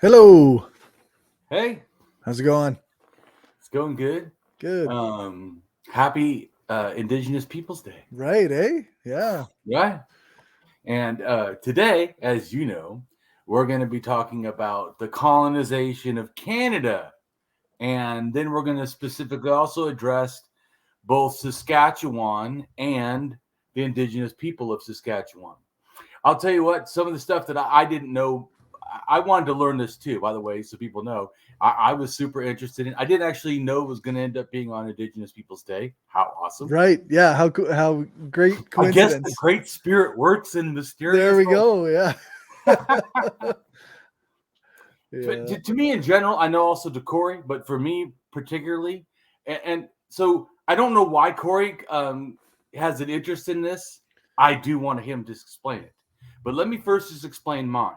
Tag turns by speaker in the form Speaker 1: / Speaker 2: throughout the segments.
Speaker 1: Hello.
Speaker 2: Hey,
Speaker 1: How's it going?
Speaker 2: it's going good.
Speaker 1: Good.
Speaker 2: Happy Indigenous Peoples Day,
Speaker 1: Right, eh? Yeah.
Speaker 2: right? And today, as you know, we're going to be talking about the colonization of Canada. And then we're going to specifically also address both Saskatchewan and the Indigenous people of Saskatchewan. I'll tell you what, some of the stuff that I didn't know, I wanted to learn this too, by the way, so people know. I was super interested in. I didn't actually know it was going to end up being on Indigenous Peoples Day. How awesome!
Speaker 1: Right. Yeah. How great
Speaker 2: I guess the
Speaker 1: coincidence.
Speaker 2: Great Spirit works in
Speaker 1: There
Speaker 2: mysterious
Speaker 1: we
Speaker 2: ways.
Speaker 1: go. Yeah.
Speaker 2: But
Speaker 1: Yeah.
Speaker 2: to me in general, I know also to Cory, but for me particularly, and so I don't know why Cory has an interest in this. I do want him to explain it, but let me first just explain mine.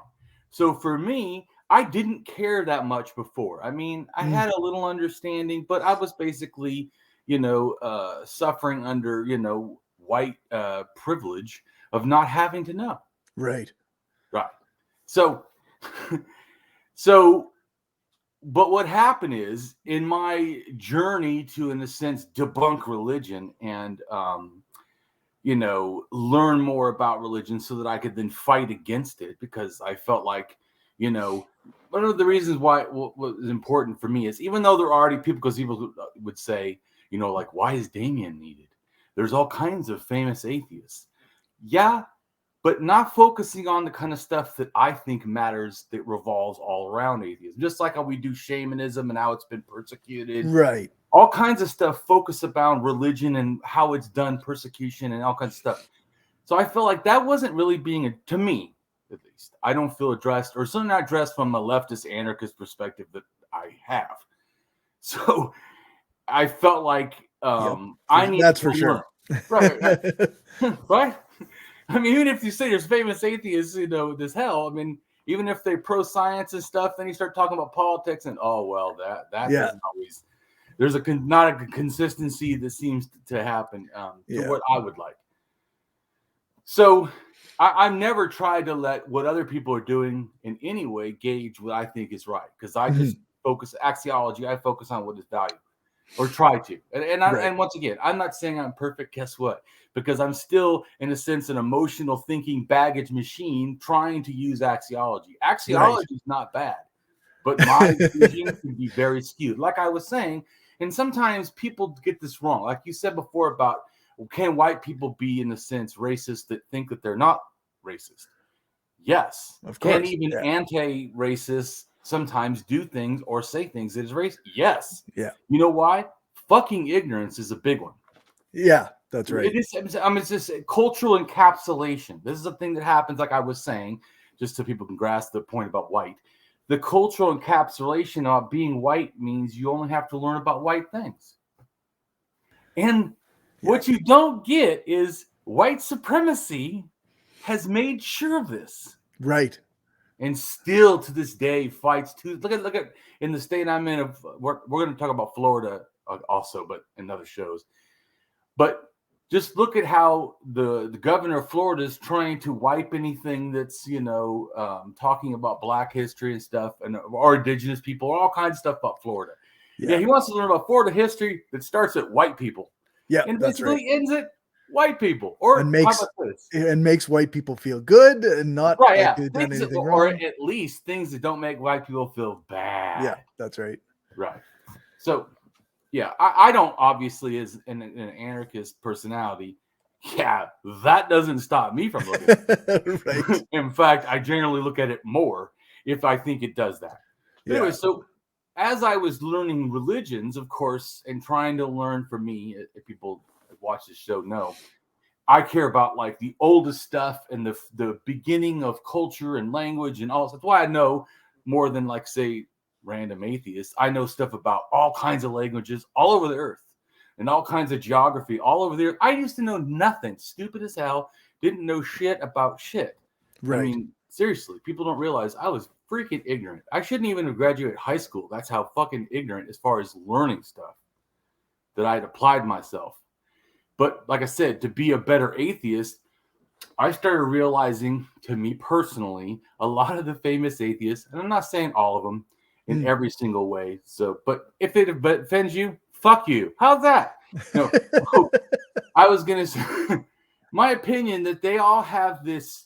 Speaker 2: So for me, I didn't care that much before. I mean, I
Speaker 1: Mm,
Speaker 2: had a little understanding, but I was basically, suffering under, white privilege of not having to know.
Speaker 1: right.
Speaker 2: Right. So, so but what happened is in my journey to, in a sense, debunk religion and learn more about religion so that I could then fight against it, because I felt like, one of the reasons why what was important for me is, even though there are already people, because people would say, like, why is Damien needed? There's all kinds of famous atheists. Yeah, but not focusing on the kind of stuff that I think matters, that revolves all around atheism. Just like how we do shamanism and how it's been persecuted.
Speaker 1: Right.
Speaker 2: All kinds of stuff focus about religion and how it's done, persecution and all kinds of stuff. So I felt like that wasn't really being, to me at least, I don't feel addressed, or certainly not addressed from a leftist anarchist perspective that I have. So I felt like
Speaker 1: Yep.
Speaker 2: I needed
Speaker 1: That's
Speaker 2: to
Speaker 1: for
Speaker 2: learn.
Speaker 1: sure.
Speaker 2: Right. Right? I mean, even if you say there's famous atheists, this hell, I mean, even if they're pro-science and stuff, then you start talking about politics and, oh, well, that
Speaker 1: Yeah.
Speaker 2: doesn't always, there's not a consistency that seems to happen to
Speaker 1: Yeah.
Speaker 2: what I would like. So I've never tried to let what other people are doing in any way gauge what I think is right, because I just focus axiology. I focus on what is value, or try to.
Speaker 1: Right.
Speaker 2: And once again, I'm not saying I'm perfect. Guess what? Because I'm still, in a sense, an emotional thinking baggage machine trying to use axiology. Axiology is not bad, but my vision can be very skewed. Like I was saying, and sometimes people get this wrong. Like you said before about, can white people be, in a sense, racist that think that they're not racist? Yes.
Speaker 1: Of
Speaker 2: Can
Speaker 1: course.
Speaker 2: even
Speaker 1: Yeah.
Speaker 2: anti-racists sometimes do things or say things that is racist? Yes.
Speaker 1: Yeah.
Speaker 2: You know why? Fucking ignorance is a big one.
Speaker 1: Yeah. That's right.
Speaker 2: It is. It's just cultural encapsulation. This is a thing that happens, like I was saying, just so people can grasp the point about white. The cultural encapsulation of being white means you only have to learn about white things. And what you don't get is white supremacy has made sure of this.
Speaker 1: Right.
Speaker 2: And still to this day fights to look at in the state I'm in. We're going to talk about Florida also, but in other shows. But just look at how the governor of Florida is trying to wipe anything that's talking about Black history and stuff, and or Indigenous people, or all kinds of stuff about Florida. Yeah, he wants to learn about Florida history that starts at white people.
Speaker 1: Yeah,
Speaker 2: and
Speaker 1: that's
Speaker 2: basically
Speaker 1: right.
Speaker 2: ends at white people, or
Speaker 1: And
Speaker 2: how about this?
Speaker 1: makes white people feel good and not
Speaker 2: Right,
Speaker 1: like
Speaker 2: yeah.
Speaker 1: they've done anything
Speaker 2: Or
Speaker 1: wrong.
Speaker 2: at least things that don't make white people feel bad.
Speaker 1: Yeah, that's right.
Speaker 2: Right. So, yeah, I don't, obviously, as an anarchist personality, yeah, that doesn't stop me from looking at it.
Speaker 1: Right.
Speaker 2: In fact, I generally look at it more if I think it does that. But anyway, so as I was learning religions, of course, and trying to learn, for me, if people watch this show know, I care about like the oldest stuff and the beginning of culture and language and all. That's why I know more than, like, say, random atheists. I know stuff about all kinds of languages all over the earth and all kinds of geography all over the earth. I used to know nothing. Stupid as hell. Didn't know shit about shit.
Speaker 1: Right.
Speaker 2: I mean, seriously, people don't realize I was freaking ignorant. I shouldn't even have graduated high school. That's how fucking ignorant, as far as learning stuff, that I had applied myself. But like I said, to be a better atheist, I started realizing, to me personally, a lot of the famous atheists, and I'm not saying all of them in every single way. So, but if it offends you, fuck you. How's that? No, I was gonna say, my opinion that they all have this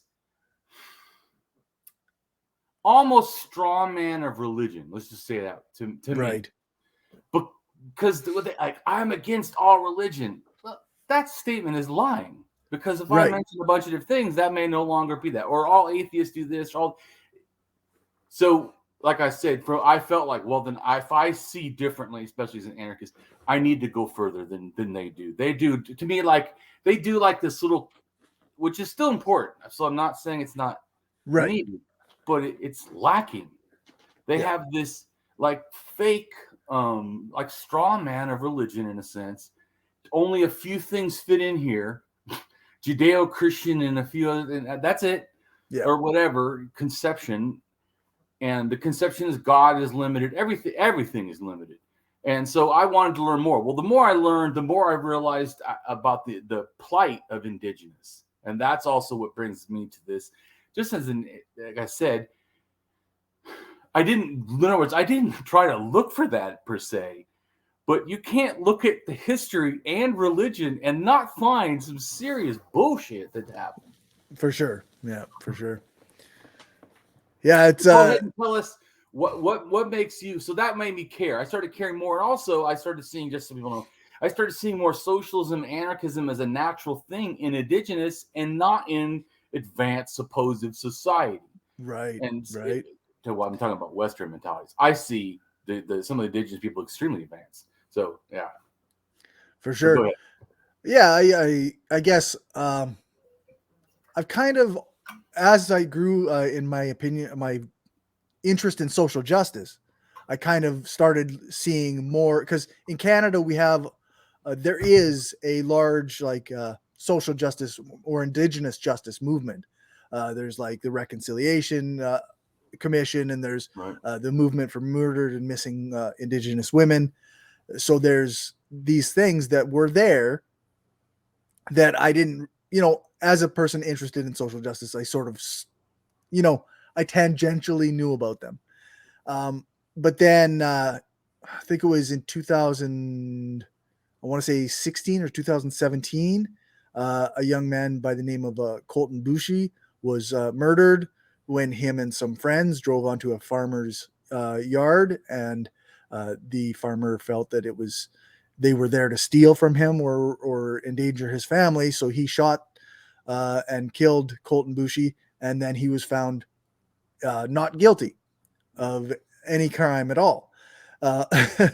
Speaker 2: almost straw man of religion. Let's just say that to
Speaker 1: Right.
Speaker 2: me. But because like, I'm against all religion. Well, that statement is lying. Because if I
Speaker 1: Right.
Speaker 2: mention a bunch of different things, that may no longer be that. Or all atheists do this. So, like I said, I felt like, well, then if I see differently, especially as an anarchist, I need to go further than they do. They do, to me, like they do like this little, which is still important. So I'm not saying it's not
Speaker 1: Right.
Speaker 2: needed, but it's lacking. They have this like fake, like straw man of religion in a sense. Only a few things fit in here. Judeo-Christian and a few other, and that's it, or whatever conception. And the conception is God is limited. Everything is limited. And so I wanted to learn more. Well, the more I learned, the more I realized about the plight of Indigenous. And that's also what brings me to this. Just as like I said, in other words, I didn't try to look for that per se. But you can't look at the history and religion and not find some serious bullshit that happened.
Speaker 1: For sure. Yeah, for sure. Yeah, it's
Speaker 2: Go ahead and tell us what makes you. So that made me care. I started caring more, and also I started seeing, just so people know, I started seeing more socialism, anarchism as a natural thing in Indigenous and not in advanced supposed society.
Speaker 1: right.
Speaker 2: And
Speaker 1: Right.
Speaker 2: To what I'm talking about, Western mentalities. I see some of the Indigenous people extremely advanced. So yeah,
Speaker 1: For
Speaker 2: so go
Speaker 1: sure.
Speaker 2: ahead.
Speaker 1: Yeah, I guess I've kind of, as I grew in my opinion, my interest in social justice, I kind of started seeing more, because in Canada we have there is a large like social justice or Indigenous justice movement. There's like the Reconciliation Commission, and there's
Speaker 2: Right.
Speaker 1: the movement for murdered and missing Indigenous women. So there's these things that were there that I didn't, as a person interested in social justice, I sort of, I tangentially knew about them. But then I think it was in 2000, I want to say 16 or 2017, a young man by the name of Colton Boushie was murdered when him and some friends drove onto a farmer's yard, and the farmer felt that they were there to steal from him or endanger his family. So he shot and killed Colton Boushie, and then he was found not guilty of any crime at all.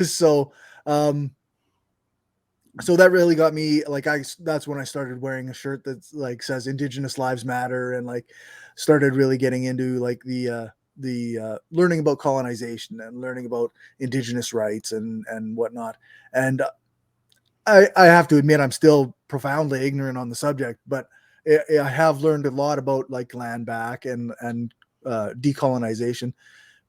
Speaker 1: So that really got me, like, that's when I started wearing a shirt that's like says Indigenous Lives Matter, and like started really getting into like the learning about colonization and learning about Indigenous rights and whatnot. And I have to admit, I'm still profoundly ignorant on the subject, but I have learned a lot about like land back and decolonization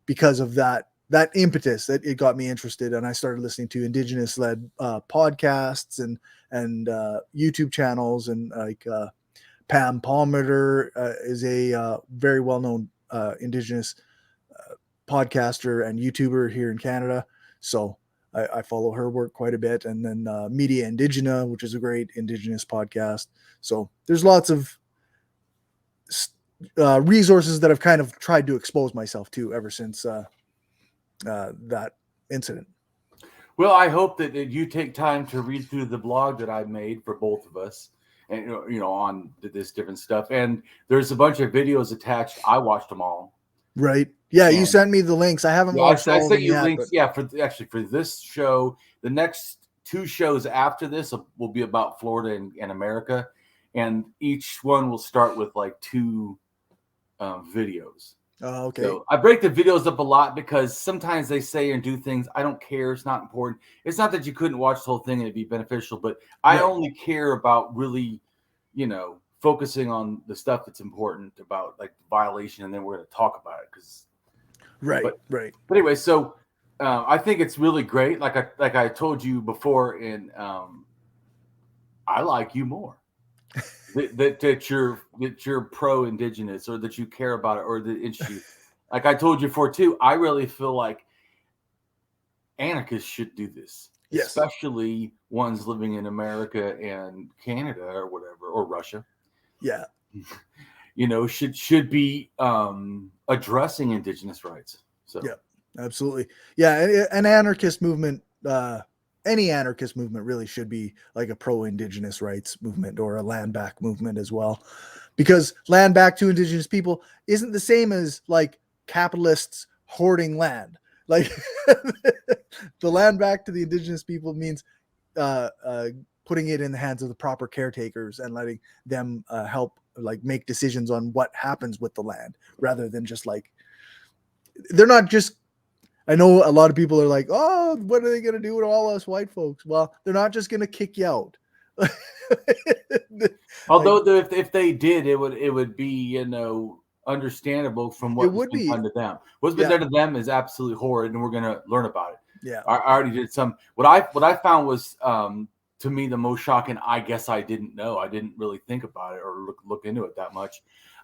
Speaker 1: because of that impetus that it got me interested. And I started listening to Indigenous led podcasts and YouTube channels, and like Pam Palmer is a very well-known Indigenous podcaster and YouTuber here in Canada. So I follow her work quite a bit. And then Media Indigena, which is a great Indigenous podcast. So there's lots of resources that I've kind of tried to expose myself to ever since that incident.
Speaker 2: Well, I hope that you take time to read through the blog that I made for both of us, and on this different stuff. And there's a bunch of videos attached. I watched them all.
Speaker 1: Right. Yeah, you sent me the links. I haven't watched all of them yet.
Speaker 2: Links. But... Yeah, for this show, the next 2 shows after this will be about Florida and America, and each one will start with like 2 videos.
Speaker 1: Oh, okay.
Speaker 2: So I break the videos up a lot because sometimes they say and do things I don't care. It's not important. It's not that you couldn't watch the whole thing and it'd be beneficial, but I only care about really, focusing on the stuff that's important about like violation, and then we're going to talk about it But anyway, so I think it's really great. Like I told you before, and I like you more. that you're pro-indigenous, or that you care about it, or that it's you. Like I told you before too, I really feel like anarchists should do this, especially ones living in America and Canada or whatever, or Russia.
Speaker 1: Yeah,
Speaker 2: should be addressing indigenous rights. So
Speaker 1: yeah, absolutely. Yeah, an anarchist movement. Any anarchist movement really should be like a pro-indigenous rights movement or a land back movement as well, because land back to indigenous people isn't the same as like capitalists hoarding land. Like the land back to the indigenous people means putting it in the hands of the proper caretakers and letting them help like make decisions on what happens with the land, rather than just like, they're not just, I know a lot of people are like, oh, what are they going to do with all us white folks? Well, they're not just going to kick you out.
Speaker 2: Although if they did, it would be, understandable from what was being done to them. What's been done to them is absolutely horrid, and we're going to learn about it.
Speaker 1: Yeah.
Speaker 2: I already did some. What I found was, to me, the most shocking. I guess I didn't know. I didn't really think about it or look into it that much.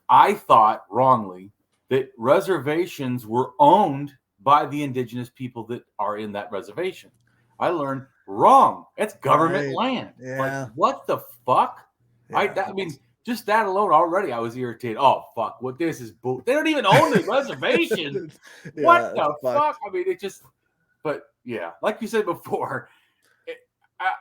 Speaker 2: I thought wrongly that reservations were owned by the indigenous people that are in that reservation. I learned wrong. It's government land.
Speaker 1: Yeah.
Speaker 2: Like, what the fuck? Yeah. I mean, just that alone already, I was irritated. Oh, fuck. What this is bull. They don't even own the reservation. What the fuck? I mean, it just, but yeah, like you said before,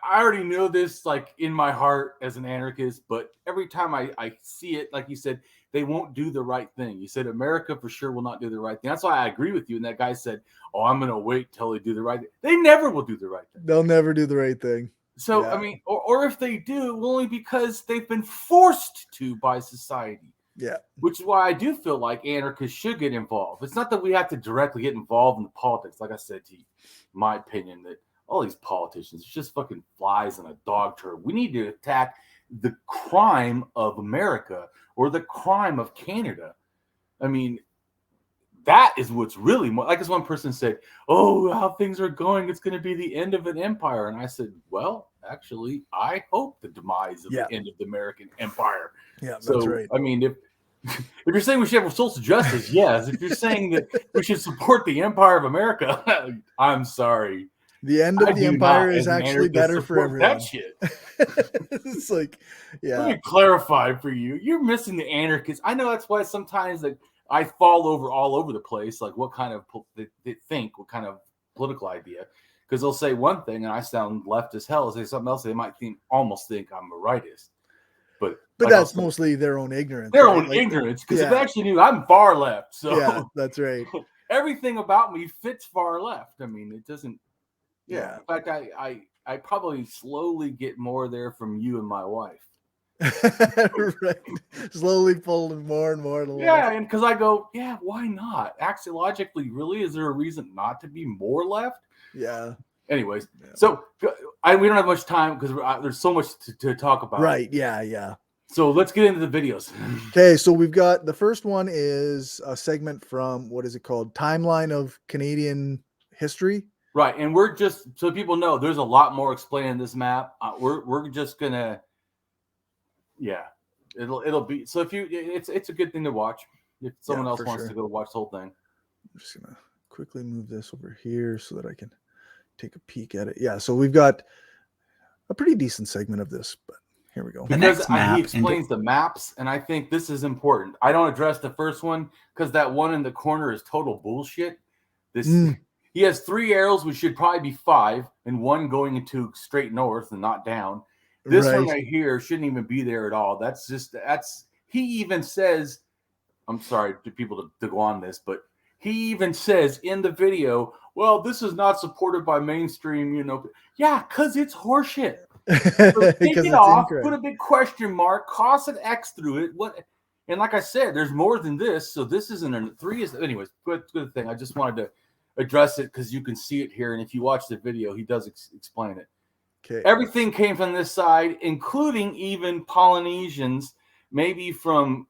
Speaker 2: I already know this, like, in my heart as an anarchist, but every time I see it, like you said, they won't do the right thing. You said America for sure will not do the right thing. That's why I agree with you. And that guy said, oh, I'm going to wait till they do the right thing. They never will do the right thing.
Speaker 1: They'll never do the right thing.
Speaker 2: So, I mean, or if they do, only because they've been forced to by society.
Speaker 1: Yeah.
Speaker 2: Which is why I do feel like anarchists should get involved. It's not that we have to directly get involved in the politics. Like I said to you, my opinion, that all these politicians, it's just fucking flies in a dog turd. We need to attack the crime of America or the crime of Canada. I mean, that is what's really more, like, as one person said, oh, how things are going, it's going to be the end of an empire. And I said, well, actually, I hope the demise of the end of the American empire.
Speaker 1: Yeah, so, that's right.
Speaker 2: I mean, if you're saying we should have social justice, yes. If you're saying that we should support the empire of America, I'm sorry.
Speaker 1: The end of the empire is actually better for everyone.
Speaker 2: That shit.
Speaker 1: It's like, yeah.
Speaker 2: Let me clarify for you. You're missing the anarchists. I know that's why sometimes I fall all over the place. Like what kind of they think, what kind of political idea. Because they'll say one thing and I sound left as hell. Say something else, they might almost think I'm a rightist. But like
Speaker 1: that's mostly their own ignorance.
Speaker 2: Their own ignorance. Because if they actually knew, I'm far left. So
Speaker 1: yeah, that's right.
Speaker 2: Everything about me fits far left. I mean, it doesn't. Yeah. In fact, I probably slowly get more there from you and my wife.
Speaker 1: Right. Slowly pulling more and more to left.
Speaker 2: Yeah, and because I go, yeah, why not? Axiologically, really, is there a reason not to be more left?
Speaker 1: Yeah.
Speaker 2: Anyways, so we don't have much time because there's so much to talk about.
Speaker 1: Right. Yeah.
Speaker 2: So let's get into the videos.
Speaker 1: Okay, so we've got the first one is a segment from, what is it called? Timeline of Canadian History.
Speaker 2: Right, and we're just, so people know, there's a lot more explaining this map. We're just gonna, it'll be, so if it's a good thing to watch if someone else wants to go watch the whole thing.
Speaker 1: I'm just gonna quickly move this over here so that I can take a peek at it. Yeah, so we've got a pretty decent segment of this, but here we go.
Speaker 2: Because he explains the maps, and I think this is important. I don't address the first one because that one in the corner is total bullshit. He has 3 arrows, which should probably be 5, and 1 going into straight north and not down. This one right here shouldn't even be there at all. He even says, I'm sorry to people to go on this, but he even says in the video, well, this is not supported by mainstream, Yeah, because it's horseshit. So take it off, incorrect. Put a big question mark, cross an X through it. And like I said, there's more than this. So this isn't a 3 is, anyways, good thing. I just wanted to address it because you can see it here, and if you watch the video, he does explain it. Okay. Everything came from this side, including even Polynesians, maybe from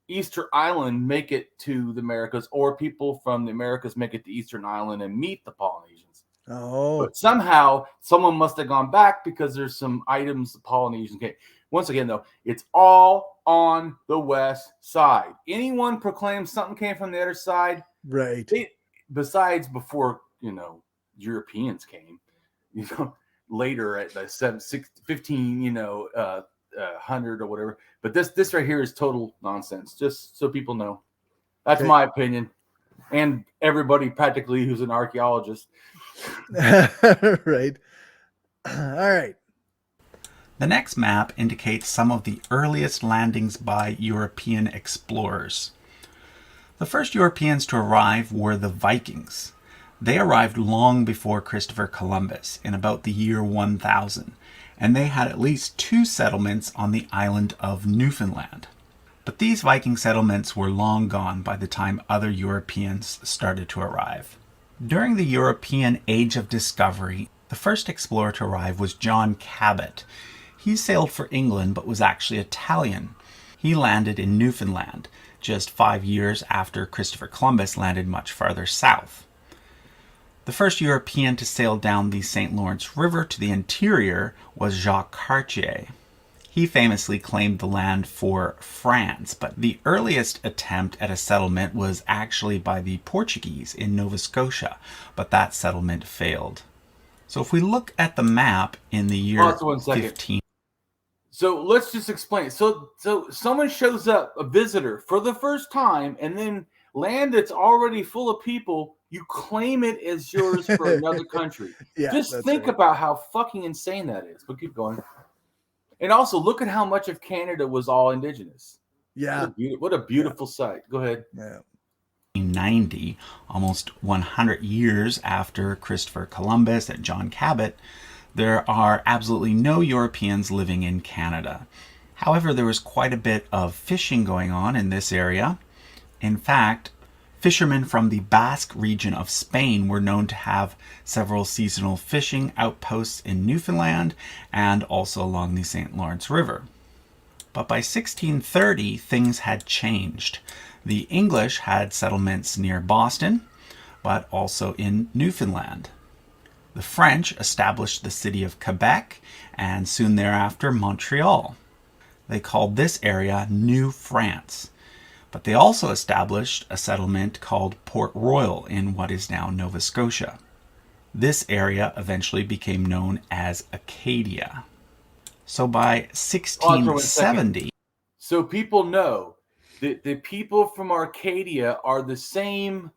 Speaker 2: Easter Island, make it to the Americas, or people from the Americas make it to Eastern Island and meet the Polynesians.
Speaker 1: Oh,
Speaker 2: but somehow someone must have gone back because there's some items the Polynesians get. Once again, though, it's all on the west side. Anyone proclaims something came from the other side,
Speaker 1: right?
Speaker 2: Besides before, Europeans came, later at the 15, 100 or whatever. But this right here is total nonsense. Just so people know, that's my opinion, and everybody practically who's an archaeologist.
Speaker 1: Right. All right.
Speaker 3: The next map indicates some of the earliest landings by European explorers. The first Europeans to arrive were the Vikings. They arrived long before Christopher Columbus, in about the year 1000, and they had at least 2 settlements on the island of Newfoundland. But these Viking settlements were long gone by the time other Europeans started to arrive. During the European Age of Discovery, the first explorer to arrive was John Cabot. He sailed for England but was actually Italian. He landed in Newfoundland, just 5 years after Christopher Columbus landed much farther south. The first European to sail down the St. Lawrence River to the interior was Jacques Cartier. He famously claimed the land for France, but the earliest attempt at a settlement was actually by the Portuguese in Nova Scotia, but that settlement failed. So if we look at the map in the year 15...
Speaker 2: So let's just explain. So someone shows up, a visitor, for the first time, and then land that's already full of people, you claim it as yours for another country. Just think about how fucking insane that is. But keep going. And also, look at how much of Canada was all indigenous.
Speaker 1: Yeah.
Speaker 2: What a beautiful sight. Go ahead.
Speaker 1: Yeah.
Speaker 3: 1890, almost 100 years after Christopher Columbus and John Cabot, there are absolutely no Europeans living in Canada. However, there was quite a bit of fishing going on in this area. In fact, fishermen from the Basque region of Spain were known to have several seasonal fishing outposts in Newfoundland and also along the St. Lawrence River. But by 1630, things had changed. The English had settlements near Boston, but also in Newfoundland. The French established the city of Quebec and soon thereafter Montreal. They called this area New France. But they also established a settlement called Port Royal in what is now Nova Scotia. This area eventually became known as Acadia. So by 1670...
Speaker 2: So people know that the people from Arcadia are the same,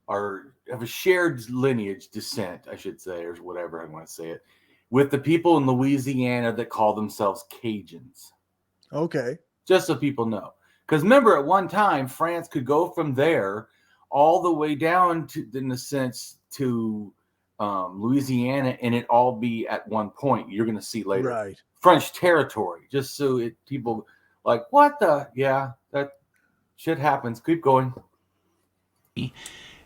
Speaker 2: or have a shared lineage, descent, I should say, or whatever I want to say it, with the people in Louisiana that call themselves Cajuns.
Speaker 1: Okay.
Speaker 2: Just so people know. Because remember, at one time, France could go from there all the way down to, in a sense, to Louisiana, and it all be at one point. You're going to see later.
Speaker 1: Right.
Speaker 2: French territory. Just so people like, what the? Yeah, that shit happens. Keep going.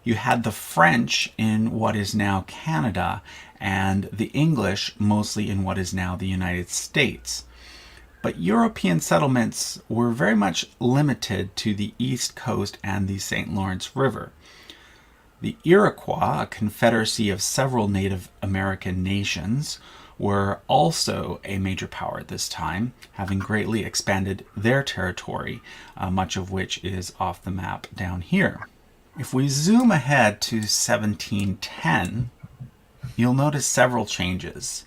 Speaker 3: You had the French in what is now Canada, and the English mostly in what is now the United States. But European settlements were very much limited to the East Coast and the St. Lawrence River. The Iroquois, a confederacy of several Native American nations, were also a major power at this time, having greatly expanded their territory, much of which is off the map down here. If we zoom ahead to 1710, you'll notice several changes.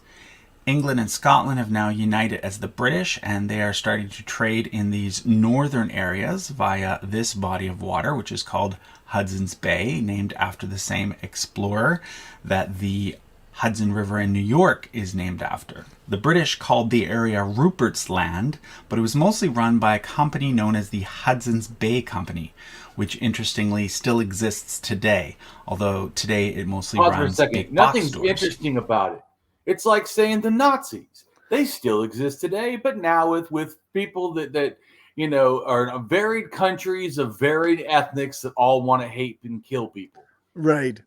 Speaker 3: England and Scotland have now united as the British, and they are starting to trade in these northern areas via this body of water, which is called Hudson's Bay, named after the same explorer that the Hudson River in New York is named after. The British called the area Rupert's Land, but it was mostly run by a company known as the Hudson's Bay Company, which interestingly still exists today, although today it mostly runs big box
Speaker 2: Nothing's
Speaker 3: stores.
Speaker 2: Interesting about it. It's like saying the Nazis. They still exist today, but now with people that are in varied countries of varied ethnics that all want to hate and kill people.
Speaker 1: Right.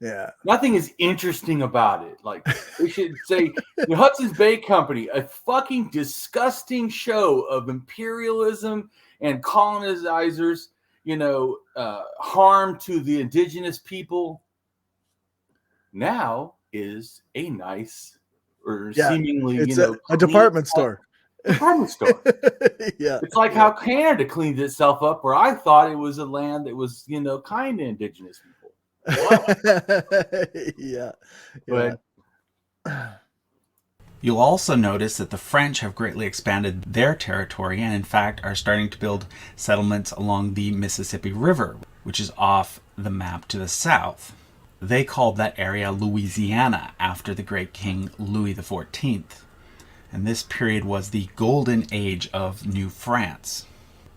Speaker 1: Yeah.
Speaker 2: Nothing is interesting about it. Like, we should say the Hudson's Bay Company, a fucking disgusting show of imperialism and colonizers, harm to the indigenous people, now is a nice or
Speaker 1: Yeah,
Speaker 2: seemingly,
Speaker 1: it's
Speaker 2: you know,
Speaker 1: a department store.
Speaker 2: department store.
Speaker 1: Yeah.
Speaker 2: It's like how Canada cleaned itself up, where I thought it was a land that was, you know, kind to Indigenous people. What?
Speaker 1: Yeah.
Speaker 2: But
Speaker 3: You'll also notice that the French have greatly expanded their territory and in fact are starting to build settlements along the Mississippi River, which is off the map to the south. They called that area Louisiana after the great King Louis XIV. And this period was the golden age of New France.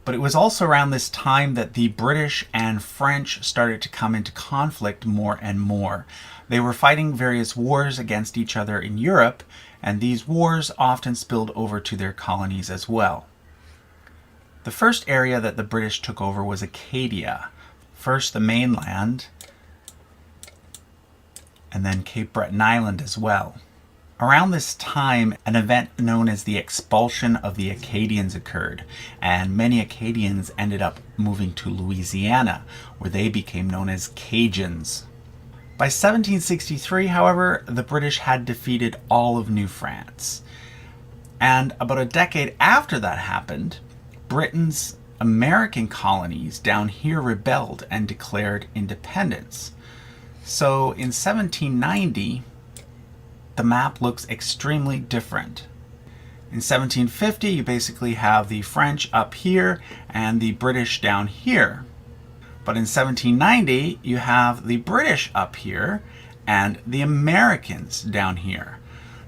Speaker 3: But it was also around this time that the British and French started to come into conflict more and more. They were fighting various wars against each other in Europe, and these wars often spilled over to their colonies as well. The first area that the British took over was Acadia. First the mainland, and then Cape Breton Island as well. Around this time, an event known as the expulsion of the Acadians occurred, and many Acadians ended up moving to Louisiana, where they became known as Cajuns. By 1763, however, the British had defeated all of New France. And about a decade after that happened, Britain's American colonies down here rebelled and declared independence. So in 1790, the map looks extremely different. In 1750, you basically have the French up here and the British down here. But in 1790, you have the British up here and the Americans down here.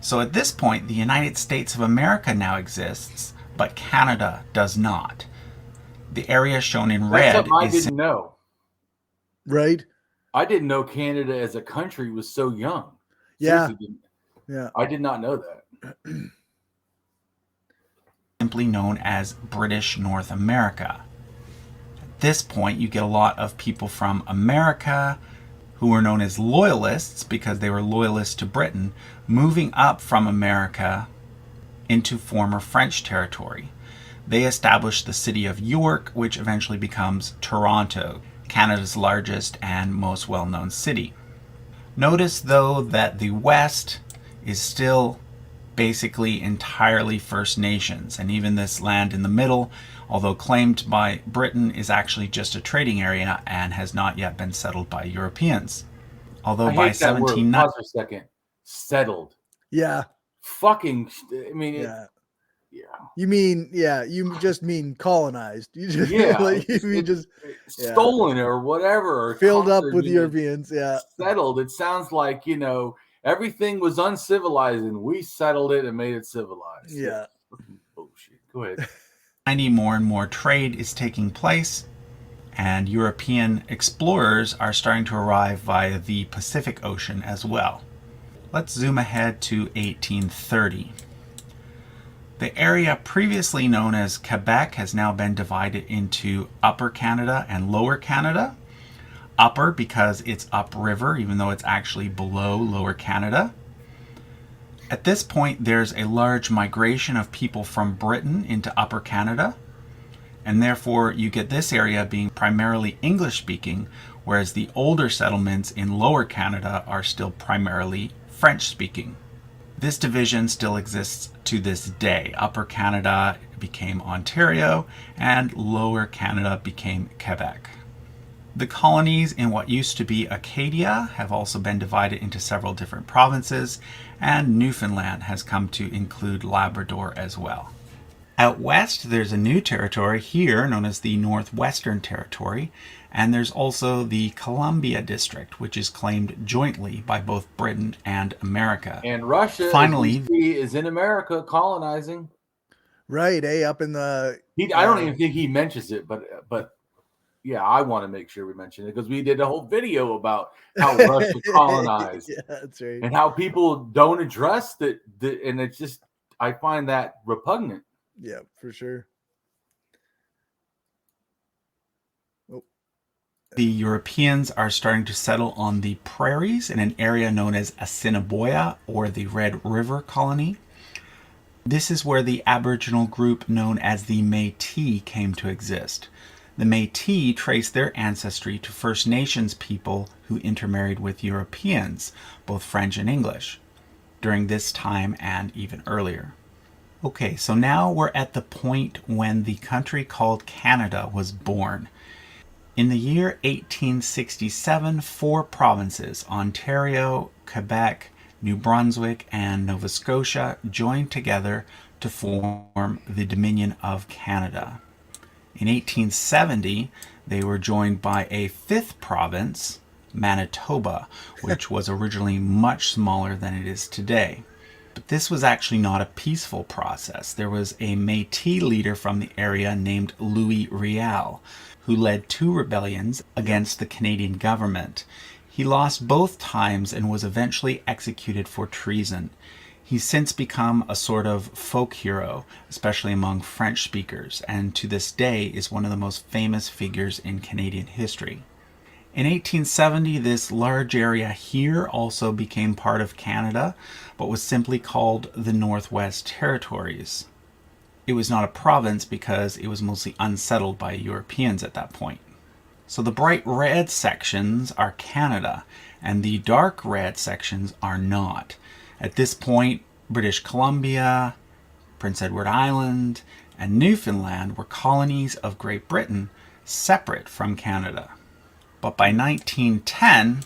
Speaker 3: So at this point, the United States of America now exists, but Canada does not. The area shown in red
Speaker 2: that's something I
Speaker 3: is...
Speaker 2: didn't know.
Speaker 1: Right?
Speaker 2: I didn't know Canada as a country was so young.
Speaker 1: Yeah.
Speaker 2: Seriously,
Speaker 1: Yeah.
Speaker 2: I did not know that.
Speaker 3: simply known as British North America. At this point, you get a lot of people from America who were known as loyalists because they were loyalists to Britain, moving up from America into former French territory. They established the city of York, which eventually becomes Toronto, Canada's largest and most well-known city. Notice, though, that the West is still basically entirely First Nations, and even this land in the middle, although claimed by Britain, is actually just a trading area and has not yet been settled by Europeans. Although
Speaker 2: I
Speaker 3: by
Speaker 2: hate that word.
Speaker 3: 1790...
Speaker 2: Pause for a second. Settled.
Speaker 1: Yeah.
Speaker 2: Fucking. I mean,
Speaker 1: Yeah.
Speaker 2: yeah.
Speaker 1: You mean, yeah, you just mean colonized. You just,
Speaker 2: Yeah.
Speaker 1: like, you mean just
Speaker 2: stolen or whatever. Or
Speaker 1: filled up
Speaker 2: conquered,
Speaker 1: with
Speaker 2: you know,
Speaker 1: Europeans. Yeah.
Speaker 2: Settled. It sounds like, you know, everything was uncivilized and we settled it and made it civilized.
Speaker 1: Yeah.
Speaker 2: Bullshit. Go ahead.
Speaker 3: More and more trade is taking place, and European explorers are starting to arrive via the Pacific Ocean as well. Let's zoom ahead to 1830. The area previously known as Quebec has now been divided into Upper Canada and Lower Canada. Upper because it's upriver, even though it's actually below Lower Canada. At this point, there's a large migration of people from Britain into Upper Canada, and therefore you get this area being primarily English-speaking, whereas the older settlements in Lower Canada are still primarily French-speaking. This division still exists to this day. Upper Canada became Ontario, and Lower Canada became Quebec. The colonies in what used to be Acadia have also been divided into several different provinces, and Newfoundland has come to include Labrador as well. Out west, there's a new territory here known as the Northwestern Territory, and there's also the Columbia District, which is claimed jointly by both Britain and America.
Speaker 2: And Russia,
Speaker 3: finally,
Speaker 2: is in America colonizing.
Speaker 1: Right, up in the...
Speaker 2: I don't even think he mentions it, but yeah, I want to make sure we mention it because we did a whole video about how Russia colonized.
Speaker 1: Yeah, that's right.
Speaker 2: And how people don't address that, and it's just, I find that repugnant.
Speaker 1: Yeah, for sure.
Speaker 3: The Europeans are starting to settle on the prairies in an area known as Assiniboia, or the Red River Colony. This is where the Aboriginal group known as the Métis came to exist. The Métis trace their ancestry to First Nations people who intermarried with Europeans, both French and English. during this time and even earlier. Okay, so now we're at the point when the country called Canada was born. In the year 1867, 4 provinces, Ontario, Quebec, New Brunswick, and Nova Scotia, joined together to form the Dominion of Canada. In 1870, they were joined by a 5th province, Manitoba, which was originally much smaller than it is today. But this was actually not a peaceful process. There was a Métis leader from the area named Louis Riel, who led 2 rebellions against the Canadian government. He lost both times and was eventually executed for treason. He's since become a sort of folk hero, especially among French speakers, and to this day is one of the most famous figures in Canadian history. In 1870, this large area here also became part of Canada, but was simply called the Northwest Territories. It was not a province because it was mostly unsettled by Europeans at that point. So the bright red sections are Canada, and the dark red sections are not. At this point, British Columbia, Prince Edward Island, and Newfoundland were colonies of Great Britain, separate from Canada. But by 1910,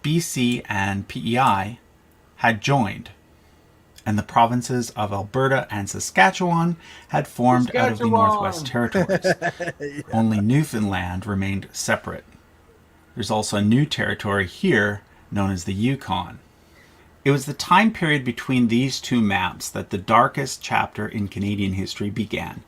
Speaker 3: BC and PEI had joined, and the provinces of Alberta and Saskatchewan had formed out of the Northwest Territories. Yeah. Only Newfoundland remained separate. There's also a new territory here known as the Yukon. It was the time period between these 2 maps that the darkest chapter in Canadian history began,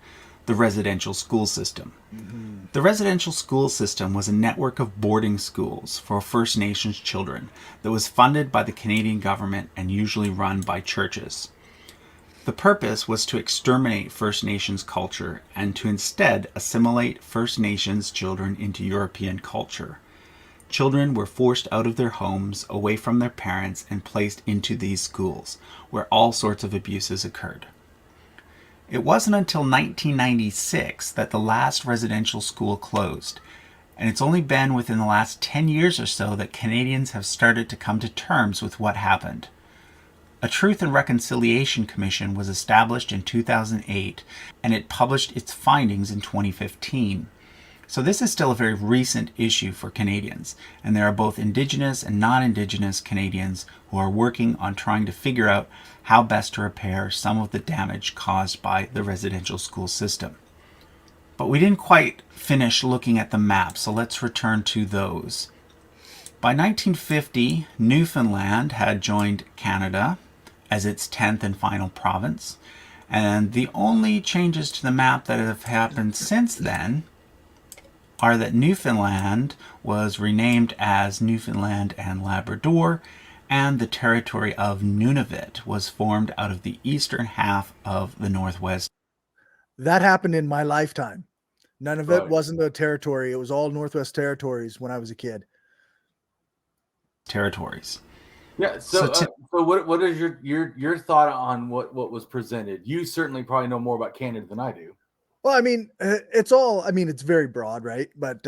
Speaker 3: the residential school system. Mm-hmm. The residential school system was a network of boarding schools for First Nations children that was funded by the Canadian government and usually run by churches. The purpose was to exterminate First Nations culture and to instead assimilate First Nations children into European culture. Children were forced out of their homes, away from their parents, and placed into these schools, where all sorts of abuses occurred. It wasn't until 1996 that the last residential school closed, and it's only been within the last 10 years or so that Canadians have started to come to terms with what happened. A Truth and Reconciliation Commission was established in 2008, and it published its findings in 2015. So this is still a very recent issue for Canadians, and there are both Indigenous and non-Indigenous Canadians who are working on trying to figure out how best to repair some of the damage caused by the residential school system. But we didn't quite finish looking at the map, so let's return to those. By 1950, Newfoundland had joined Canada as its 10th and final province, and the only changes to the map that have happened since then are that Newfoundland was renamed as Newfoundland and Labrador, and the territory of Nunavut was formed out of the eastern half of the Northwest.
Speaker 1: That happened in my lifetime. None of it wasn't a territory. It was all Northwest Territories when I was a kid.
Speaker 3: Territories.
Speaker 2: Yeah. So what is your thought on what was presented? You certainly probably know more about Canada than I do.
Speaker 1: Well, I mean, it's very broad, right? But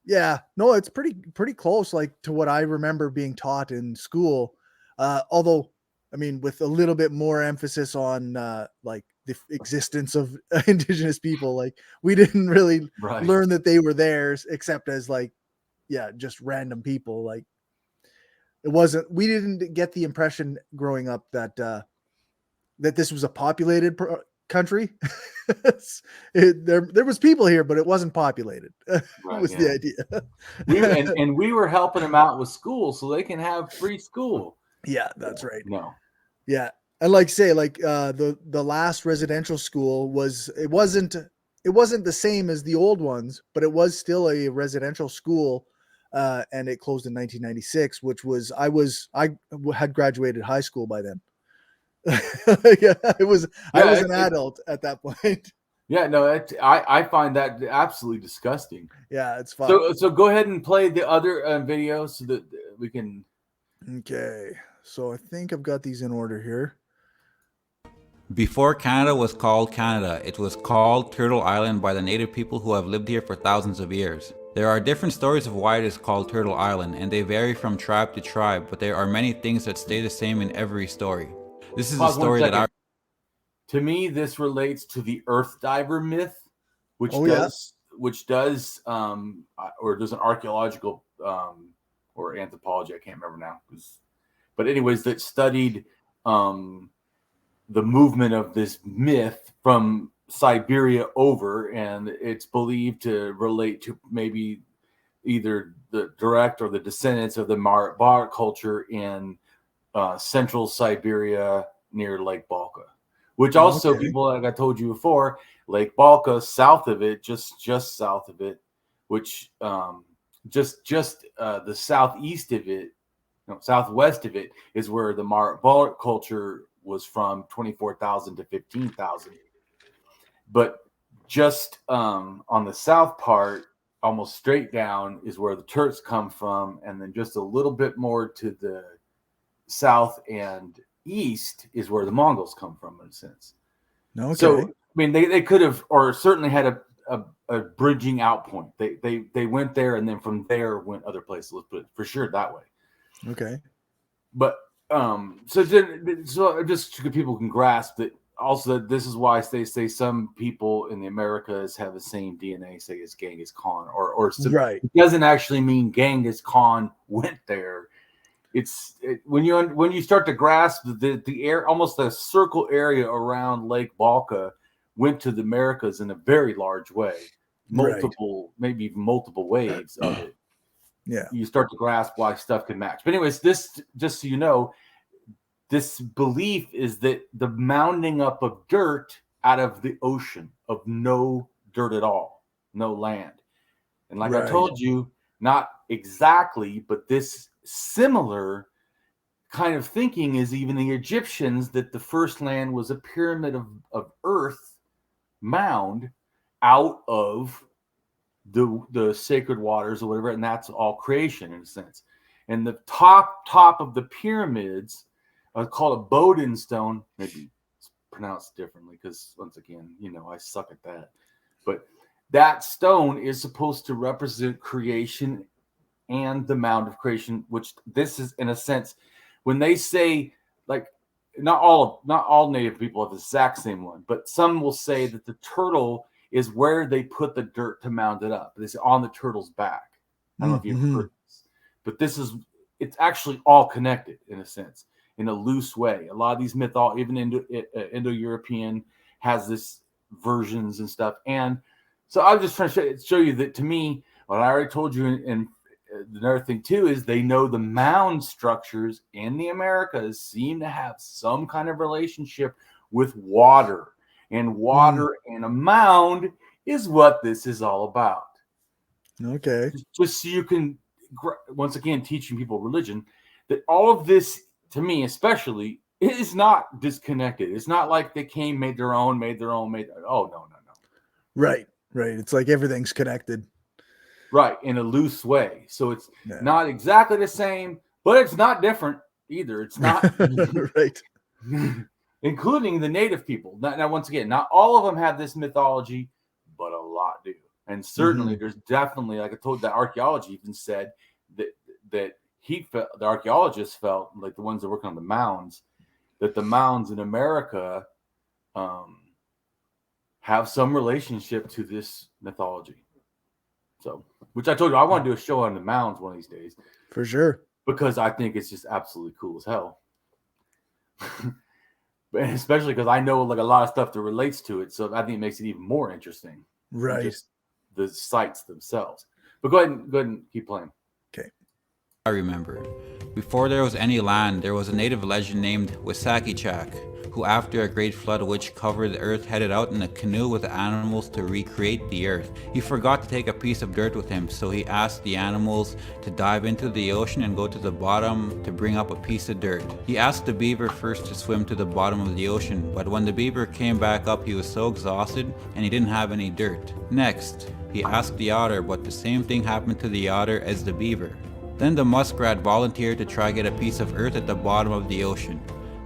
Speaker 1: yeah, no, it's pretty close, like to what I remember being taught in school. Although, I mean, with a little bit more emphasis on like the existence of Indigenous people, like we didn't really learn that they were theirs, except as like, just random people. Like we didn't get the impression growing up that that this was a populated country. There was people here, but it wasn't populated. Was the idea.
Speaker 2: we were helping them out with school so they can have free school.
Speaker 1: Yeah, that's right.
Speaker 2: No.
Speaker 1: Yeah. And the last residential school wasn't the same as the old ones, but it was still a residential school. And it closed in 1996, which was I had graduated high school by then. I was an adult at that point.
Speaker 2: Yeah, no, I find that absolutely disgusting.
Speaker 1: Yeah, it's fine.
Speaker 2: So go ahead and play the other video so that we can.
Speaker 1: Okay, so I think I've got these in order here.
Speaker 4: Before Canada was called Canada, it was called Turtle Island by the native people who have lived here for thousands of years. There are different stories of why it is called Turtle Island, and they vary from tribe to tribe, but there are many things that stay the same in every story. This is a
Speaker 2: Pause 1
Speaker 4: story that
Speaker 2: second. To me, this relates to the Earth Diver myth, which does, or there's an archaeological or anthropology, I can't remember now. But anyways, that studied the movement of this myth from Siberia over, and it's believed to relate to maybe either the direct or the descendants of the Bar culture in central Siberia near Lake Balka, which also people, like I told you before, Lake Balka, south of it, just south of it, which just the southeast of it, southwest of it is where the Bar culture was from, 24,000 to 15,000. But just on the south part, almost straight down, is where the Turks come from, and then just a little bit more to the south and east is where the Mongols come from, in a sense.
Speaker 1: Okay.
Speaker 2: So, I mean, they could have, or certainly had a bridging out point. They went there, and then from there went other places. Let's put it for sure that way.
Speaker 1: Okay.
Speaker 2: But so just so people can grasp that. Also, this is why they say some people in the Americas have the same DNA, say, as Genghis Khan, or
Speaker 1: right.
Speaker 2: It doesn't actually mean Genghis Khan went there. When you start to grasp the air, almost the circle area around Lake Balka went to the Americas in a very large way, maybe even multiple waves of it.
Speaker 1: Yeah,
Speaker 2: you start to grasp why stuff can match. But anyways, this, just so you know, this belief is that the mounding up of dirt out of the ocean, of no dirt at all, no land. And like I told you, not exactly, but this similar kind of thinking is even the Egyptians, that the first land was a pyramid of earth mound out of the sacred waters or whatever, and that's all creation in a sense. And the top of the pyramids are called a Bodin stone. Maybe it's pronounced differently because, once again, I suck at that. But that stone is supposed to represent creation and the mound of creation, which this is, in a sense, when they say, like, not all Native people have the exact same one, but some will say that the turtle is where they put the dirt to mound it up. It's on the turtle's back. I don't know if you've heard this, but it's actually all connected in a sense, in a loose way. A lot of these even Indo-European has this versions and stuff. And so I was just trying to show you that, to me, what I already told you, and another thing too, is they know the mound structures in the Americas seem to have some kind of relationship with water. And water and a mound is what this is all about.
Speaker 1: Okay.
Speaker 2: Just so you can, once again, teaching people religion, that all of this, to me especially, is not disconnected. It's not like they came, made their own. Oh, no.
Speaker 1: Right. It's like everything's connected.
Speaker 2: Right, in a loose way. So it's not exactly the same, but it's not different either. It's not.
Speaker 1: Right.
Speaker 2: Including the native people. Now, once again, not all of them have this mythology, but a lot do. And certainly there's definitely, like I told, the archaeology even said that the archaeologists felt, like the ones that work on the mounds, that the mounds in America have some relationship to this mythology. So, which I told you, I want to do a show on the mounds one of these days.
Speaker 1: For sure.
Speaker 2: Because I think it's just absolutely cool as hell. Especially because I know, like, a lot of stuff that relates to it, so I think it makes it even more interesting.
Speaker 1: Right.
Speaker 2: Just the sites themselves. But go ahead and keep playing.
Speaker 1: Okay.
Speaker 4: I remember. Before there was any land, there was a native legend named Wisakichak, who after a great flood which covered the earth headed out in a canoe with the animals to recreate the earth. He forgot to take a piece of dirt with him, so he asked the animals to dive into the ocean and go to the bottom to bring up a piece of dirt. He asked the beaver first to swim to the bottom of the ocean, but when the beaver came back up, he was so exhausted and he didn't have any dirt. Next, he asked the otter, but the same thing happened to the otter as the beaver. Then the muskrat volunteered to try get a piece of earth at the bottom of the ocean.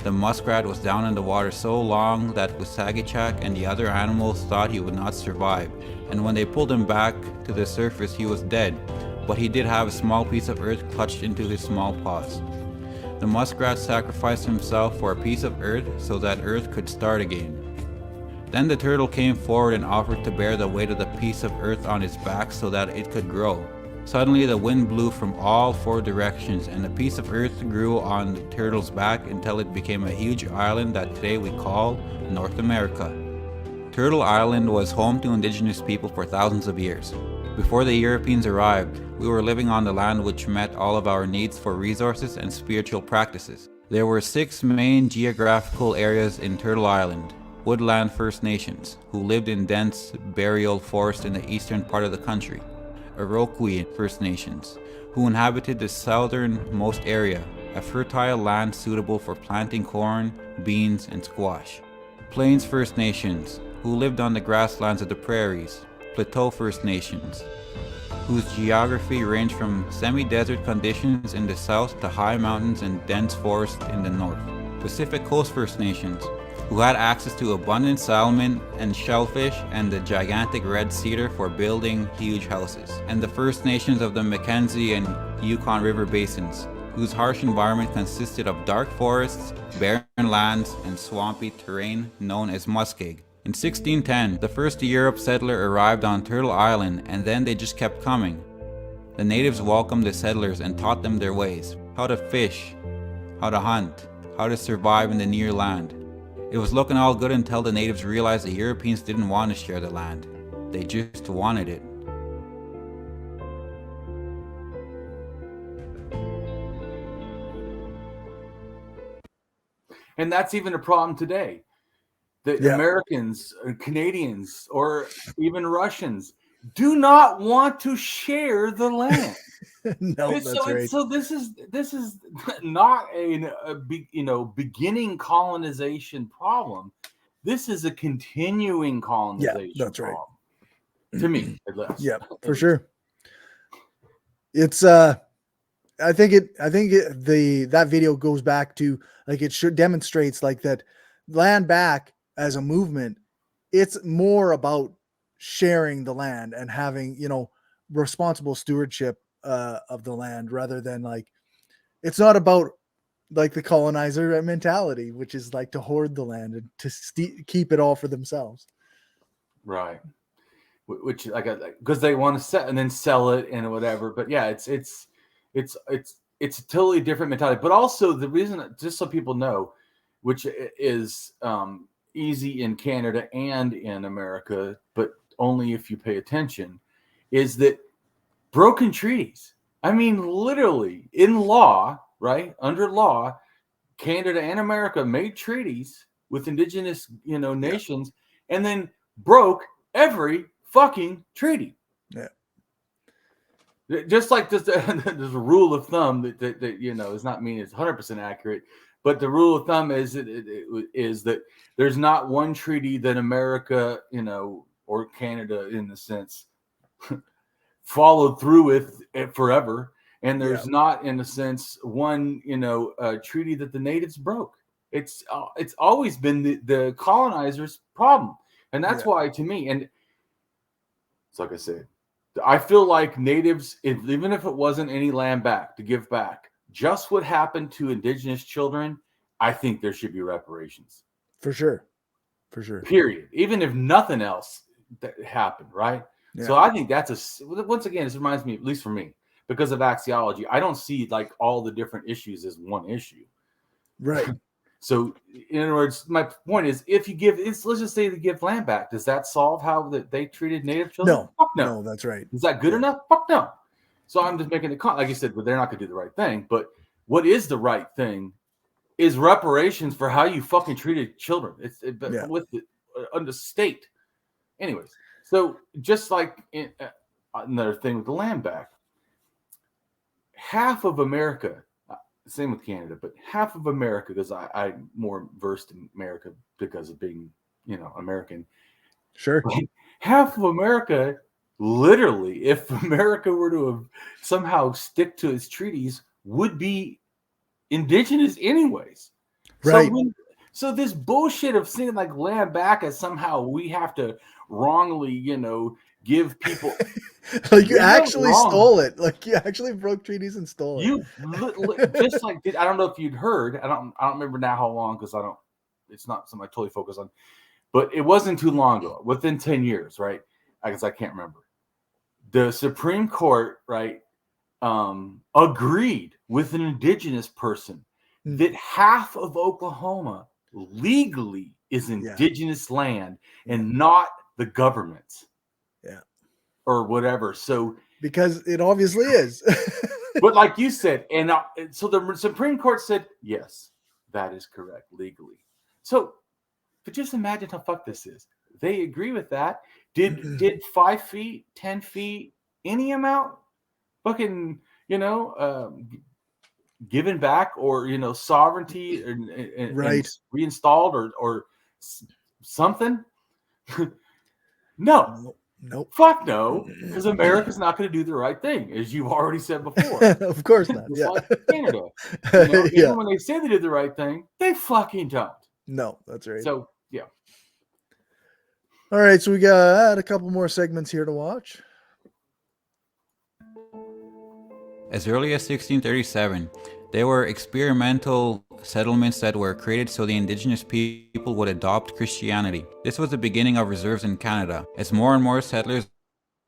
Speaker 4: The muskrat was down in the water so long that Wissagichak and the other animals thought he would not survive, and when they pulled him back to the surface he was dead, but he did have a small piece of earth clutched into his small paws. The muskrat sacrificed himself for a piece of earth so that earth could start again. Then the turtle came forward and offered to bear the weight of the piece of earth on its back so that it could grow. Suddenly the wind blew from all 4 directions, and a piece of earth grew on the turtle's back until it became a huge island that today we call North America. Turtle Island was home to indigenous people for thousands of years. Before the Europeans arrived, we were living on the land which met all of our needs for resources and spiritual practices. There were 6 main geographical areas in Turtle Island. Woodland First Nations, who lived in dense burial forest in the eastern part of the country. Iroquois First Nations, who inhabited the southernmost area, a fertile land suitable for planting corn, beans, and squash. Plains First Nations, who lived on the grasslands of the prairies. Plateau First Nations, whose geography ranged from semi-desert conditions in the south to high mountains and dense forest in the north. Pacific Coast First Nations, who had access to abundant salmon and shellfish and the gigantic red cedar for building huge houses. And the First Nations of the Mackenzie and Yukon River basins, whose harsh environment consisted of dark forests, barren lands, and swampy terrain known as muskeg. In 1610, the first Europe settler arrived on Turtle Island, and then they just kept coming. The natives welcomed the settlers and taught them their ways, how to fish, how to hunt, how to survive in the near land. It was looking all good until the natives realized the Europeans didn't want to share the land. They just wanted it.
Speaker 2: And that's even a problem today. The Americans, Canadians, or even Russians do not want to share the land.
Speaker 1: No, that's right.
Speaker 2: So this is not a beginning colonization problem. This is a continuing colonization
Speaker 1: that's right.
Speaker 2: problem. To me, at least.
Speaker 1: Yeah, for sure. It's I think that video goes back to, like, it should demonstrates like that land back as a movement. It's more about sharing the land and having, responsible stewardship of the land, rather than, like, it's not about like the colonizer mentality, which is like to hoard the land and to keep it all for themselves.
Speaker 2: Right. Which, like, because they want to sell and then sell it and whatever. But yeah, it's a totally different mentality. But also the reason, just so people know, which is easy in Canada and in America, but only if you pay attention, is that broken treaties. I mean, literally in law, right? Under law, Canada and America made treaties with indigenous, nations, and then broke every fucking treaty.
Speaker 1: Yeah.
Speaker 2: Just like this, there's a rule of thumb that does not mean it's 100% accurate, but the rule of thumb is that there's not one treaty that America, or Canada in the sense, followed through with forever, and there's not, in a sense, one treaty that the natives broke. It's always been the colonizers' problem, and that's why, to me, and it's like I said, I feel like natives, even if it wasn't any land back to give back, just what happened to indigenous children, I think there should be reparations.
Speaker 1: For sure.
Speaker 2: Period. Even if nothing else that happened, right? Yeah. So I think once again, this reminds me, at least for me, because of axiology, I don't see like all the different issues as one issue.
Speaker 1: Right.
Speaker 2: So in other words, my point is, if you let's just say they give land back, does that solve how they treated native children?
Speaker 1: No.
Speaker 2: Fuck no.
Speaker 1: No, that's right.
Speaker 2: Is that good enough? Fuck no. So I'm just making like you said, well, they're not going to do the right thing. But what is the right thing is reparations for how you fucking treated children. With under state. Anyways, so just like another thing with the land back, half of America, same with Canada, but half of America, because I'm more versed in America because of being, American.
Speaker 1: Sure.
Speaker 2: Half of America, literally, if America were to have somehow stick to its treaties, would be indigenous anyways.
Speaker 1: Right.
Speaker 2: So this bullshit of seeing like land back as somehow we have to wrongly, give people.
Speaker 1: Like you actually stole it. Like you actually broke treaties and stole it.
Speaker 2: You just like I don't know if you'd heard. I don't remember now how long because it's not something I totally focus on. But it wasn't too long ago, within 10 years, right? I guess I can't remember. The Supreme Court, right, agreed with an indigenous person that half of Oklahoma legally is indigenous land and not the government's.
Speaker 1: Yeah.
Speaker 2: Or whatever. So
Speaker 1: because it obviously is.
Speaker 2: But like you said, and so the Supreme Court said, yes, that is correct legally. So, but just imagine how fucked this is. They agree with that. Did 5 feet, 10 feet, any amount, fucking, given back or sovereignty and reinstalled or something? No.
Speaker 1: Nope.
Speaker 2: Fuck no, because America's not going to do the right thing, as you've already said before.
Speaker 1: Of course not.
Speaker 2: It's
Speaker 1: Yeah.
Speaker 2: like Canada. Even when they say they did the right thing, they fucking don't.
Speaker 1: No, that's right.
Speaker 2: So, yeah.
Speaker 1: All right, so we got a couple more segments here to watch.
Speaker 4: As early as 1637, there were experimental settlements that were created so the indigenous people would adopt Christianity. This was the beginning of reserves in Canada. As more and more settlers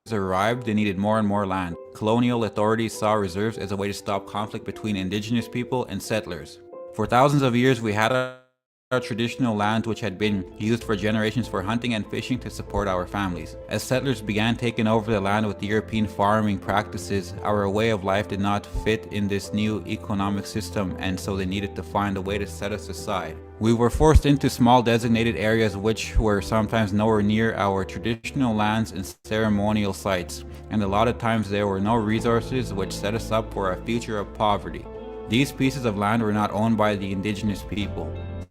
Speaker 4: arrived, they needed more and more land. Colonial authorities saw reserves as a way to stop conflict between indigenous people and settlers. For thousands of years, we had our traditional land which had been used for generations for hunting and fishing to support our families. As settlers began taking over the land with the European farming practices, our way of life did not fit in this new economic system, and so they needed to find a way to set us aside. We were forced into small designated areas which were sometimes nowhere near our traditional lands and ceremonial sites, and a lot of times there were no resources which set us up for a future of poverty. These pieces of land were not owned by the indigenous people.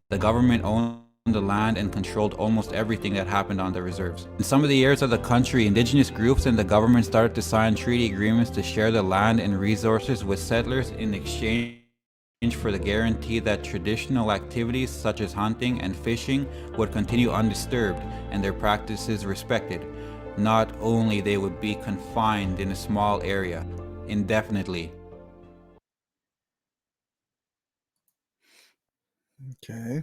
Speaker 4: The government owned the land and controlled almost everything that happened on the reserves. In some of the areas of the country, indigenous groups and the government started to sign treaty agreements to share the land and resources with settlers in exchange for the guarantee that traditional activities such as hunting and fishing would continue undisturbed and their practices respected. Not only they would be confined in a small area indefinitely.
Speaker 1: Okay.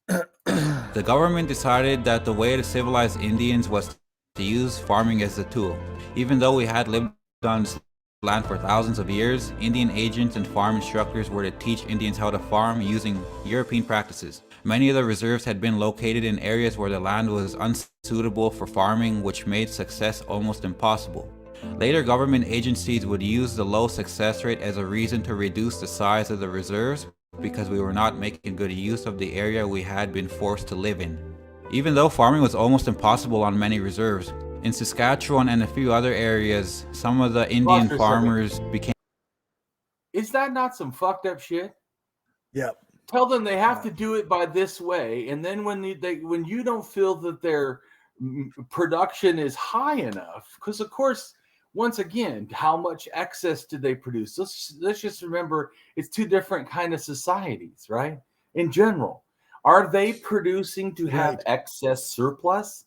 Speaker 4: The government decided that the way to civilize Indians was to use farming as a tool. Even though we had lived on this land for thousands of years, Indian agents and farm instructors were to teach Indians how to farm using European practices. Many of the reserves had been located in areas where the land was unsuitable for farming, which made success almost impossible. Later, government agencies would use the low success rate as a reason to reduce the size of the reserves because we were not making good use of the area we had been forced to live in. Even though farming was almost impossible on many reserves, in Saskatchewan and a few other areas, some of the Indian farmers became...
Speaker 2: Is that not some fucked up shit?
Speaker 1: Yep.
Speaker 2: Tell them they have to do it by this way, and then when you don't feel that their production is high enough, because of course, once again, how much excess did they produce? Let's just remember, it's two different kind of societies, right? In general, are they producing to have excess surplus?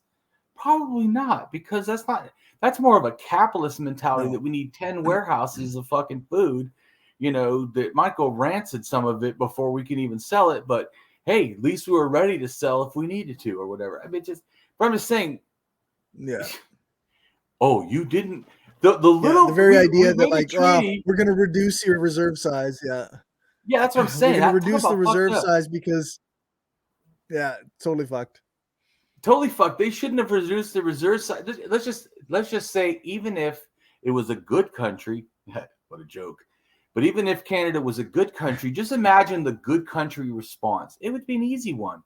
Speaker 2: Probably not, because that's more of a capitalist mentality that we need 10 warehouses of fucking food, that might go rancid, some of it, before we can even sell it. But hey, at least we were ready to sell if we needed to or whatever. I mean, but I'm just saying.
Speaker 1: Yeah.
Speaker 2: Oh, you didn't. The
Speaker 1: very idea that like, we're going to reduce your reserve size. Yeah.
Speaker 2: Yeah, that's what I'm saying.
Speaker 1: We're going to reduce the reserve size because, totally fucked.
Speaker 2: Totally fucked. They shouldn't have reduced the reserve size. Let's just say, even if it was a good country, what a joke. But even if Canada was a good country, just imagine the good country response. It would be an easy one.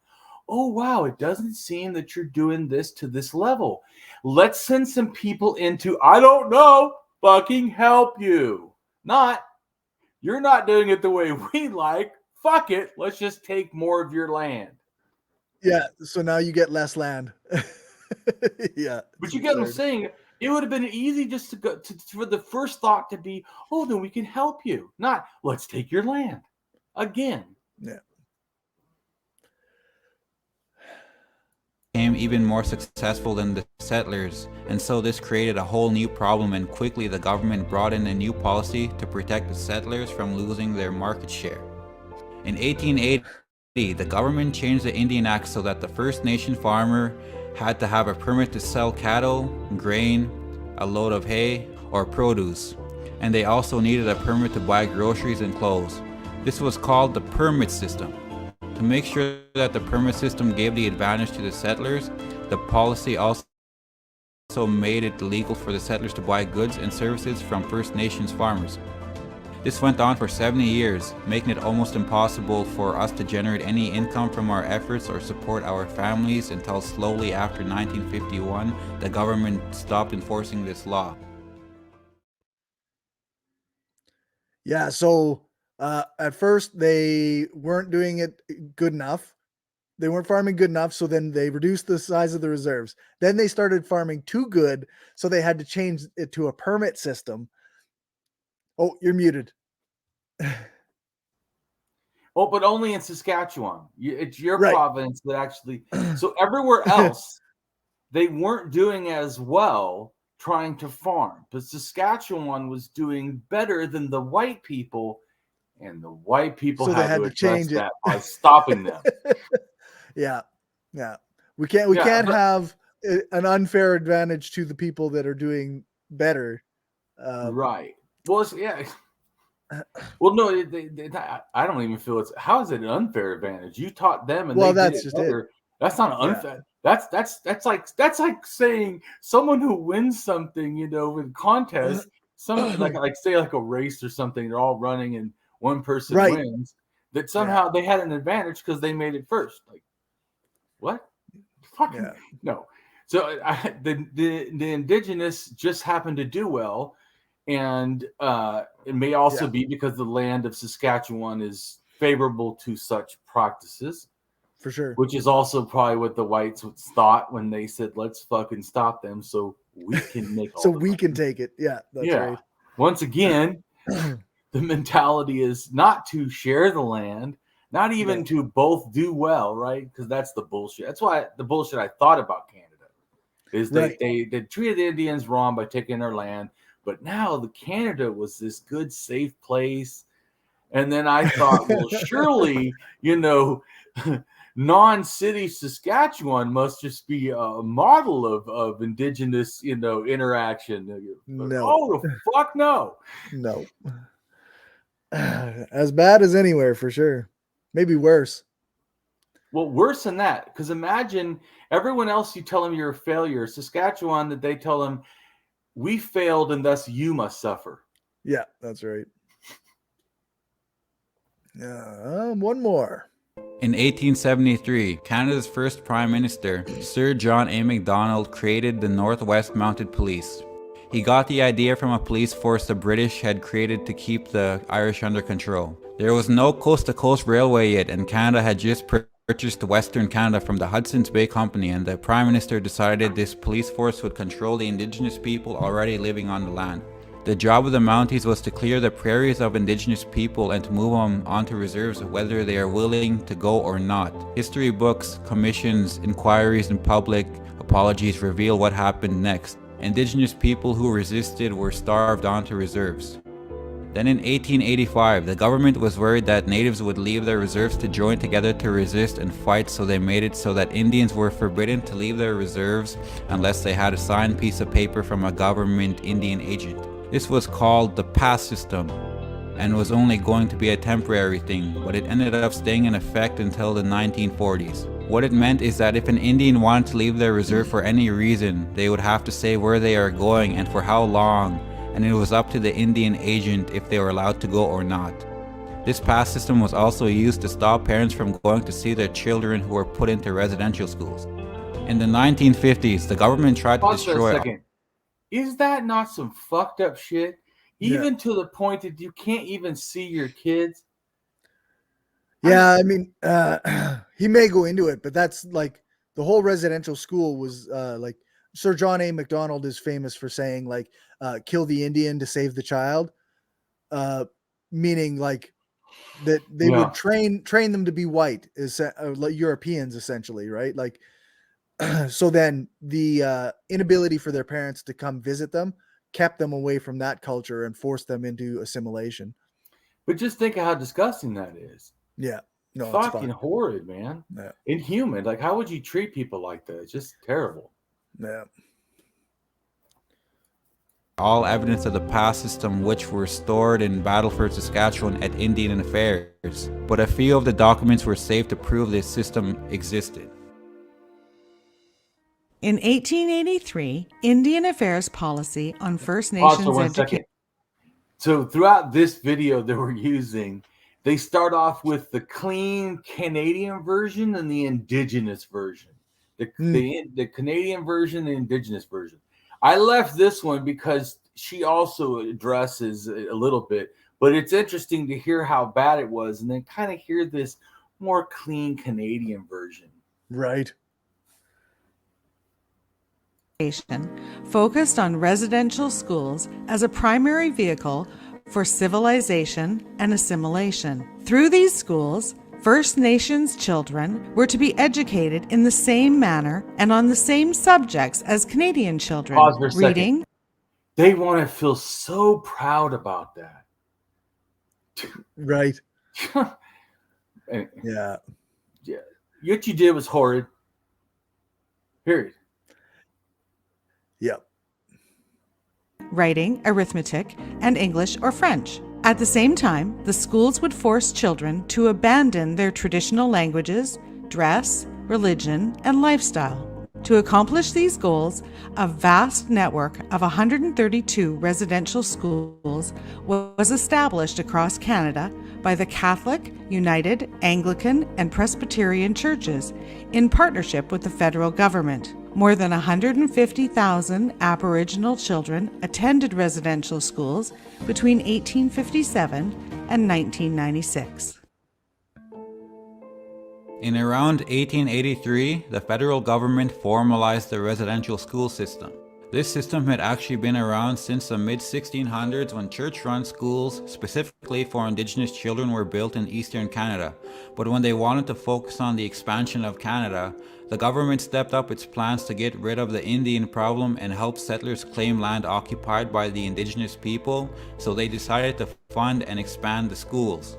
Speaker 2: Oh, wow, it doesn't seem that you're doing this to this level. Let's send some people into, I don't know, fucking help you. You're not doing it the way we like. Fuck it. Let's just take more of your land.
Speaker 1: Yeah, so now you get less land. Yeah.
Speaker 2: But you get what I'm saying? It would have been easy just to go for the first thought to be, oh, then we can help you. Not, let's take your land. again.
Speaker 1: Yeah.
Speaker 4: Became even more successful than the settlers, and so this created a whole new problem, and quickly the government brought in a new policy to protect the settlers from losing their market share. In 1880, the government changed the Indian Act so that the First Nation farmer had to have a permit to sell cattle, grain, a load of hay, or produce, and they also needed a permit to buy groceries and clothes. This was called the permit system. To make sure that the permit system gave the advantage to the settlers, the policy also made it legal for the settlers to buy goods and services from First Nations farmers. This went on for 70 years, making it almost impossible for us to generate any income from our efforts or support our families until slowly after 1951, the government stopped enforcing this law.
Speaker 1: Yeah, so at first they weren't doing it good enough. They weren't farming good enough, so then they reduced the size of the reserves. Then they started farming too good, so they had to change it to a permit system. Oh, you're muted.
Speaker 2: Oh, but only in Saskatchewan. It's your
Speaker 1: Right.
Speaker 2: province that actually. So everywhere else, they weren't doing as well trying to farm. But Saskatchewan was doing better than the white people, and the white people
Speaker 1: So they
Speaker 2: had
Speaker 1: had
Speaker 2: to
Speaker 1: to
Speaker 2: address
Speaker 1: change it.
Speaker 2: that by stopping them.
Speaker 1: Yeah. We can't
Speaker 2: Yeah, but-
Speaker 1: have an unfair advantage to the people that are doing better.
Speaker 2: Right. Well, yeah. Well, no, I don't even feel it's. How is it an unfair advantage? You taught them, and
Speaker 1: Well,
Speaker 2: they did
Speaker 1: that's
Speaker 2: it
Speaker 1: just
Speaker 2: better.
Speaker 1: it.
Speaker 2: That's not unfair. That's like saying someone who wins something, with contest, like say like a race or something. They're all running, and one person
Speaker 1: Right.
Speaker 2: wins. That somehow they had an advantage because they made it first. Like what? Fucking
Speaker 1: Yeah.
Speaker 2: no. So the Indigenous just happened to do well. And it may also be because the land of Saskatchewan is favorable to such practices.
Speaker 1: For sure.
Speaker 2: Which is also probably what the whites thought when they said, let's fucking stop them so we can make all
Speaker 1: so
Speaker 2: the
Speaker 1: we
Speaker 2: money.
Speaker 1: can take it. Yeah, that's right.
Speaker 2: Once again, the mentality is not to share the land, not even to both do well, right? Because that's the bullshit. That's why the bullshit I thought about Canada is they treated the Indians wrong by taking their land. But now the Canada was this good, safe place. And then I thought, well, surely, non-city Saskatchewan must just be a model of Indigenous, interaction.
Speaker 1: No.
Speaker 2: Oh, the fuck no.
Speaker 1: No. As bad as anywhere, for sure. Maybe worse.
Speaker 2: Well, worse than that. Because imagine everyone else, you tell them you're a failure. Saskatchewan, that they tell them, we failed and thus you must suffer.
Speaker 1: Yeah, that's right. One more.
Speaker 4: In 1873, Canada's first Prime Minister, Sir John A. Macdonald, created the Northwest Mounted Police. He got the idea from a police force the British had created to keep the Irish under control. There was no coast-to-coast railway yet, and Canada had just purchased Western Canada from the Hudson's Bay Company, and the Prime Minister decided this police force would control the Indigenous people already living on the land. The job of the Mounties was to clear the prairies of Indigenous people and to move them onto reserves whether they are willing to go or not. History books, commissions, inquiries, and public apologies reveal what happened next. Indigenous people who resisted were starved onto reserves. Then in 1885, the government was worried that natives would leave their reserves to join together to resist and fight, so they made it so that Indians were forbidden to leave their reserves unless they had a signed piece of paper from a government Indian agent. This was called the pass system and was only going to be a temporary thing, but it ended up staying in effect until the 1940s. What it meant is that if an Indian wanted to leave their reserve for any reason, they would have to say where they are going and for how long, and it was up to the Indian agent if they were allowed to go or not. This pass system was also used to stop parents from going to see their children who were put into residential schools. In the 1950s, the government tried to destroy...
Speaker 2: Is that not some fucked up shit? Even to the point that you can't even see your kids?
Speaker 1: Yeah, I mean, he may go into it, but that's like the whole residential school was like Sir John A. Macdonald is famous for saying like kill the Indian to save the child, meaning like that they would train them to be white, like Europeans essentially, right? Like, so then the inability for their parents to come visit them kept them away from that culture and forced them into assimilation.
Speaker 2: But just think of how disgusting that is.
Speaker 1: Yeah. No,
Speaker 2: fucking horrid, man.
Speaker 1: Yeah.
Speaker 2: Inhuman. Like, how would you treat people like that? It's just terrible.
Speaker 1: Yeah.
Speaker 4: All evidence of the past system which were stored in Battleford, Saskatchewan at Indian Affairs, but a few of the documents were saved to prove this system existed.
Speaker 5: In 1883, Indian Affairs policy on First Nations education.
Speaker 2: So throughout this video that we're using, they start off with the clean Canadian version and the Indigenous version. The Canadian version, the Indigenous version. I left this one because she also addresses a little bit, but it's interesting to hear how bad it was and then kind of hear this more clean Canadian version.
Speaker 1: Right.
Speaker 5: Focused on residential schools as a primary vehicle for civilization and assimilation. Through these schools, First Nations children were to be educated in the same manner and on the same subjects as Canadian children.
Speaker 2: Pause for a
Speaker 5: reading.
Speaker 2: Second. They want to feel so proud about that.
Speaker 1: Right.
Speaker 2: Yeah. What you did was horrid. Period.
Speaker 1: Yep.
Speaker 5: Writing, arithmetic, and English or French. At the same time, the schools would force children to abandon their traditional languages, dress, religion, and lifestyle. To accomplish these goals, a vast network of 132 residential schools was established across Canada by the Catholic, United, Anglican, and Presbyterian churches in partnership with the federal government. More than 150,000 Aboriginal children attended residential schools between 1857 and 1996.
Speaker 4: In around 1883, the federal government formalized the residential school system. This system had actually been around since the mid-1600s when church-run schools, specifically for Indigenous children, were built in eastern Canada. But when they wanted to focus on the expansion of Canada, the government stepped up its plans to get rid of the Indian problem and help settlers claim land occupied by the Indigenous people, so they decided to fund and expand the schools.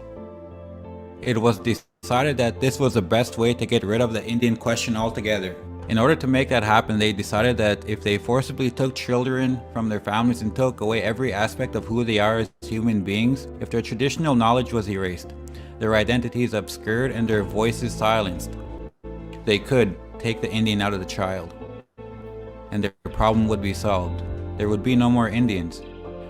Speaker 4: It was decided that this was the best way to get rid of the Indian question altogether. In order to make that happen, they decided that if they forcibly took children from their families and took away every aspect of who they are as human beings, if their traditional knowledge was erased, their identities obscured, and their voices silenced, they could take the Indian out of the child, and their problem would be solved. There would be no more Indians.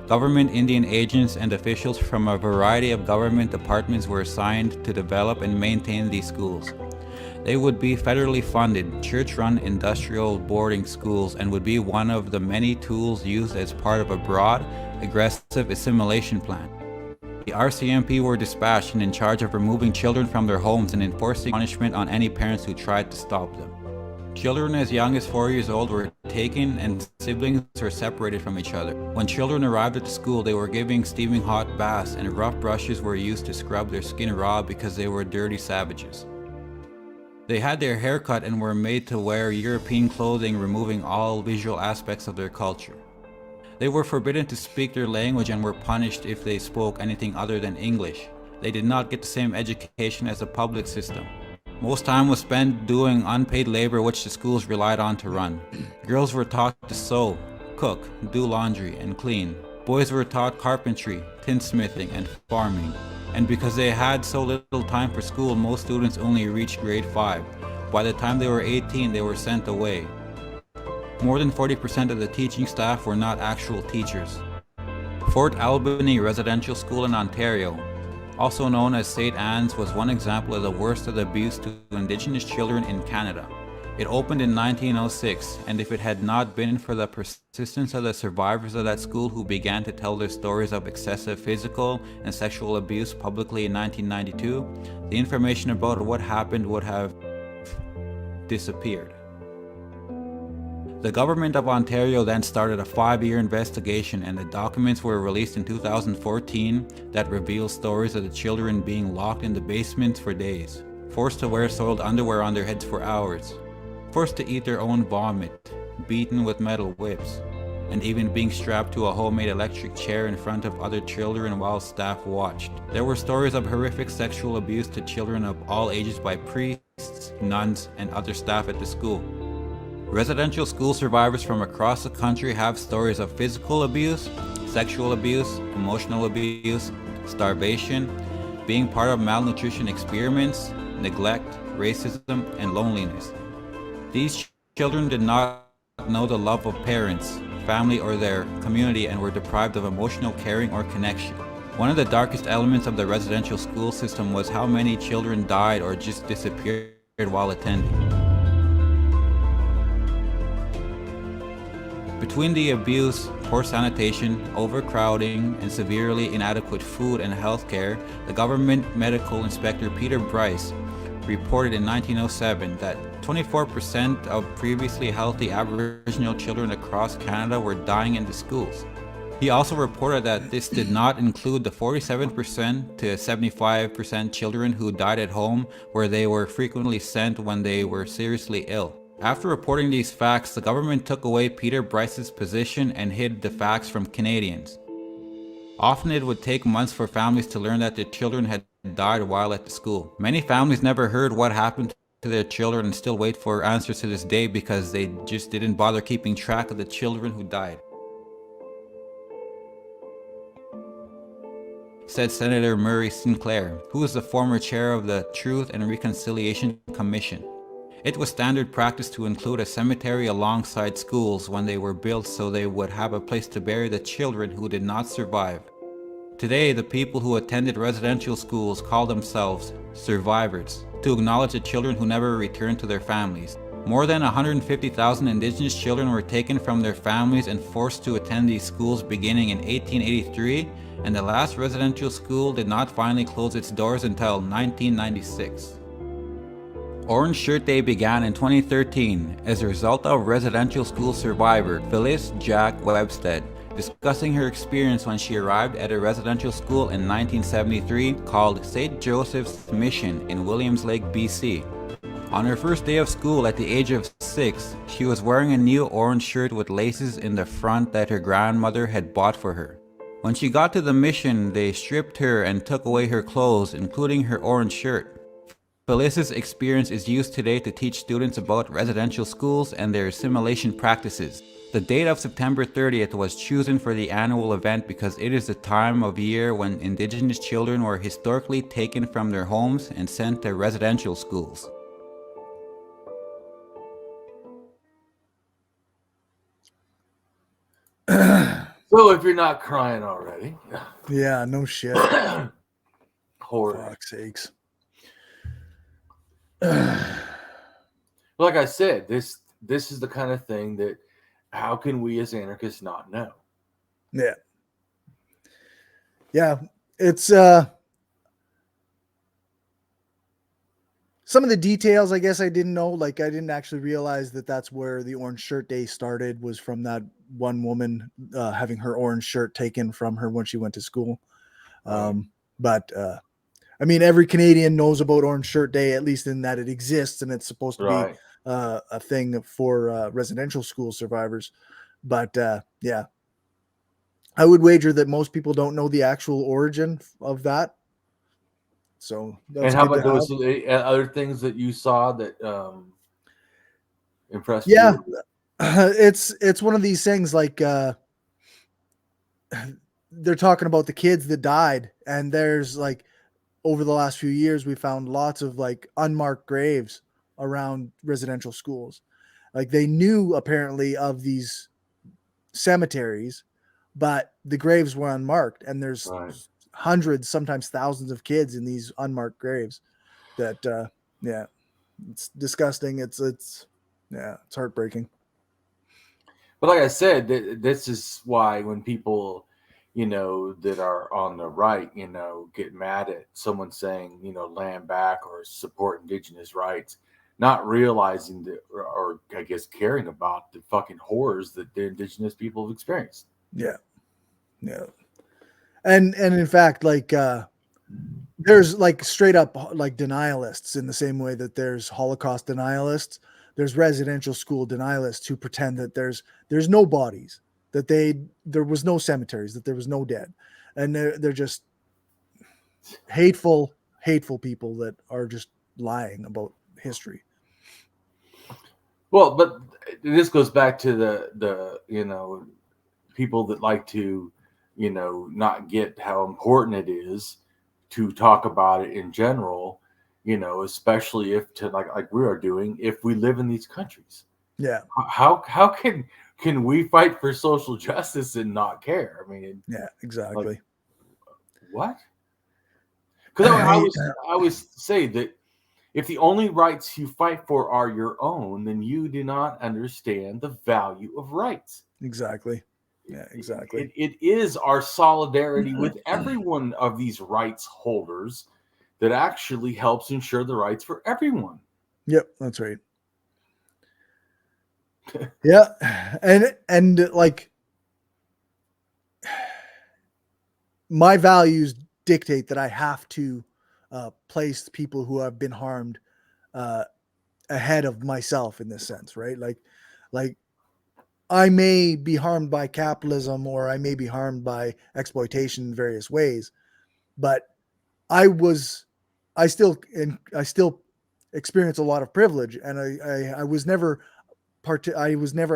Speaker 4: Government Indian agents and officials from a variety of government departments were assigned to develop and maintain these schools. They would be federally funded, church-run industrial boarding schools and would be one of the many tools used as part of a broad, aggressive assimilation plan. The RCMP were dispatched and in charge of removing children from their homes and enforcing punishment on any parents who tried to stop them. Children as young as 4 years old were taken and siblings were separated from each other. When children arrived at the school, they were given steaming hot baths and rough brushes were used to scrub their skin raw because they were dirty savages. They had their hair cut and were made to wear European clothing, removing all visual aspects of their culture. They were forbidden to speak their language and were punished if they spoke anything other than English. They did not get the same education as the public system. Most time was spent doing unpaid labor which the schools relied on to run. Girls were taught to sew, cook, do laundry, and clean. Boys were taught carpentry, tinsmithing, and farming. And because they had so little time for school, most students only reached grade 5. By the time they were 18, they were sent away. More than 40% of the teaching staff were not actual teachers. Fort Albany Residential School in Ontario, also known as St. Anne's, was one example of the worst of the abuse to Indigenous children in Canada. It opened in 1906, and if it had not been for the persistence of the survivors of that school who began to tell their stories of excessive physical and sexual abuse publicly in 1992, the information about what happened would have disappeared. The government of Ontario then started a 5-year investigation, and the documents were released in 2014 that reveal stories of the children being locked in the basements for days, forced to wear soiled underwear on their heads for hours, forced to eat their own vomit, beaten with metal whips, and even being strapped to a homemade electric chair in front of other children while staff watched. There were stories of horrific sexual abuse to children of all ages by priests, nuns, and other staff at the school. Residential school survivors from across the country have stories of physical abuse, sexual abuse, emotional abuse, starvation, being part of malnutrition experiments, neglect, racism, and loneliness. These children did not know the love of parents, family, or their community, and were deprived of emotional caring or connection. One of the darkest elements of the residential school system was how many children died or just disappeared while attending. Between the abuse, poor sanitation, overcrowding, and severely inadequate food and health care, the government medical inspector Peter Bryce reported in 1907 that 24% of previously healthy Aboriginal children across Canada were dying in the schools. He also reported that this did not include the 47% to 75% children who died at home, where they were frequently sent when they were seriously ill. After reporting these facts, the government took away Peter Bryce's position and hid the facts from Canadians. Often it would take months for families to learn that their children had died while at the school. Many families never heard what happened to their children and still wait for answers to this day because they just didn't bother keeping track of the children who died. Said Senator Murray Sinclair, who is the former chair of the Truth and Reconciliation Commission. It was standard practice to include a cemetery alongside schools when they were built so they would have a place to bury the children who did not survive. Today, the people who attended residential schools call themselves survivors, to acknowledge the children who never returned to their families. More than 150,000 Indigenous children were taken from their families and forced to attend these schools beginning in 1883, and the last residential school did not finally close its doors until 1996. Orange Shirt Day began in 2013 as a result of residential school survivor Phyllis Jack Webstead discussing her experience when she arrived at a residential school in 1973 called St. Joseph's Mission in Williams Lake, BC. On her first day of school at the age of 6, she was wearing a new orange shirt with laces in the front that her grandmother had bought for her. When she got to the mission, they stripped her and took away her clothes, including her orange shirt. Phyllis's experience is used today to teach students about residential schools and their assimilation practices. The date of September 30th was chosen for the annual event because it is the time of year when Indigenous children were historically taken from their homes and sent to residential schools.
Speaker 2: So if you're not crying already.
Speaker 1: Yeah, no shit.
Speaker 2: Horror.
Speaker 1: Fuck's sakes.
Speaker 2: Like I said, this is the kind of thing that how can we as anarchists not know?
Speaker 1: Yeah. Yeah. It's some of the details, I guess I didn't know. Like I didn't actually realize that that's where the Orange Shirt Day started, was from that one woman having her orange shirt taken from her when she went to school. But I mean, every Canadian knows about Orange Shirt Day, at least in that it exists and it's supposed to be a thing for residential school survivors. But yeah, I would wager that most people don't know the actual origin of that. So that's
Speaker 2: and how about those other things that you saw that impressed you?
Speaker 1: It's one of these things like they're talking about the kids that died, and there's like over the last few years we found lots of like unmarked graves around residential schools. Like they knew apparently of these cemeteries, but the graves were unmarked, and there's hundreds, sometimes thousands of kids in these unmarked graves that yeah, it's disgusting. It's heartbreaking.
Speaker 2: But like I said, this is why when people, that are on the right, get mad at someone saying, land back or support Indigenous rights. not realizing that, or I guess caring about the fucking horrors that the indigenous people have experienced.
Speaker 1: Yeah. And in fact, like there's like straight up like denialists in the same way that there's Holocaust denialists. There's residential school denialists who pretend that there's no bodies, that there was no cemeteries, that there was no dead, and they're just hateful people that are just lying about history.
Speaker 2: Well, but this goes back to the people that like to not get how important it is to talk about it in general, especially if like we are doing, if we live in these countries.
Speaker 1: Yeah.
Speaker 2: How can we fight for social justice and not care? I mean,
Speaker 1: yeah, exactly.
Speaker 2: Like, what? Because I always say that if the only rights you fight for are your own, then you do not understand the value of rights.
Speaker 1: Exactly. Yeah, exactly.
Speaker 2: It is our solidarity with every one of these rights holders that actually helps ensure the rights for everyone.
Speaker 1: Yep, that's right. Yeah, and like my values dictate that I have to place people who have been harmed ahead of myself in this sense, right? Like I may be harmed by capitalism, or I may be harmed by exploitation in various ways, but I still experience a lot of privilege, and I was never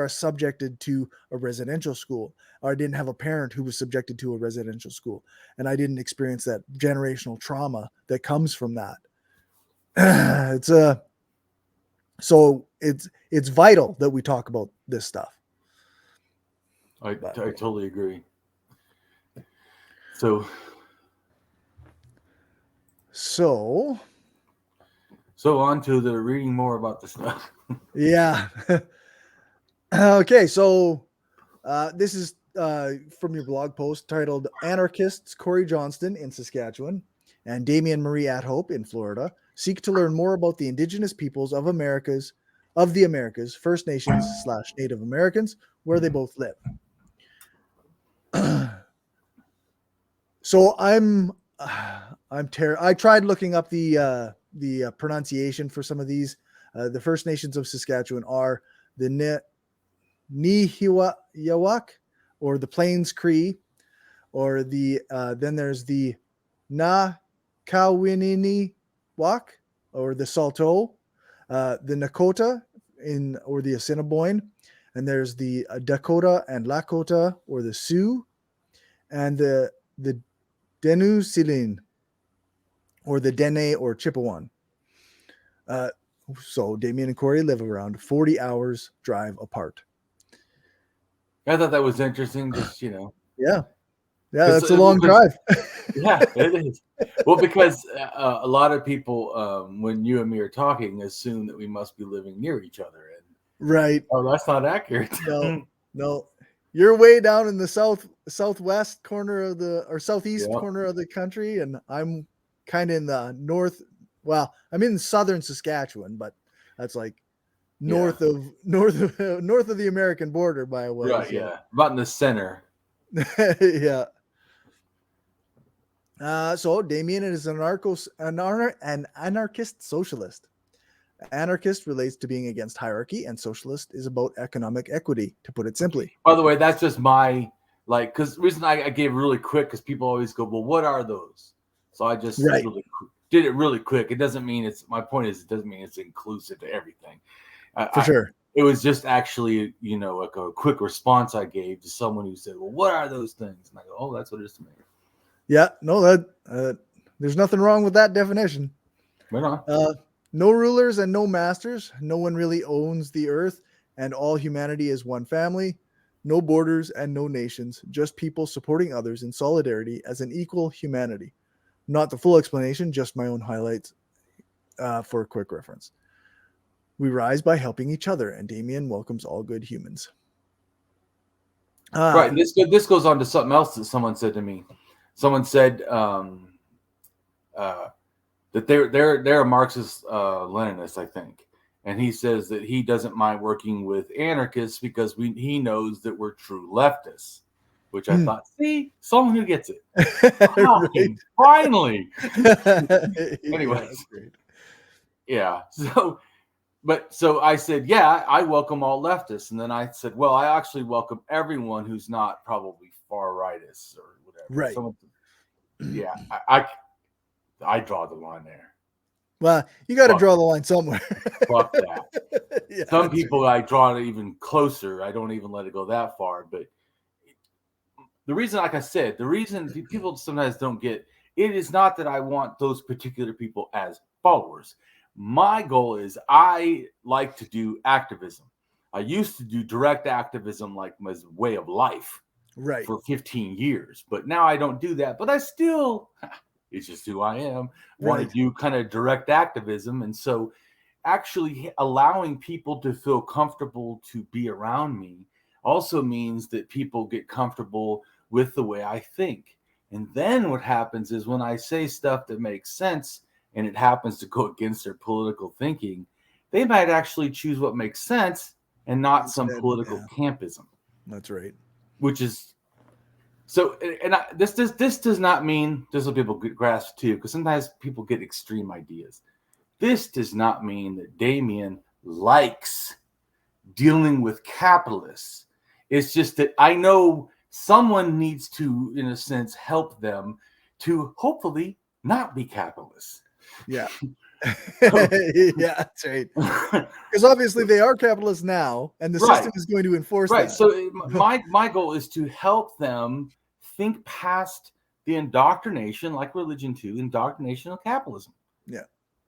Speaker 1: subjected to a residential school, or I didn't have a parent who was subjected to a residential school, and I didn't experience that generational trauma that comes from that. So it's vital that we talk about this stuff.
Speaker 2: I totally agree. So on to the reading more about the stuff.
Speaker 1: Yeah. Okay, so this is from your blog post titled "Anarchists Cory Johnston in Saskatchewan and Damien Marie AtHope in Florida seek to learn more about the Indigenous peoples of the Americas, First Nations / Native Americans, where they both live." So I tried looking up the pronunciation for some of these. The First Nations of Saskatchewan are the Nihiwawak, or the Plains Cree, or then there's the Nakawininiwak, or the Saulteaux, the Nakota or the Assiniboine, and there's the Dakota and Lakota, or the Sioux, and the Denusilin, or the Dene or Chippewan. So Damien and Cory live around 40 hours drive apart.
Speaker 2: I thought that was interesting. Just
Speaker 1: Yeah, that's a long drive.
Speaker 2: Yeah, it is. Well, because a lot of people, when you and me are talking, assume that we must be living near each other, and
Speaker 1: right.
Speaker 2: Oh, that's not accurate.
Speaker 1: No. You're way down in the southwest corner or southeast corner of the country, and I'm kind of in the north. Well, I'm in southern Saskatchewan, but that's like north of the American border by a way.
Speaker 2: Right,
Speaker 1: so.
Speaker 2: Yeah. About in the center.
Speaker 1: Yeah. So Damien is an anarchist socialist. Anarchist relates to being against hierarchy, and socialist is about economic equity, to put it simply.
Speaker 2: By the way, that's just my because the reason I gave really quick, because people always go, well, what are those? So I just did it really quick. It doesn't mean my point is, it doesn't mean it's inclusive to everything.
Speaker 1: For sure.
Speaker 2: It was just actually, like a quick response I gave to someone who said, well, what are those things? And I go, oh, that's what it is to me.
Speaker 1: Yeah, no, that there's nothing wrong with that definition.
Speaker 2: Right on.
Speaker 1: No rulers and no masters. No one really owns the earth, and all humanity is one family. No borders and no nations, just people supporting others in solidarity as an equal humanity. Not the full explanation, just my own highlights for a quick reference. We rise by helping each other, and Damien welcomes all good humans.
Speaker 2: Right. This goes on to something else that someone said to me. Someone said that they're a Marxist Leninist, I think, And he says that he doesn't mind working with anarchists because he knows that we're true leftists, which I thought, see, someone who gets it. Finally. Anyways. Yeah. So I said, yeah, I welcome all leftists. And then I said, well, I actually welcome everyone who's not probably far rightist or whatever.
Speaker 1: Right.
Speaker 2: Yeah. I draw the line there.
Speaker 1: Well, you got to draw the line somewhere.
Speaker 2: Fuck that. Yeah, some people right. I draw it even closer. I don't even let it go that far. But the reason, like I said, the reason people sometimes don't get it is not that I want those particular people as followers. My goal is I like to do activism. I used to do direct activism like my way of life for 15 years. But now I don't do that. But I still... It's just who I am. Want to do kind of direct activism. And so actually allowing people to feel comfortable to be around me also means that people get comfortable with the way I think. And then what happens is when I say stuff that makes sense and it happens to go against their political thinking, they might actually choose what makes sense and not some political campism.
Speaker 1: That's right.
Speaker 2: Which is... So, and this does not mean, this is what people grasp too, because sometimes people get extreme ideas. This does not mean that Damien likes dealing with capitalists. It's just that I know someone needs to, in a sense, help them to hopefully not be capitalists.
Speaker 1: Yeah. Yeah, that's right. Because obviously they are capitalists now, and the system is going to enforce that.
Speaker 2: So my goal is to help them think past the indoctrination, like religion too, indoctrination of capitalism.
Speaker 1: Yeah.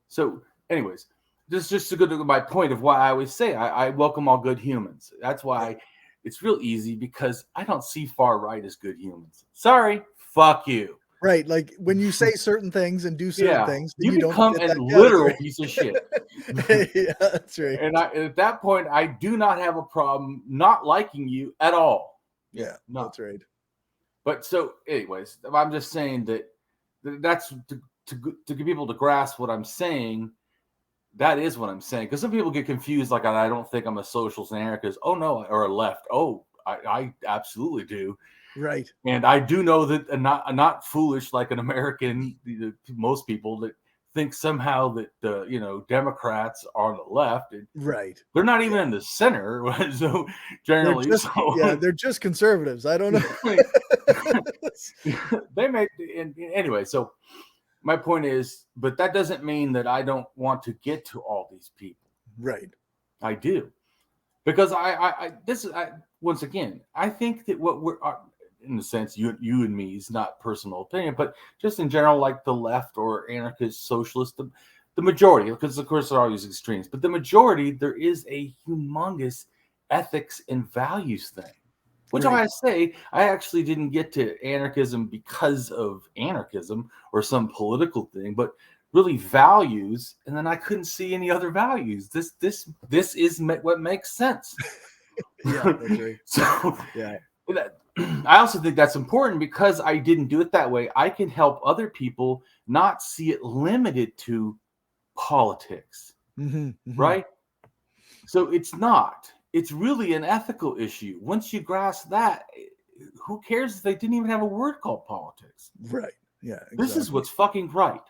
Speaker 2: So, anyways, just to go to my point of why I always say I welcome all good humans. That's why it's real easy, because I don't see far right as good humans. Sorry, fuck you.
Speaker 1: Right, like when you say certain things and do certain things,
Speaker 2: you become a literal piece of shit.
Speaker 1: Yeah, that's right.
Speaker 2: And at that point, I do not have a problem not liking you at all.
Speaker 1: Yeah, that's right.
Speaker 2: But so, anyways, I'm just saying that's to get people to grasp what I'm saying. That is what I'm saying, because some people get confused. Like, I don't think I'm a socialist and anarchist. Oh no, or a left. Oh, I absolutely do.
Speaker 1: Right.
Speaker 2: And I do know that I'm not foolish like an American, most people that think somehow that, Democrats are on the left. And
Speaker 1: right.
Speaker 2: They're not even in the center. So generally,
Speaker 1: they're just conservatives. I don't know.
Speaker 2: They may, anyway. So my point is, but that doesn't mean that I don't want to get to all these people.
Speaker 1: Right.
Speaker 2: I do. Because once again, I think that what we're, in a sense, you and me, is not personal opinion, but just in general, like the left or anarchist, socialist, the majority, because of course there are all these extremes, but the majority, there is a humongous ethics and values thing, which I say, I actually didn't get to anarchism because of anarchism or some political thing, but really values, and then I couldn't see any other values. This is what makes sense.
Speaker 1: Yeah, that's right.
Speaker 2: So yeah. I also think that's important, because I didn't do it that way. I can help other people not see it limited to politics, right? So it's really an ethical issue. Once you grasp that, who cares if they didn't even have a word called politics?
Speaker 1: Right. Yeah. Exactly.
Speaker 2: This is what's fucking right.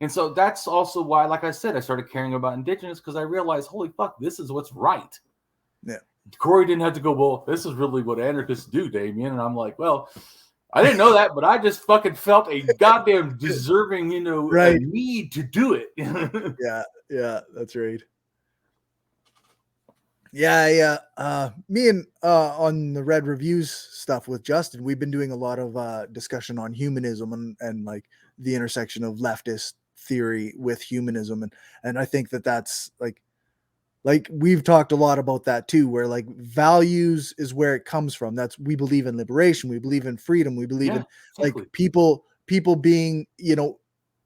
Speaker 2: And so that's also why, like I said, I started caring about Indigenous, because I realized, holy fuck, this is what's right.
Speaker 1: Yeah.
Speaker 2: Cory didn't have to go, well, this is really what anarchists do, Damien. And I'm like, well, I didn't know that, but I just fucking felt a goddamn deserving, a need to do it.
Speaker 1: Yeah, that's right. Yeah. Me and on the Red Reviews stuff with Justin, we've been doing a lot of discussion on humanism and like the intersection of leftist theory with humanism, and I think that's like we've talked a lot about that too, where like values is where it comes from. We believe in liberation, we believe in freedom, we believe in like people being,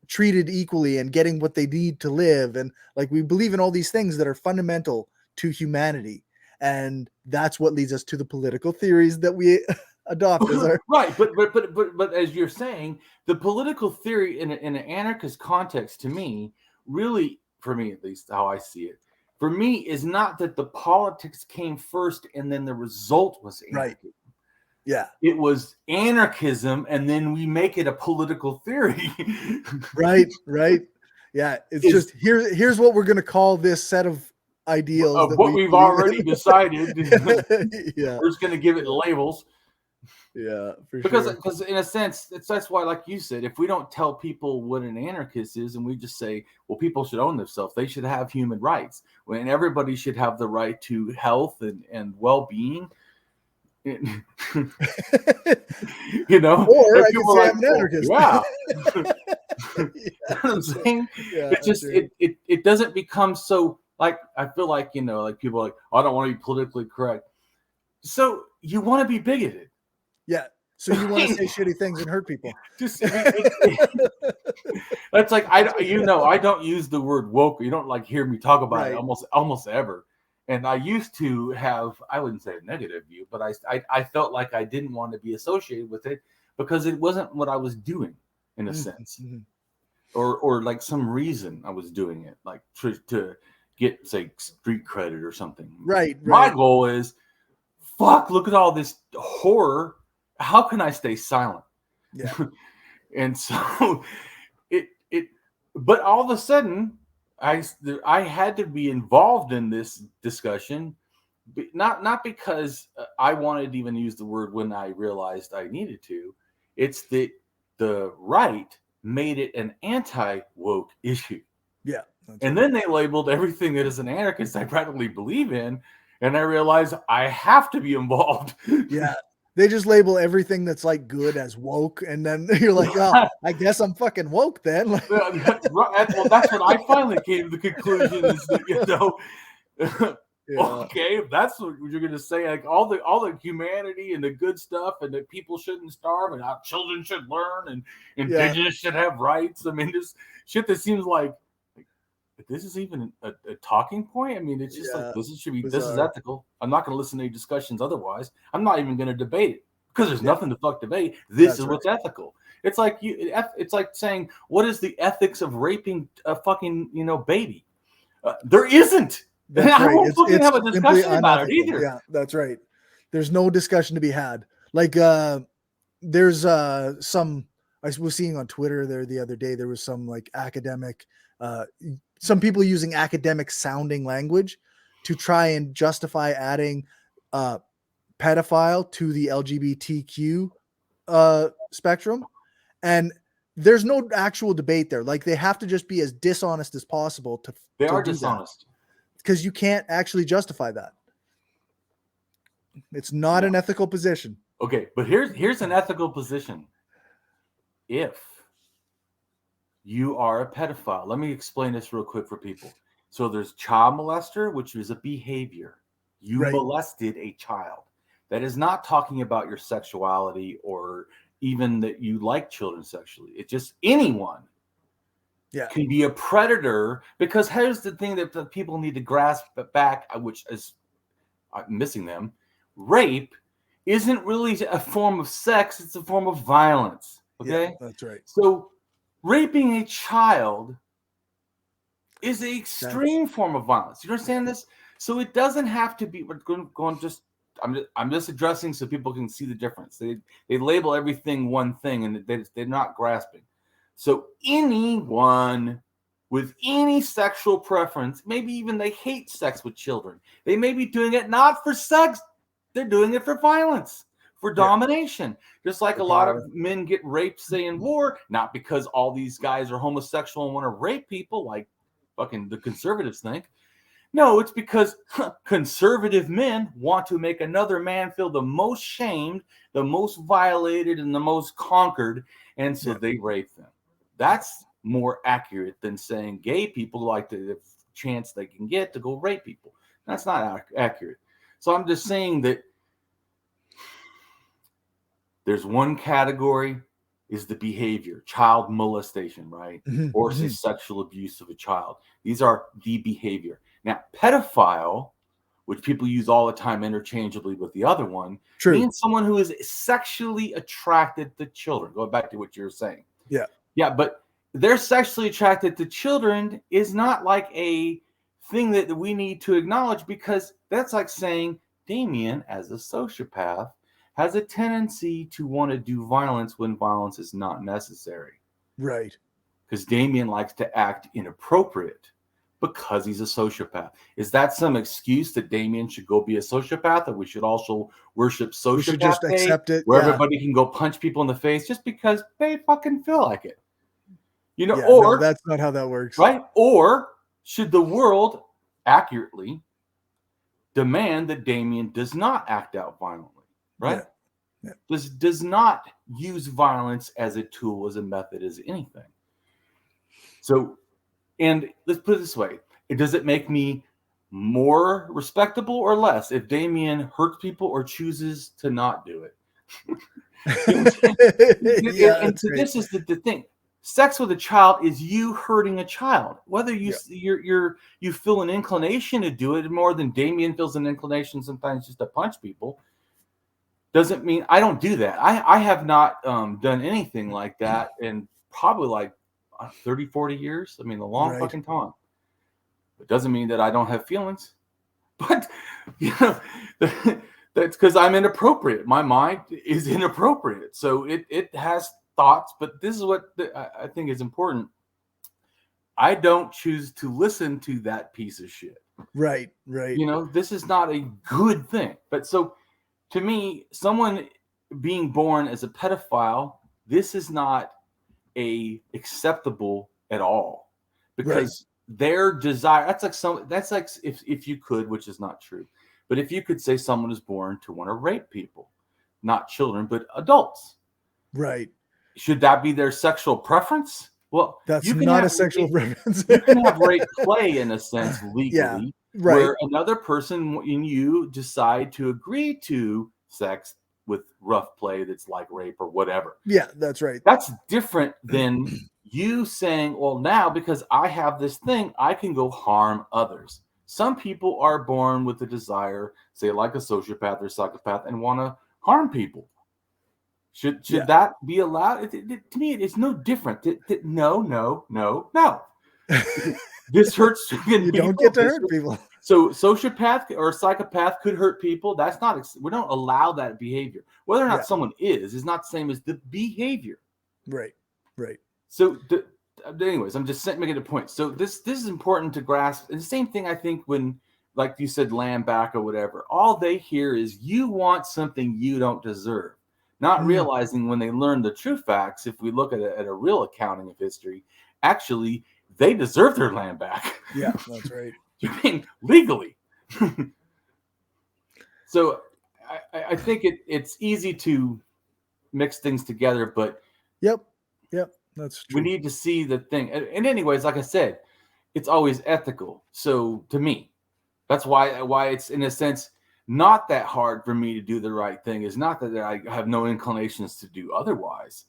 Speaker 1: treated equally and getting what they need to live, and like we believe in all these things that are fundamental to humanity, and that's what leads us to the political theories that we adopt as our
Speaker 2: right. But as you're saying, the political theory in an anarchist context, to me, really, for me at least, how I see it, for me is not that the politics came first and then the result was anarchism.
Speaker 1: Right. Yeah.
Speaker 2: It was anarchism, and then we make it a political theory.
Speaker 1: Right. Yeah. It's just here's what we're gonna call this set of ideals
Speaker 2: of what we've already decided.
Speaker 1: Yeah.
Speaker 2: We're just gonna give it labels.
Speaker 1: Yeah, for
Speaker 2: because
Speaker 1: sure.
Speaker 2: because in a sense, that's why, like you said, if we don't tell people what an anarchist is, and we just say, well, people should own themselves, they should have human rights, when everybody should have the right to health and well-being. Or
Speaker 1: I can say I'm an anarchist.
Speaker 2: Yeah. You know what I'm saying?
Speaker 1: Yeah,
Speaker 2: it just it doesn't become so, like, I feel like, like people are like, oh, I don't want to be politically correct. So you want to be bigoted.
Speaker 1: Yeah. So you want to say shitty things and hurt people.
Speaker 2: That's like, I don't use the word woke. You don't like hear me talk about it almost ever. And I used to have, I wouldn't say a negative view, but I felt like I didn't want to be associated with it because it wasn't what I was doing, in a sense.
Speaker 1: Mm-hmm.
Speaker 2: Or like some reason I was doing it, like to get, say, street credit or something.
Speaker 1: Right.
Speaker 2: My goal is, look at all this horror. How can I stay silent?
Speaker 1: Yeah.
Speaker 2: And so but all of a sudden I had to be involved in this discussion, not because I wanted to even use the word when I realized I needed to. It's that the right made it an anti-woke issue.
Speaker 1: Yeah.
Speaker 2: And then they labeled everything that is an anarchist I practically believe in, and I realized I have to be involved.
Speaker 1: Yeah. They just label everything that's like good as woke, and then you're like, oh, I guess I'm fucking woke then.
Speaker 2: Well, that's what I finally came to the conclusion is that, okay, if that's what you're going to say, like all the humanity and the good stuff, and that people shouldn't starve, and how children should learn, and Indigenous should have rights. I mean, this shit that seems like this is even a talking point. I mean, it's just like, this is ethical. I'm not going to listen to any discussions otherwise. I'm not even going to debate it because there's nothing to fuck debate. This is what's ethical. It's like it's like saying, what is the ethics of raping a fucking their there isn't. I won't fucking have a discussion about it either.
Speaker 1: Yeah, that's right. There's no discussion to be had. Like there's some, I was seeing on Twitter there the other day, there was some like academic some people using academic sounding language to try and justify adding pedophile to the LGBTQ spectrum. And there's no actual debate there. Like, they have to just be as dishonest as possible
Speaker 2: They are dishonest.
Speaker 1: Because you can't actually justify that. It's not an ethical position.
Speaker 2: Okay, but here's an ethical position. If you are a pedophile, let me explain this real quick for people. So there's child molester, which is a behavior. You molested a child. That is not talking about your sexuality or even that you like children sexually. It's just anyone can be a predator, because here's the thing that the people need to grasp back, which is I'm missing them. Rape isn't really a form of sex. It's a form of violence. Okay?
Speaker 1: Yeah, that's right.
Speaker 2: So raping a child is an extreme form of violence. You understand this? So it doesn't have to be. We're going just. I'm just addressing so people can see the difference. They label everything one thing, and they're not grasping. So anyone with any sexual preference, maybe even they hate sex with children, they may be doing it not for sex. They're doing it for violence, for domination. Just like a lot of men get raped, say, in war, not because all these guys are homosexual and want to rape people like fucking the conservatives think. No, it's because conservative men want to make another man feel the most shamed, the most violated, and the most conquered, and so they rape them. That's more accurate than saying gay people like the chance they can get to go rape people. That's not accurate. So I'm just saying that there's one category is the behavior, child molestation, right? Or sexual abuse of a child. These are the behavior. Now, pedophile, which people use all the time interchangeably with the other one, means someone who is sexually attracted to children. Going back to what you were saying.
Speaker 1: Yeah.
Speaker 2: Yeah, but they're sexually attracted to children is not like a thing that we need to acknowledge, because that's like saying Damien, as a sociopath, has a tendency to want to do violence when violence is not necessary.
Speaker 1: Right.
Speaker 2: Because Damien likes to act inappropriate because he's a sociopath. Is that some excuse that Damien should go be a sociopath, or we should also worship sociopath
Speaker 1: We should just
Speaker 2: day,
Speaker 1: accept it,
Speaker 2: where
Speaker 1: yeah.
Speaker 2: everybody can go punch people in the face just because they fucking feel like it? You know,
Speaker 1: Yeah,
Speaker 2: or
Speaker 1: no, that's not how that works.
Speaker 2: right? Or should the world accurately demand that Damien does not act out violently, right?
Speaker 1: Yeah.
Speaker 2: Does not use violence as a tool, as a method, as anything. So, and let's put it this way: does it make me more respectable or less if Damien hurts people or chooses to not do it?
Speaker 1: Yeah,
Speaker 2: and so this is the thing. Sex with a child is you hurting a child. Whether you you feel an inclination to do it more than Damien feels an inclination sometimes just to punch people, doesn't mean I don't do that. I have not done anything like that in probably like 30, 40 years. I mean, a long fucking time. It doesn't mean that I don't have feelings. But, you know, that's because I'm inappropriate. My mind is inappropriate. So it has thoughts, but this is what I think is important. I don't choose to listen to that piece of shit.
Speaker 1: Right.
Speaker 2: You know, this is not a good thing. But so, to me, someone being born as a pedophile, this is not acceptable at all, because their desire, that's like if you could, which is not true, but if you could say someone is born to want to rape people, not children, but adults.
Speaker 1: Right.
Speaker 2: Should that be their sexual preference? Well,
Speaker 1: that's not a sexual preference.
Speaker 2: You can have rape play in a sense legally, where another person and you decide to agree to sex with rough play that's like rape or whatever.
Speaker 1: Yeah, that's right.
Speaker 2: That's different than you saying, well, now because I have this thing, I can go harm others. Some people are born with a desire, say like a sociopath or psychopath, and want to harm people. Should that be allowed? To me, it's no different. No. This hurts.
Speaker 1: You don't get to hurt people.
Speaker 2: So sociopath or psychopath could hurt people. That's not. We don't allow that behavior. Whether or not someone is not the same as the behavior.
Speaker 1: Right.
Speaker 2: So, anyways, I'm just making a point. So this is important to grasp. And the same thing, I think, when, like you said, land back or whatever, all they hear is you want something you don't deserve. Not realizing when they learn the true facts, if we look at a real accounting of history, actually, they deserve their land back.
Speaker 1: Yeah, that's right.
Speaker 2: I mean, legally. So I think it's easy to mix things together, but
Speaker 1: Yep, that's true.
Speaker 2: we need to see the thing. And anyways, like I said, it's always ethical. So to me, that's why it's, in a sense, not that hard for me to do the right thing. Is not that I have no inclinations to do otherwise.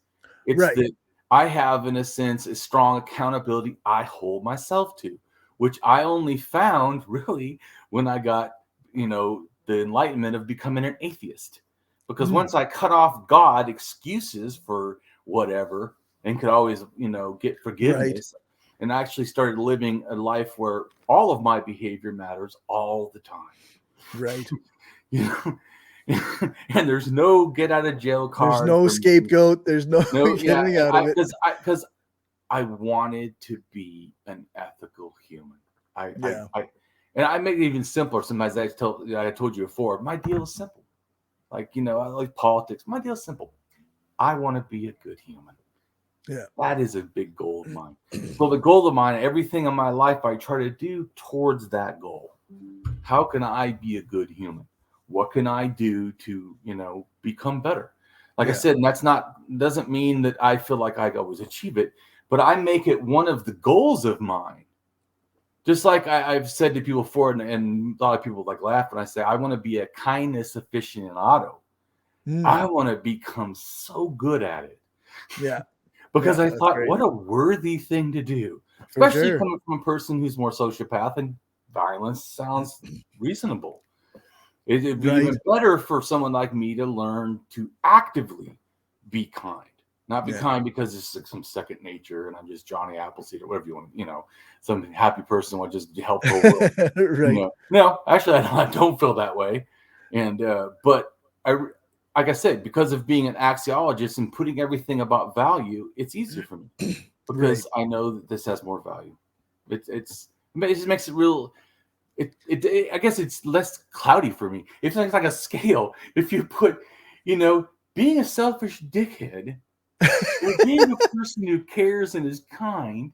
Speaker 2: It's that I have, in a sense, a strong accountability I hold myself to, which I only found really when I got, the enlightenment of becoming an atheist. Because once I cut off God excuses for whatever and could always, get forgiveness, and I actually started living a life where all of my behavior matters all the time.
Speaker 1: Right.
Speaker 2: And there's no get out of jail card.
Speaker 1: There's no scapegoat. There's no getting out of it.
Speaker 2: Because I wanted to be an ethical human. And I make it even simpler. Sometimes I told you before, my deal is simple. Like, I like politics. My deal is simple. I want to be a good human.
Speaker 1: Yeah.
Speaker 2: That is a big goal of mine. So the goal of mine, everything in my life, I try to do towards that goal. How can I be a good human? What can I do to, become better? Like I said, and doesn't mean that I feel like I always achieve it, but I make it one of the goals of mine. Just like I've said to people before, and a lot of people laugh when I say, I want to be a kindness aficionado. I want to become so good at it.
Speaker 1: Yeah.
Speaker 2: Because I thought, what a worthy thing to do. Especially coming from a person who's more sociopath, and violence sounds reasonable. It'd be even better for someone like me to learn to actively be kind. Not be kind because it's like some second nature and I'm just Johnny Appleseed or whatever you want, some happy person would just help the world.
Speaker 1: Right.
Speaker 2: No, actually, I don't feel that way. And, but like I said, because of being an axiologist and putting everything about value, it's easier for me because I know that this has more value. It just makes it real. I guess it's less cloudy for me. It's like a scale. If you put, being a selfish dickhead, or being a person who cares and is kind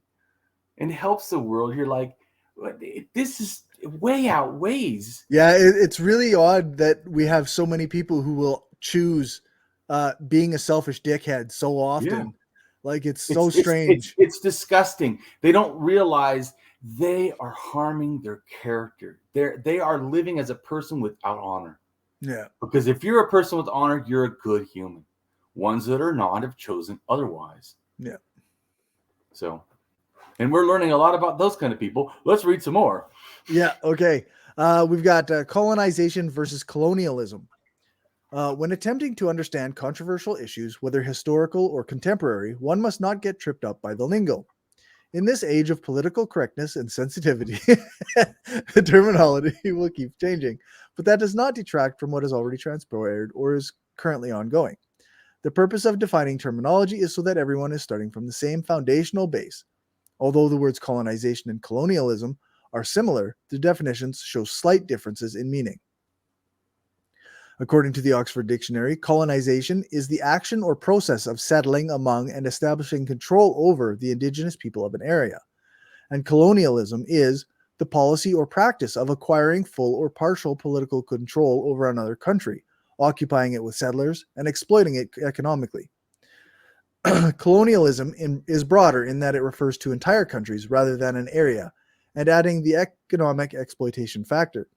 Speaker 2: and helps the world, you're like, this is way outweighs.
Speaker 1: Yeah, it's really odd that we have so many people who will choose being a selfish dickhead so often.
Speaker 2: Yeah.
Speaker 1: Like it's so strange.
Speaker 2: It's disgusting. They don't realize they are harming their character. They are living as a person without honor.
Speaker 1: Yeah.
Speaker 2: Because if you're a person with honor, you're a good human. Ones that are not have chosen otherwise.
Speaker 1: Yeah.
Speaker 2: So, and we're learning a lot about those kind of people. Let's read some more.
Speaker 1: Yeah. Okay. We've got colonization versus colonialism. When attempting to understand controversial issues, whether historical or contemporary, one must not get tripped up by the lingo. In this age of political correctness and sensitivity, the terminology will keep changing, but that does not detract from what has already transpired or is currently ongoing. The purpose of defining terminology is so that everyone is starting from the same foundational base. Although the words colonization and colonialism are similar, the definitions show slight differences in meaning. According to the Oxford Dictionary, colonization is the action or process of settling among and establishing control over the indigenous people of an area. And colonialism is the policy or practice of acquiring full or partial political control over another country, occupying it with settlers and exploiting it economically. Colonialism is broader in that it refers to entire countries rather than an area, and adding the economic exploitation factor.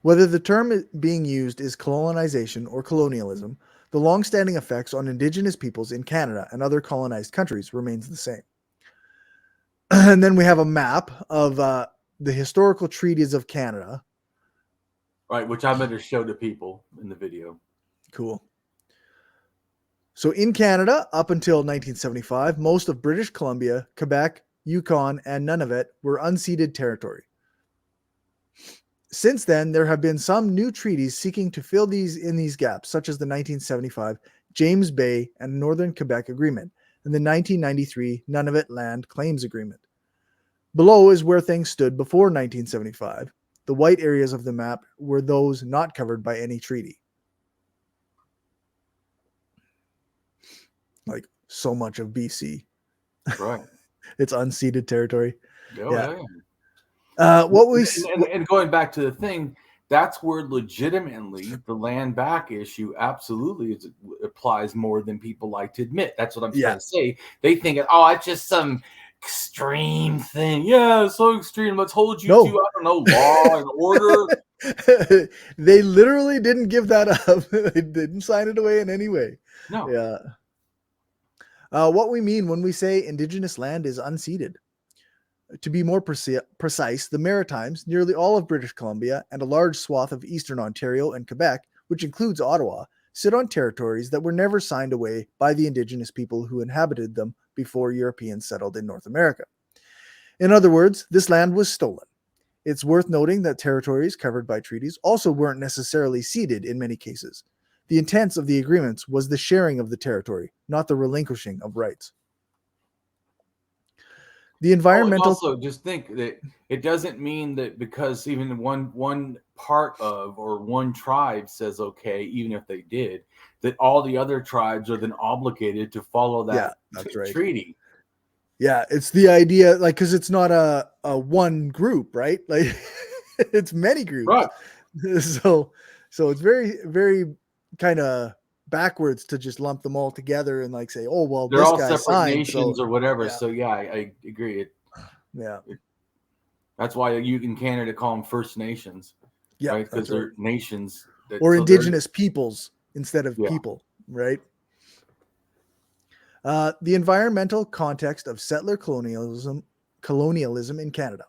Speaker 1: Whether the term being used is colonization or colonialism, the long-standing effects on Indigenous peoples in Canada and other colonized countries remains the same. And then we have a map of the historical treaties of Canada.
Speaker 2: Right, which I'm going to show to people in the video.
Speaker 1: Cool. So in Canada, up until 1975, most of British Columbia, Quebec, Yukon, and Nunavut were unceded territory. Since then, there have been some new treaties seeking to fill these gaps, such as the 1975 James Bay and Northern Quebec Agreement and the 1993 Nunavut Land Claims Agreement. Below is where things stood before 1975. The white areas of the map were those not covered by any treaty. Like so much of BC.
Speaker 2: Right.
Speaker 1: It's unceded territory.
Speaker 2: Yeah.
Speaker 1: And
Speaker 2: going back to the thing, that's where legitimately the land back issue absolutely applies more than people like to admit. That's what I'm trying to say. They think, it's just some extreme thing. Yeah, it's so extreme. Let's hold you to, I don't know, law and order.
Speaker 1: They literally didn't give that up. They didn't sign it away in any way.
Speaker 2: No.
Speaker 1: Yeah. What we mean when we say Indigenous land is unceded. To be more precise, the Maritimes, nearly all of British Columbia, and a large swath of eastern Ontario and Quebec, which includes Ottawa, sit on territories that were never signed away by the Indigenous people who inhabited them before Europeans settled in North America. In other words, this land was stolen. It's worth noting that territories covered by treaties also weren't necessarily ceded in many cases. The intent of the agreements was the sharing of the territory, not the relinquishing of rights. The environmental.
Speaker 2: Also, just think that it doesn't mean that because even one part of or one tribe says okay, even if they did, that all the other tribes are then obligated to follow that treaty.
Speaker 1: Yeah, it's the idea, like, because it's not a one group, right? Like, it's many groups,
Speaker 2: right?
Speaker 1: So it's very, very kind of backwards to just lump them all together and like say, oh well,
Speaker 2: they're
Speaker 1: this
Speaker 2: all
Speaker 1: guy
Speaker 2: separate
Speaker 1: signed,
Speaker 2: nations or whatever. Yeah. So yeah, I agree. That's why you in Canada call them First Nations, right? Because they're nations
Speaker 1: or Indigenous peoples instead of people, right? The environmental context of settler colonialism in Canada.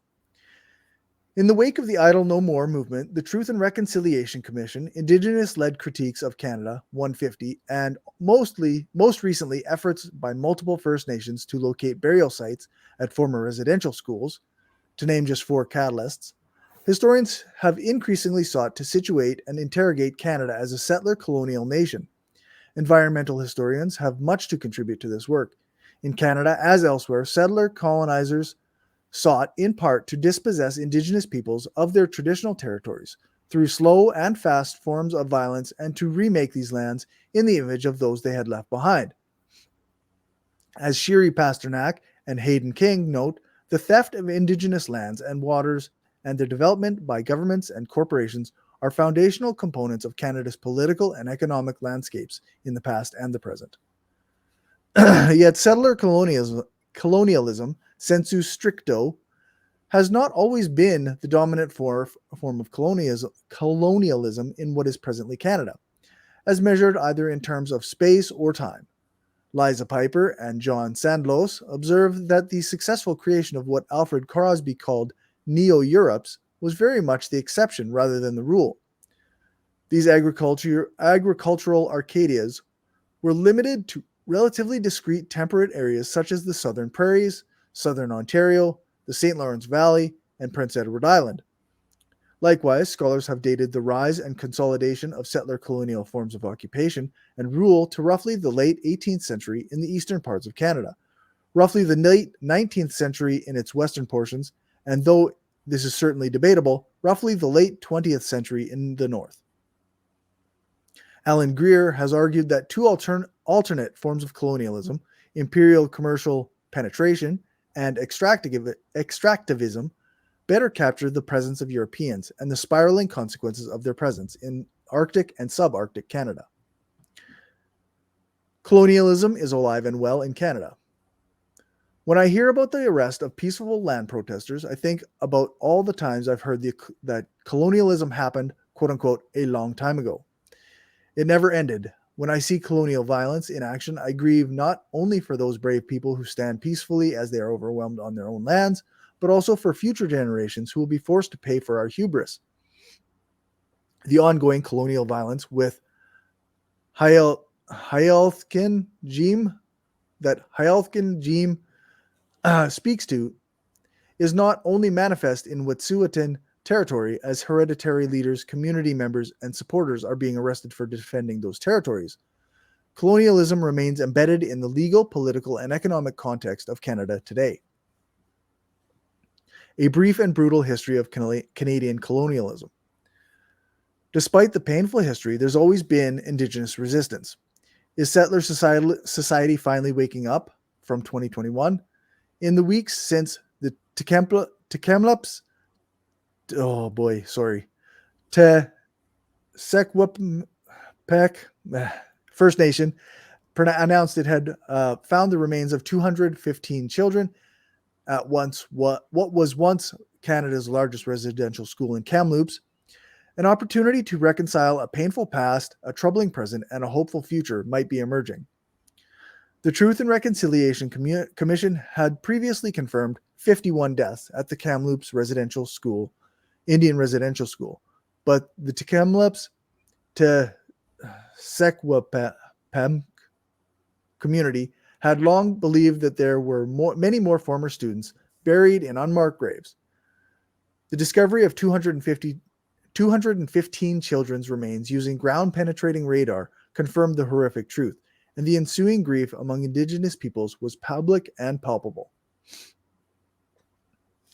Speaker 1: In the wake of the Idle No More movement, the Truth and Reconciliation Commission, Indigenous-led critiques of Canada, 150, and most recently efforts by multiple First Nations to locate burial sites at former residential schools, to name just 4 catalysts, historians have increasingly sought to situate and interrogate Canada as a settler colonial nation. Environmental historians have much to contribute to this work. In Canada, as elsewhere, settler colonizers sought in part to dispossess Indigenous peoples of their traditional territories through slow and fast forms of violence and to remake these lands in the image of those they had left behind. As Shiri Pasternak and Hayden King note, the theft of Indigenous lands and waters and their development by governments and corporations are foundational components of Canada's political and economic landscapes in the past and the present. Yet settler colonialism, sensu stricto, has not always been the dominant form of colonialism in what is presently Canada, as measured either in terms of space or time. Liza Piper and John Sandlos observe that the successful creation of what Alfred Crosby called Neo-Europes was very much the exception rather than the rule. These agricultural Arcadias were limited to relatively discrete temperate areas such as the Southern Prairies, Southern Ontario, the St. Lawrence Valley, and Prince Edward Island. Likewise, scholars have dated the rise and consolidation of settler colonial forms of occupation and rule to roughly the late 18th century in the eastern parts of Canada, roughly the late 19th century in its western portions, and though this is certainly debatable, roughly the late 20th century in the north. Alan Greer has argued that 2 alternate forms of colonialism, imperial commercial penetration and extractivism, better capture the presence of Europeans and the spiraling consequences of their presence in Arctic and subarctic Canada. Colonialism is alive and well in Canada. When I hear about the arrest of peaceful land protesters, I think about all the times I've heard that colonialism happened, quote unquote, a long time ago. It never ended. When I see colonial violence in action, I grieve not only for those brave people who stand peacefully as they are overwhelmed on their own lands, but also for future generations who will be forced to pay for our hubris. The ongoing colonial violence with Hyalthkin Jim speaks to is not only manifest in Wet'suwet'en territory as hereditary leaders, community members, and supporters are being arrested for defending those territories. Colonialism remains embedded in the legal, political, and economic context of Canada today. A brief and brutal history of Canadian colonialism. Despite the painful history, there's always been Indigenous resistance. Is settler society finally waking up from 2021? In the weeks since the Tk'emlúps, Secwepemc First Nation announced it had found the remains of 215 children at what was once Canada's largest residential school in Kamloops. An opportunity to reconcile a painful past, a troubling present, and a hopeful future might be emerging. The Truth and Reconciliation Commission had previously confirmed 51 deaths at the Kamloops residential school, Indian residential school, but the Tk'emlúps to Secwepemc community had long believed that there were many more former students buried in unmarked graves. The discovery of 215 children's remains using ground-penetrating radar confirmed the horrific truth, and the ensuing grief among Indigenous peoples was public and palpable.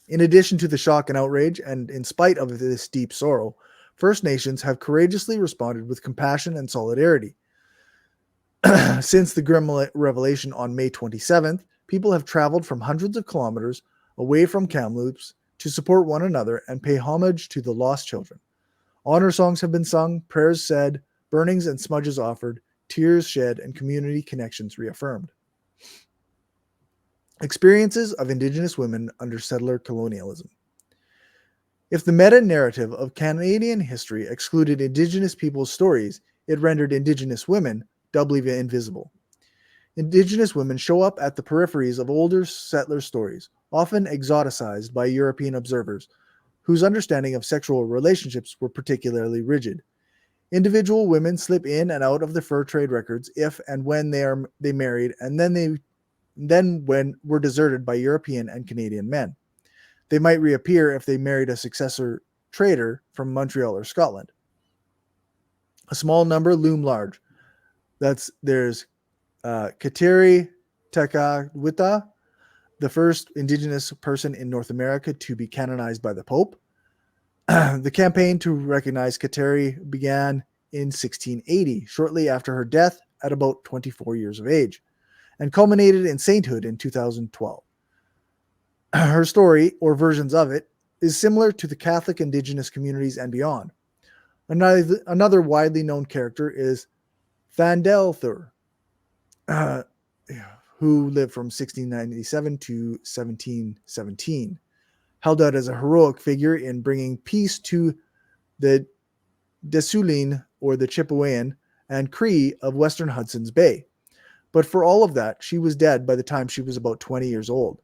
Speaker 1: In addition to the shock and outrage, and in spite of this deep sorrow, First Nations have courageously responded with compassion and solidarity. Since the grim revelation on May 27th, people have traveled from hundreds of kilometers away from Kamloops to support one another and pay homage to the lost children. Honor songs have been sung, prayers said, burnings and smudges offered, tears shed, and community connections reaffirmed. Experiences of Indigenous women under settler colonialism. If the meta-narrative of Canadian history excluded Indigenous people's stories, it rendered Indigenous women doubly invisible. Indigenous women show up at the peripheries of older settler stories, often exoticized by European observers, whose understanding of sexual relationships were particularly rigid. Individual women slip in and out of the fur trade records if and when they married, and then when were deserted by European and Canadian men. They might reappear if they married a successor trader from Montreal or Scotland. A small number loom large. There's Kateri Tekakwitha, the first Indigenous person in North America to be canonized by the Pope. The campaign to recognize Kateri began in 1680, shortly after her death at about 24 years of age, and culminated in sainthood in 2012. Her story, or versions of it, is similar to the Catholic Indigenous communities and beyond. Another widely known character is Thandelthur, who lived from 1697 to 1717, held out as a heroic figure in bringing peace to the Desulin, or the Chippewayan, and Cree of western Hudson's Bay. But for all of that, she was dead by the time she was about 20 years old.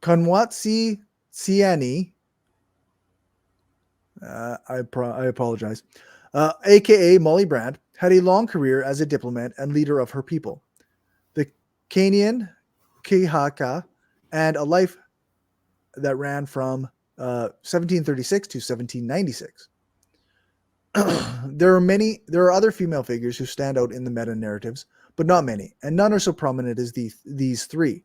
Speaker 1: Kanwatsi Siani, I apologize, aka Molly Brand, had a long career as a diplomat and leader of her people, the Canaan Kihaka, and a life that ran from 1736 to 1796. There are other female figures who stand out in the meta-narratives, but not many, and none are so prominent as these three.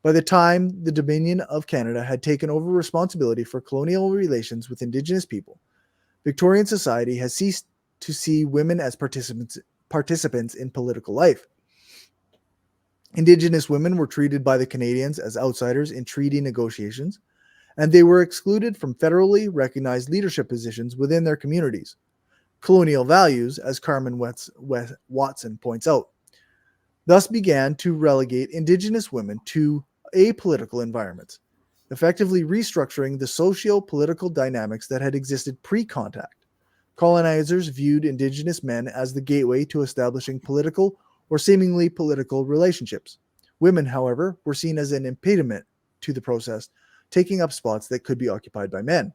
Speaker 1: By the time the Dominion of Canada had taken over responsibility for colonial relations with Indigenous people, Victorian society has ceased to see women as participants in political life. Indigenous women were treated by the Canadians as outsiders in treaty negotiations, and they were excluded from federally recognized leadership positions within their communities. Colonial values, as Carmen Watson points out, thus began to relegate Indigenous women to apolitical environments, effectively restructuring the socio-political dynamics that had existed pre-contact. Colonizers viewed Indigenous men as the gateway to establishing political or seemingly political relationships. Women, however, were seen as an impediment to the process, taking up spots that could be occupied by men.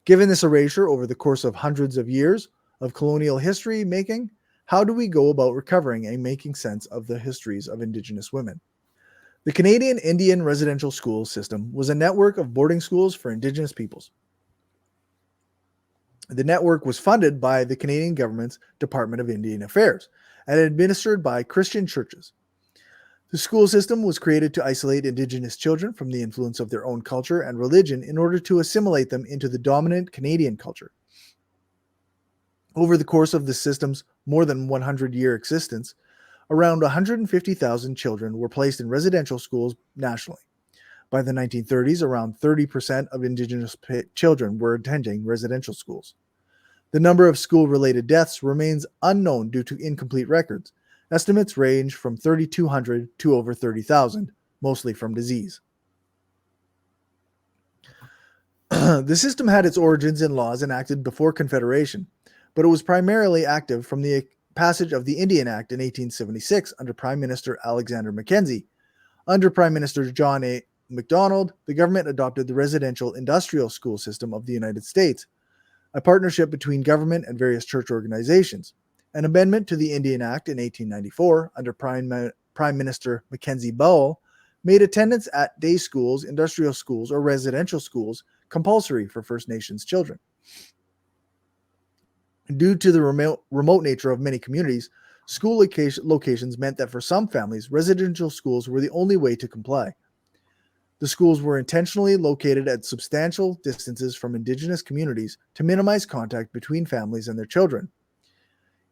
Speaker 1: Given this erasure over the course of hundreds of years of colonial history making, how do we go about recovering and making sense of the histories of Indigenous women? The Canadian Indian residential school system was a network of boarding schools for Indigenous peoples. The network was funded by the Canadian government's Department of Indian Affairs and administered by Christian churches. The school system was created to isolate Indigenous children from the influence of their own culture and religion in order to assimilate them into the dominant Canadian culture. Over the course of the system's more than 100-year existence, around 150,000 children were placed in residential schools nationally. By the 1930s, around 30% of Indigenous children were attending residential schools. The number of school-related deaths remains unknown due to incomplete records. Estimates range from 3,200 to over 30,000, mostly from disease. The system had its origins in laws enacted before Confederation, but it was primarily active from the passage of the Indian Act in 1876 under Prime Minister Alexander Mackenzie. Under Prime Minister John A. Macdonald, the government adopted the residential industrial school system of the United States, a partnership between government and various church organizations. An amendment to the Indian Act in 1894, under Prime Minister Mackenzie Bowell, made attendance at day schools, industrial schools, or residential schools compulsory for First Nations children. Due to the remote nature of many communities, school locations meant that for some families, residential schools were the only way to comply. The schools were intentionally located at substantial distances from Indigenous communities to minimize contact between families and their children.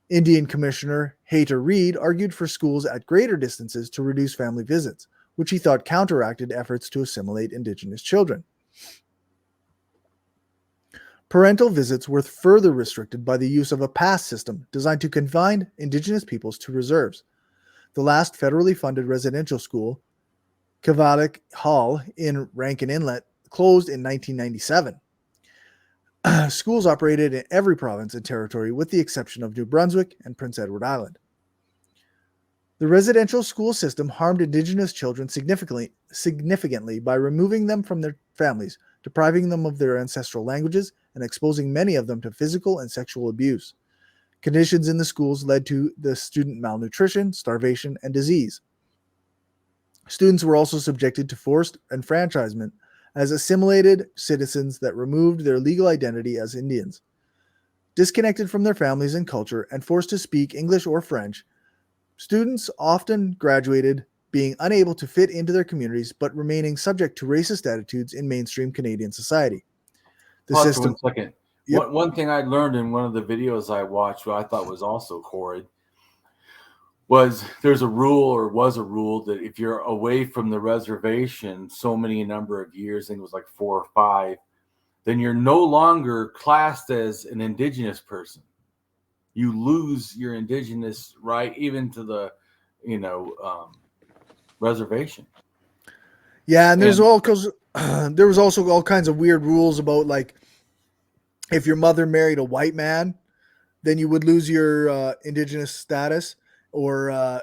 Speaker 1: Indian Commissioner Hayter Reed argued for schools at greater distances to reduce family visits, which he thought counteracted efforts to assimilate Indigenous children. Parental visits were further restricted by the use of a pass system designed to confine Indigenous peoples to reserves. The last federally funded residential school, Kavadak Hall in Rankin Inlet, closed in 1997. Schools operated in every province and territory with the exception of New Brunswick and Prince Edward Island. The residential school system harmed Indigenous children significantly significantly by removing them from their families, depriving them of their ancestral languages, and exposing many of them to physical and sexual abuse. Conditions in the schools led to the student malnutrition, starvation, and disease. Students were also subjected to forced enfranchisement as assimilated citizens that removed their legal identity as Indians. Disconnected from their families and culture and forced to speak English or French, students often graduated being unable to fit into their communities but remaining subject to racist attitudes in mainstream Canadian society.
Speaker 2: Pause for 1 second.
Speaker 1: Yep.
Speaker 2: One thing I learned in one of the videos I watched, what I thought was also horrid, was there's a rule, or was a rule, that if you're away from the reservation so many number of years, I think it was like 4 or 5, then you're no longer classed as an Indigenous person. You lose your Indigenous right even to the, reservation.
Speaker 1: Yeah, and there was also all kinds of weird rules about, like, if your mother married a white man, then you would lose your Indigenous status. Or,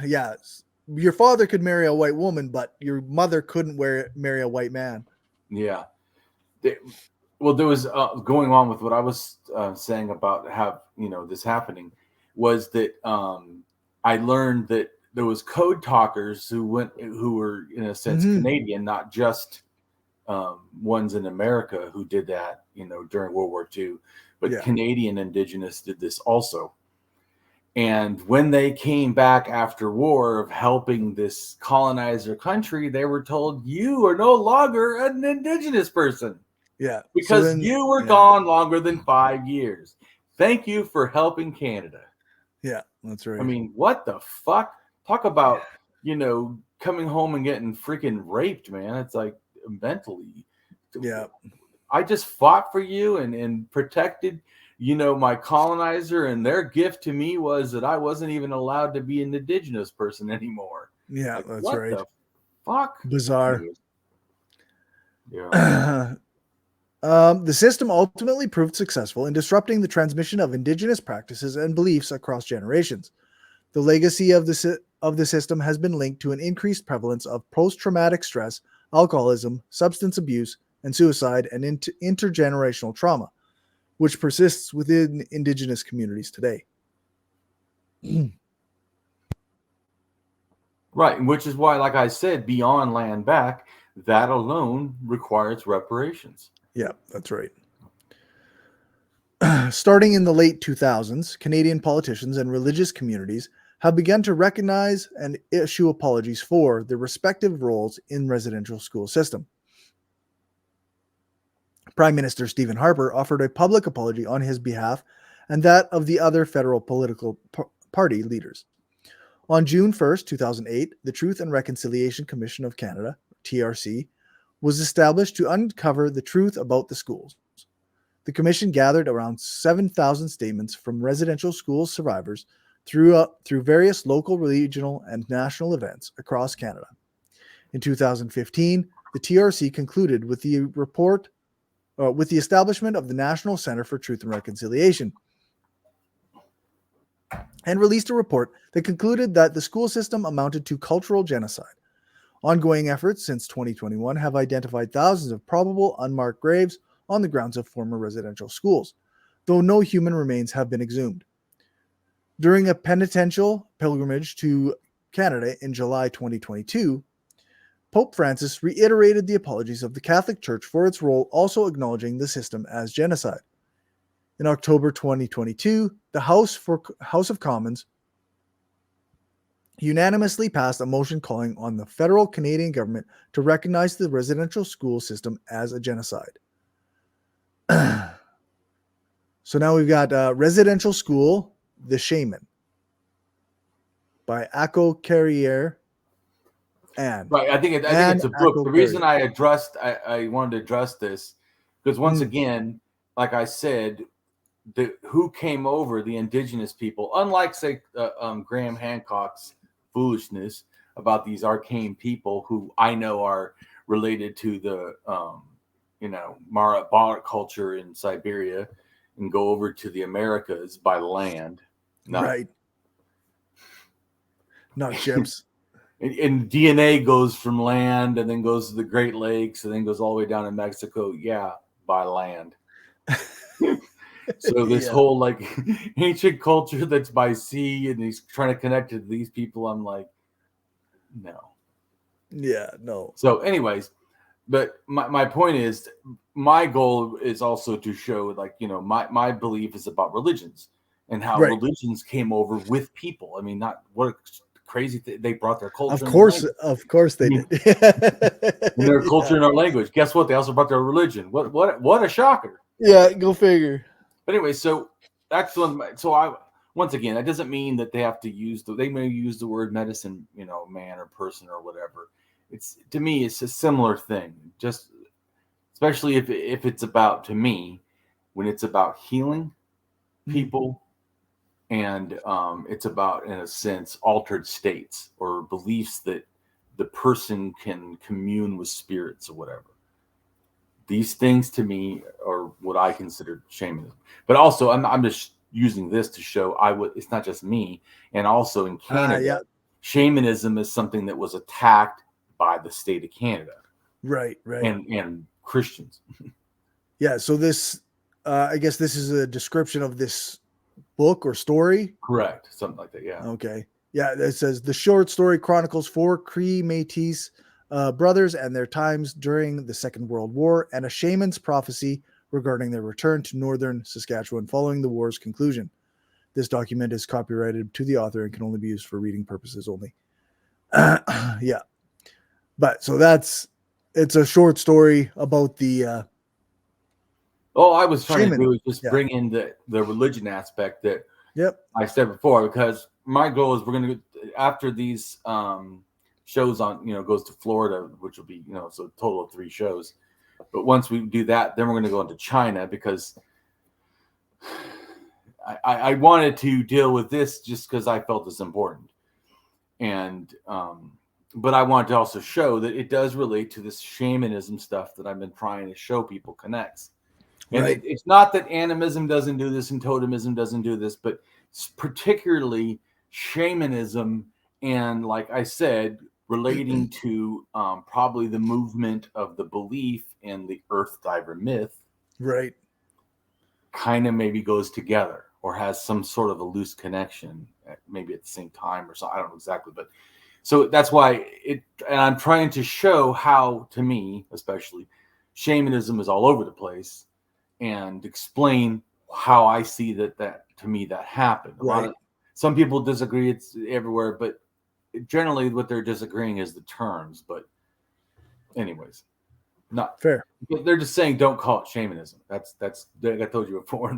Speaker 1: your father could marry a white woman, but your mother couldn't marry a white man.
Speaker 2: Yeah. There was going on with what I was saying about how, this happening, was that I learned that there was code talkers who were in a sense Canadian, not just ones in America who did that, during World War II, but Canadian Indigenous did this also. And when they came back after war of helping this colonizer country, they were told, you are no longer an Indigenous person.
Speaker 1: Yeah.
Speaker 2: Because you were gone longer than 5 years. Thank you for helping Canada.
Speaker 1: Yeah, that's right.
Speaker 2: I mean, what the fuck? Talk about, coming home and getting freaking raped, man. It's like mentally.
Speaker 1: Yeah.
Speaker 2: I just fought for you and protected, my colonizer, and their gift to me was that I wasn't even allowed to be an Indigenous person anymore.
Speaker 1: Yeah,
Speaker 2: like,
Speaker 1: that's
Speaker 2: what
Speaker 1: right.
Speaker 2: The fuck?
Speaker 1: Bizarre.
Speaker 2: Yeah.
Speaker 1: The system ultimately proved successful in disrupting the transmission of Indigenous practices and beliefs across generations. The legacy of the system has been linked to an increased prevalence of post-traumatic stress, alcoholism, substance abuse, and suicide, and intergenerational trauma, which persists within Indigenous communities today.
Speaker 2: Right, which is why, like I said, beyond land back, that alone requires reparations.
Speaker 1: Yeah, that's right. Starting in the late 2000s, Canadian politicians and religious communities have begun to recognize and issue apologies for their respective roles in residential school system. Prime Minister Stephen Harper offered a public apology on his behalf and that of the other federal political party leaders. On June 1st, 2008, the Truth and Reconciliation Commission of Canada, TRC, was established to uncover the truth about the schools. The commission gathered around 7,000 statements from residential school survivors through various local, regional, and national events across Canada. In 2015, the TRC concluded with the establishment of the National Center for Truth and Reconciliation, and released a report that concluded that the school system amounted to cultural genocide. Ongoing efforts since 2021 have identified thousands of probable unmarked graves on the grounds of former residential schools, though no human remains have been exhumed. During a penitential pilgrimage to Canada in July 2022, Pope Francis reiterated the apologies of the Catholic Church for its role, also acknowledging the system as genocide. In October 2022, the House of Commons unanimously passed a motion calling on the federal Canadian government to recognize the residential school system as a genocide. So now we've got Residential School, The Shaman by Akko Carrier.
Speaker 2: Right, I think it's a book. The reason I wanted to address this, because once again, like I said, who came over, the Indigenous people, unlike, say, Graham Hancock's foolishness about these arcane people who I know are related to the Mara Barak culture in Siberia and go over to the Americas by land.
Speaker 1: Right. Not ships.
Speaker 2: and DNA goes from land and then goes to the Great Lakes and then goes all the way down to Mexico. Yeah, by land. So this whole like ancient culture that's by sea and he's trying to connect to these people, I'm like, no.
Speaker 1: Yeah, no.
Speaker 2: So anyways, but my point is, my goal is also to show, like, my belief is about religions and how religions came over with people. I mean, not what crazy they brought their culture.
Speaker 1: Of course they did.
Speaker 2: And their culture and our language. Guess what? They also brought their religion. What a shocker.
Speaker 1: Yeah, go figure.
Speaker 2: But anyway, so that's one. So once again, that doesn't mean that they have to use they may use the word medicine, man or person or whatever. To me, it's a similar thing. Just especially if it's about, to me, when it's about healing people, and it's about, in a sense, altered states or beliefs that the person can commune with spirits or whatever. These things, to me, are what I consider shamanism. But also, I'm just using this to show it's not just me. And also in Canada, shamanism is something that was attacked by the state of Canada.
Speaker 1: Right.
Speaker 2: And Christians.
Speaker 1: Yeah, so this, I guess this is a description of this book or story?
Speaker 2: Correct. Something like that, yeah.
Speaker 1: Okay. Yeah, it says the short story chronicles 4 Cree Métis brothers and their times during the Second World War and a shaman's prophecy regarding their return to northern Saskatchewan following the war's conclusion. This document is copyrighted to the author and can only be used for reading purposes only. Yeah. But so it's a short story about the
Speaker 2: all I was trying
Speaker 1: shaman.
Speaker 2: to do is just bring in the religion aspect that I said before, because my goal is we're going to, after these shows on, goes to Florida, which will be, so a total of 3 shows. But once we do that, then we're going to go into China, because I wanted to deal with this just because I felt it's important. And, but I wanted to also show that it does relate to this shamanism stuff that I've been trying to show people connects. And it's not that animism doesn't do this and totemism doesn't do this, but particularly shamanism and, like I said, relating to probably the movement of the belief in the Earth Diver myth.
Speaker 1: Right.
Speaker 2: Kind of maybe goes together or has some sort of a loose connection, maybe at the same time or something. I don't know exactly, but so that's why and I'm trying to show how, to me, especially, shamanism is all over the place, and explain how I see that to me that happened. Some people disagree, it's everywhere, but generally what they're disagreeing is the terms. But anyways, not
Speaker 1: fair.
Speaker 2: They're just saying don't call it shamanism. That's I told you before.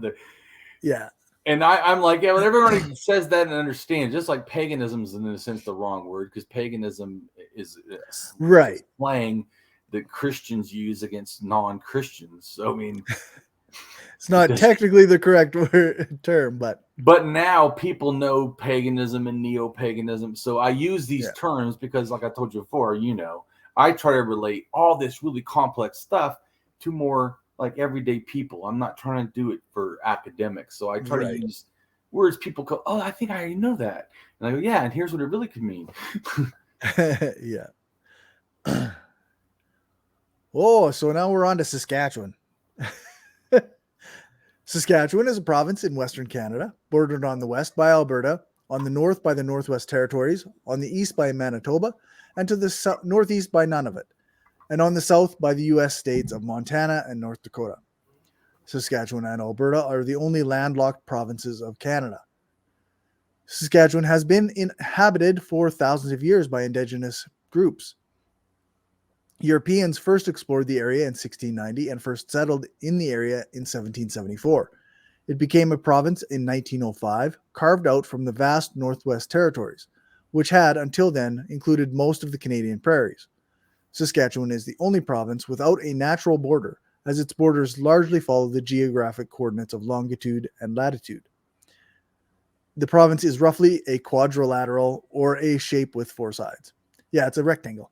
Speaker 1: Yeah.
Speaker 2: And I'm like, yeah, when everybody says that and understands, just like paganism is in a sense the wrong word, because paganism is slang that Christians use against non-Christians. So I mean,
Speaker 1: it's not technically the correct term,
Speaker 2: but now people know paganism and neo-paganism. So I use these terms because, like I told you before, I try to relate all this really complex stuff to more like everyday people. I'm not trying to do it for academics. So I try to use words people go, oh, I think I already know that. And I go, yeah, and here's what it really could mean.
Speaker 1: Yeah. Oh, so now we're on to Saskatchewan. Saskatchewan is a province in Western Canada, bordered on the west by Alberta, on the north by the Northwest Territories, on the east by Manitoba, and to the northeast by Nunavut, and on the south by the U.S. states of Montana and North Dakota. Saskatchewan and Alberta are the only landlocked provinces of Canada. Saskatchewan has been inhabited for thousands of years by Indigenous groups. Europeans first explored the area in 1690 and first settled in the area in 1774. It became a province in 1905, carved out from the vast Northwest Territories, which had, until then, included most of the Canadian prairies. Saskatchewan is the only province without a natural border, as its borders largely follow the geographic coordinates of longitude and latitude. The province is roughly a quadrilateral, or a shape with 4 sides. Yeah, it's a rectangle.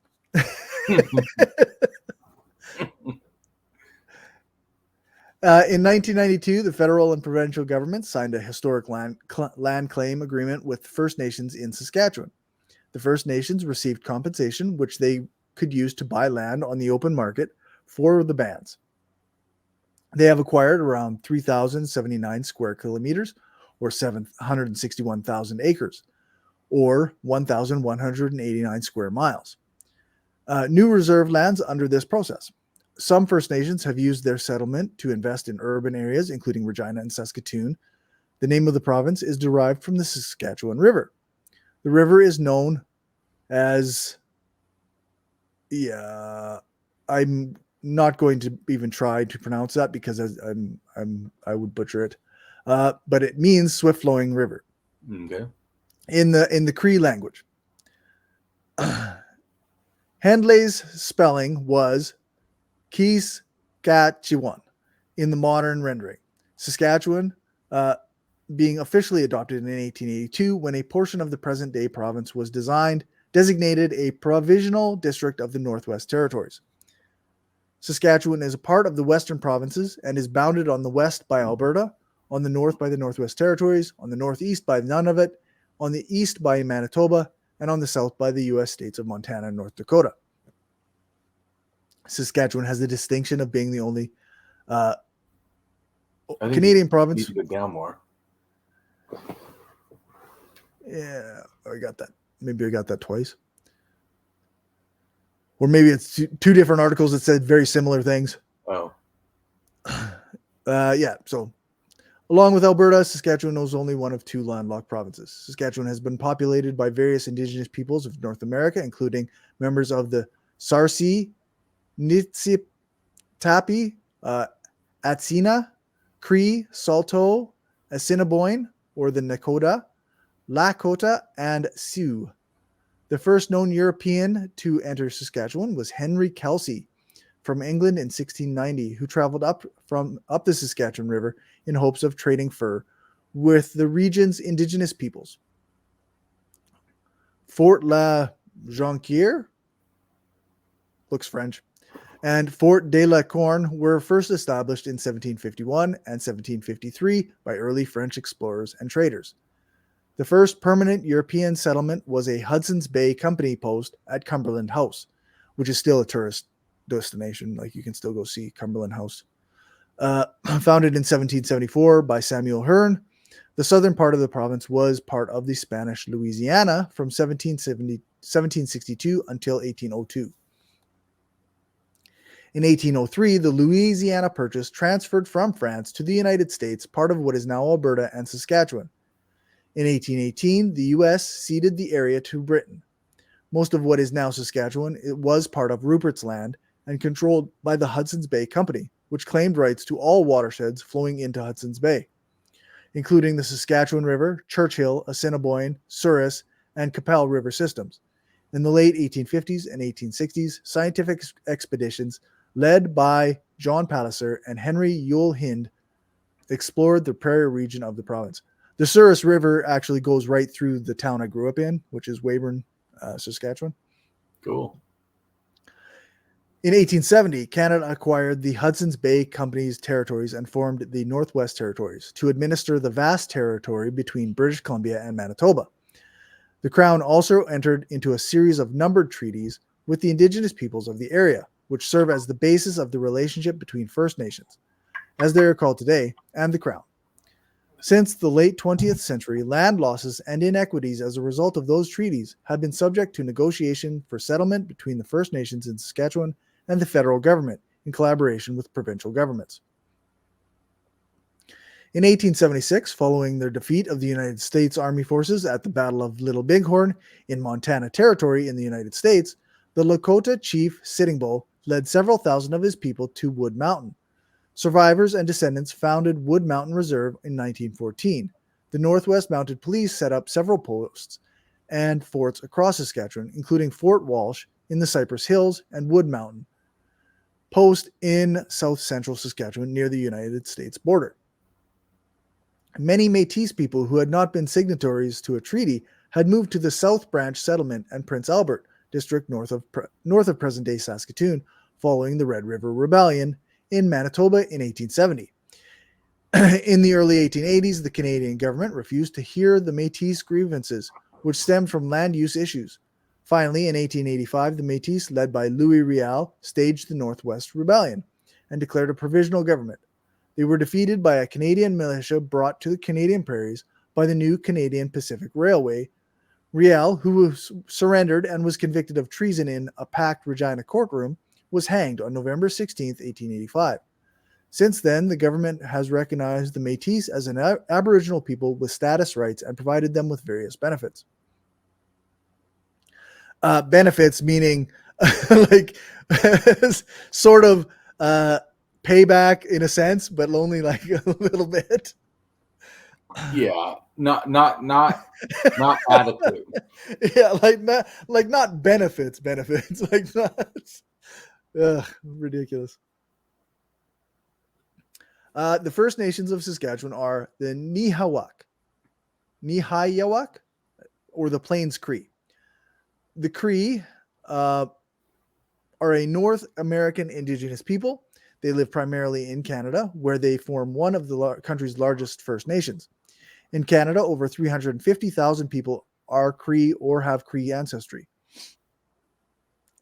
Speaker 1: In 1992, the federal and provincial governments signed a historic land claim agreement with First Nations in Saskatchewan. The First Nations received compensation, which they could use to buy land on the open market for the bands. They have acquired around 3,079 square kilometers, or 761,000 acres, or 1,189 square miles. New reserve lands under this process. Some First Nations have used their settlement to invest in urban areas, including Regina and Saskatoon. The name of the province is derived from the Saskatchewan River. The river is known as, I'm not going to even try to pronounce that because I would butcher it. But it means swift flowing river.
Speaker 2: Okay.
Speaker 1: In the Cree language. Handley's spelling was Saskatchewan in the modern rendering. Saskatchewan being officially adopted in 1882 when a portion of the present-day province was designated a provisional district of the Northwest Territories. Saskatchewan is a part of the Western Provinces and is bounded on the west by Alberta, on the north by the Northwest Territories, on the northeast by Nunavut, on the east by Manitoba, and on the south by the U.S. states of Montana and North Dakota. Saskatchewan has the distinction of being the only Canadian province.
Speaker 2: Need to go down more.
Speaker 1: Yeah, I got that. Maybe I got that twice. Or maybe it's two different articles that said very similar things.
Speaker 2: Oh.
Speaker 1: Yeah, so along with Alberta, Saskatchewan is only one of two landlocked provinces. Saskatchewan has been populated by various Indigenous peoples of North America, including members of the Sarsi, Niitsitapi, Atsina, Cree, Saulteaux, Assiniboine, or the Nakota, Lakota, and Sioux. The first known European to enter Saskatchewan was Henry Kelsey from England in 1690, who traveled up the Saskatchewan River in hopes of trading fur with the region's Indigenous peoples. Fort La Jonquière, looks French, and Fort de la Corne were first established in 1751 and 1753 by early French explorers and traders. The first permanent European settlement was a Hudson's Bay Company post at Cumberland House, which is still a tourist destination. Like, you can still go see Cumberland House. Founded in 1774 by Samuel Hearne, the southern part of the province was part of the Spanish Louisiana from 1762 until 1802. In 1803, the Louisiana Purchase transferred from France to the United States part of what is now Alberta and Saskatchewan. In 1818, the U.S. ceded the area to Britain. Most of what is now Saskatchewan was part of Rupert's Land and controlled by the Hudson's Bay Company, which claimed rights to all watersheds flowing into Hudson's Bay, including the Saskatchewan River, Churchill, Assiniboine, Souris, and Qu'Appelle River systems. In the late 1850s and 1860s, scientific expeditions led by John Palliser and Henry Yule Hind explored the prairie region of the province. The Souris River actually goes right through the town I grew up in, which is Weyburn, Saskatchewan.
Speaker 2: Cool.
Speaker 1: In 1870, Canada acquired the Hudson's Bay Company's territories and formed the Northwest Territories to administer the vast territory between British Columbia and Manitoba. The Crown also entered into a series of numbered treaties with the Indigenous peoples of the area, which serve as the basis of the relationship between First Nations, as they are called today, and the Crown. Since the late 20th century, land losses and inequities as a result of those treaties have been subject to negotiation for settlement between the First Nations in Saskatchewan and the federal government in collaboration with provincial governments. In 1876, following their defeat of the United States Army forces at the Battle of Little Bighorn in Montana Territory in the United States, the Lakota chief Sitting Bull led several thousand of his people to Wood Mountain. Survivors and descendants founded Wood Mountain Reserve in 1914. The Northwest Mounted Police set up several posts and forts across Saskatchewan, including Fort Walsh in the Cypress Hills and Wood Mountain Post in south-central Saskatchewan near the United States border. Many Métis people who had not been signatories to a treaty had moved to the South Branch Settlement and Prince Albert district north of present-day Saskatoon following the Red River Rebellion in Manitoba in 1870. In the early 1880s, the Canadian government refused to hear the Métis grievances, which stemmed from land use issues. Finally, in 1885, the Métis, led by Louis Riel, staged the Northwest Rebellion and declared a provisional government. They were defeated by a Canadian militia brought to the Canadian prairies by the new Canadian Pacific Railway. Riel, who surrendered and was convicted of treason in a packed Regina courtroom, was hanged on November 16, 1885. Since then, the government has recognized the Métis as an Aboriginal people with status rights and provided them with various benefits. Benefits meaning like sort of payback in a sense, but only like a little bit.
Speaker 2: Yeah, not adequate.
Speaker 1: Yeah, like not benefits, like not ridiculous. The First Nations of Saskatchewan are the Nihayawak, or the Plains Cree. The Cree are a North American Indigenous people. They live primarily in Canada, where they form one of the country's largest First Nations. In Canada, over 350,000 people are Cree or have Cree ancestry.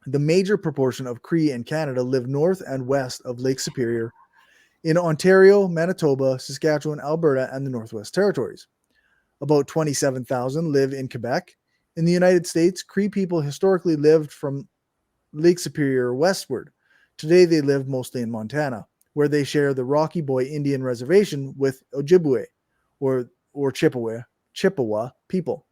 Speaker 1: The major proportion of Cree in Canada live north and west of Lake Superior, in Ontario, Manitoba, Saskatchewan, Alberta, and the Northwest Territories. About 27,000 live in Quebec. In the United States, Cree people historically lived from Lake Superior westward. Today, they live mostly in Montana, where they share the Rocky Boy Indian Reservation with Ojibwe, or Chippewa people.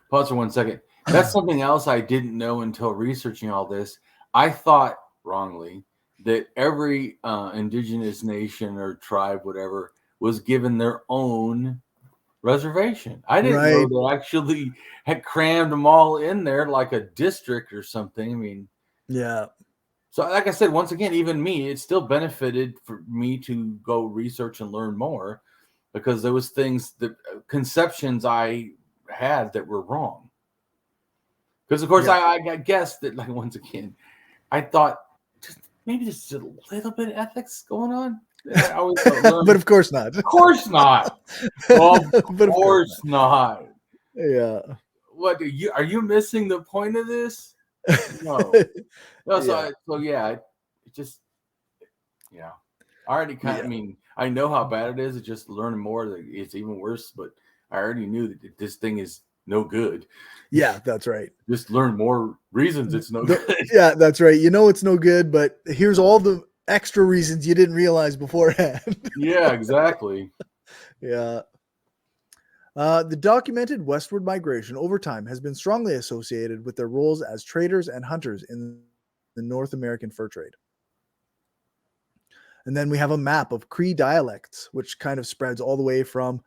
Speaker 2: Pause for 1 second. That's something else I didn't know until researching all this. I thought wrongly that every indigenous nation or tribe, whatever, was given their own reservation. I didn't know they actually had crammed them all in there like a district or something. I mean,
Speaker 1: yeah.
Speaker 2: So like I said, once again, even me, it still benefited for me to go research and learn more, because there was things that conceptions I had that were wrong. Because of course I guessed that, like, once again, I thought maybe there's a little bit of ethics going on. I always
Speaker 1: but of course not.
Speaker 2: Of course not. Of course not.
Speaker 1: Yeah.
Speaker 2: What are you missing the point of this? No. No. So it just I already kind of. I mean, I know how bad it is. It's just learning more. It's even worse. But I already knew that this thing is no good.
Speaker 1: Yeah, that's right.
Speaker 2: Just learn more reasons it's no good.
Speaker 1: Yeah, that's right. You know it's no good, but here's all the extra reasons you didn't realize beforehand.
Speaker 2: Yeah, exactly.
Speaker 1: Yeah. The documented westward migration over time has been strongly associated with their roles as traders and hunters in the North American fur trade. And then we have a map of Cree dialects, which kind of spreads all the way from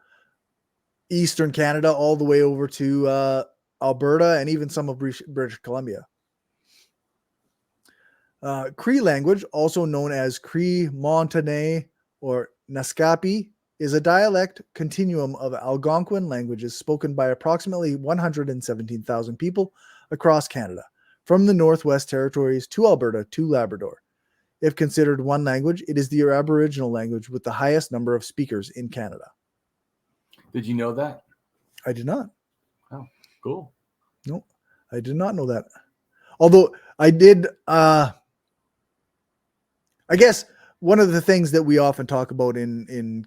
Speaker 1: Eastern Canada all the way over to Alberta and even some of British Columbia. Cree language, also known as Cree Montaigne or Naskapi, is a dialect continuum of Algonquin languages spoken by approximately 117,000 people across Canada, from the Northwest Territories to Alberta to Labrador. If considered one language, it is the Aboriginal language with the highest number of speakers in Canada.
Speaker 2: Did you know that?
Speaker 1: I did not.
Speaker 2: Oh, cool.
Speaker 1: No, I did not know that. Although I did, I guess one of the things that we often talk about in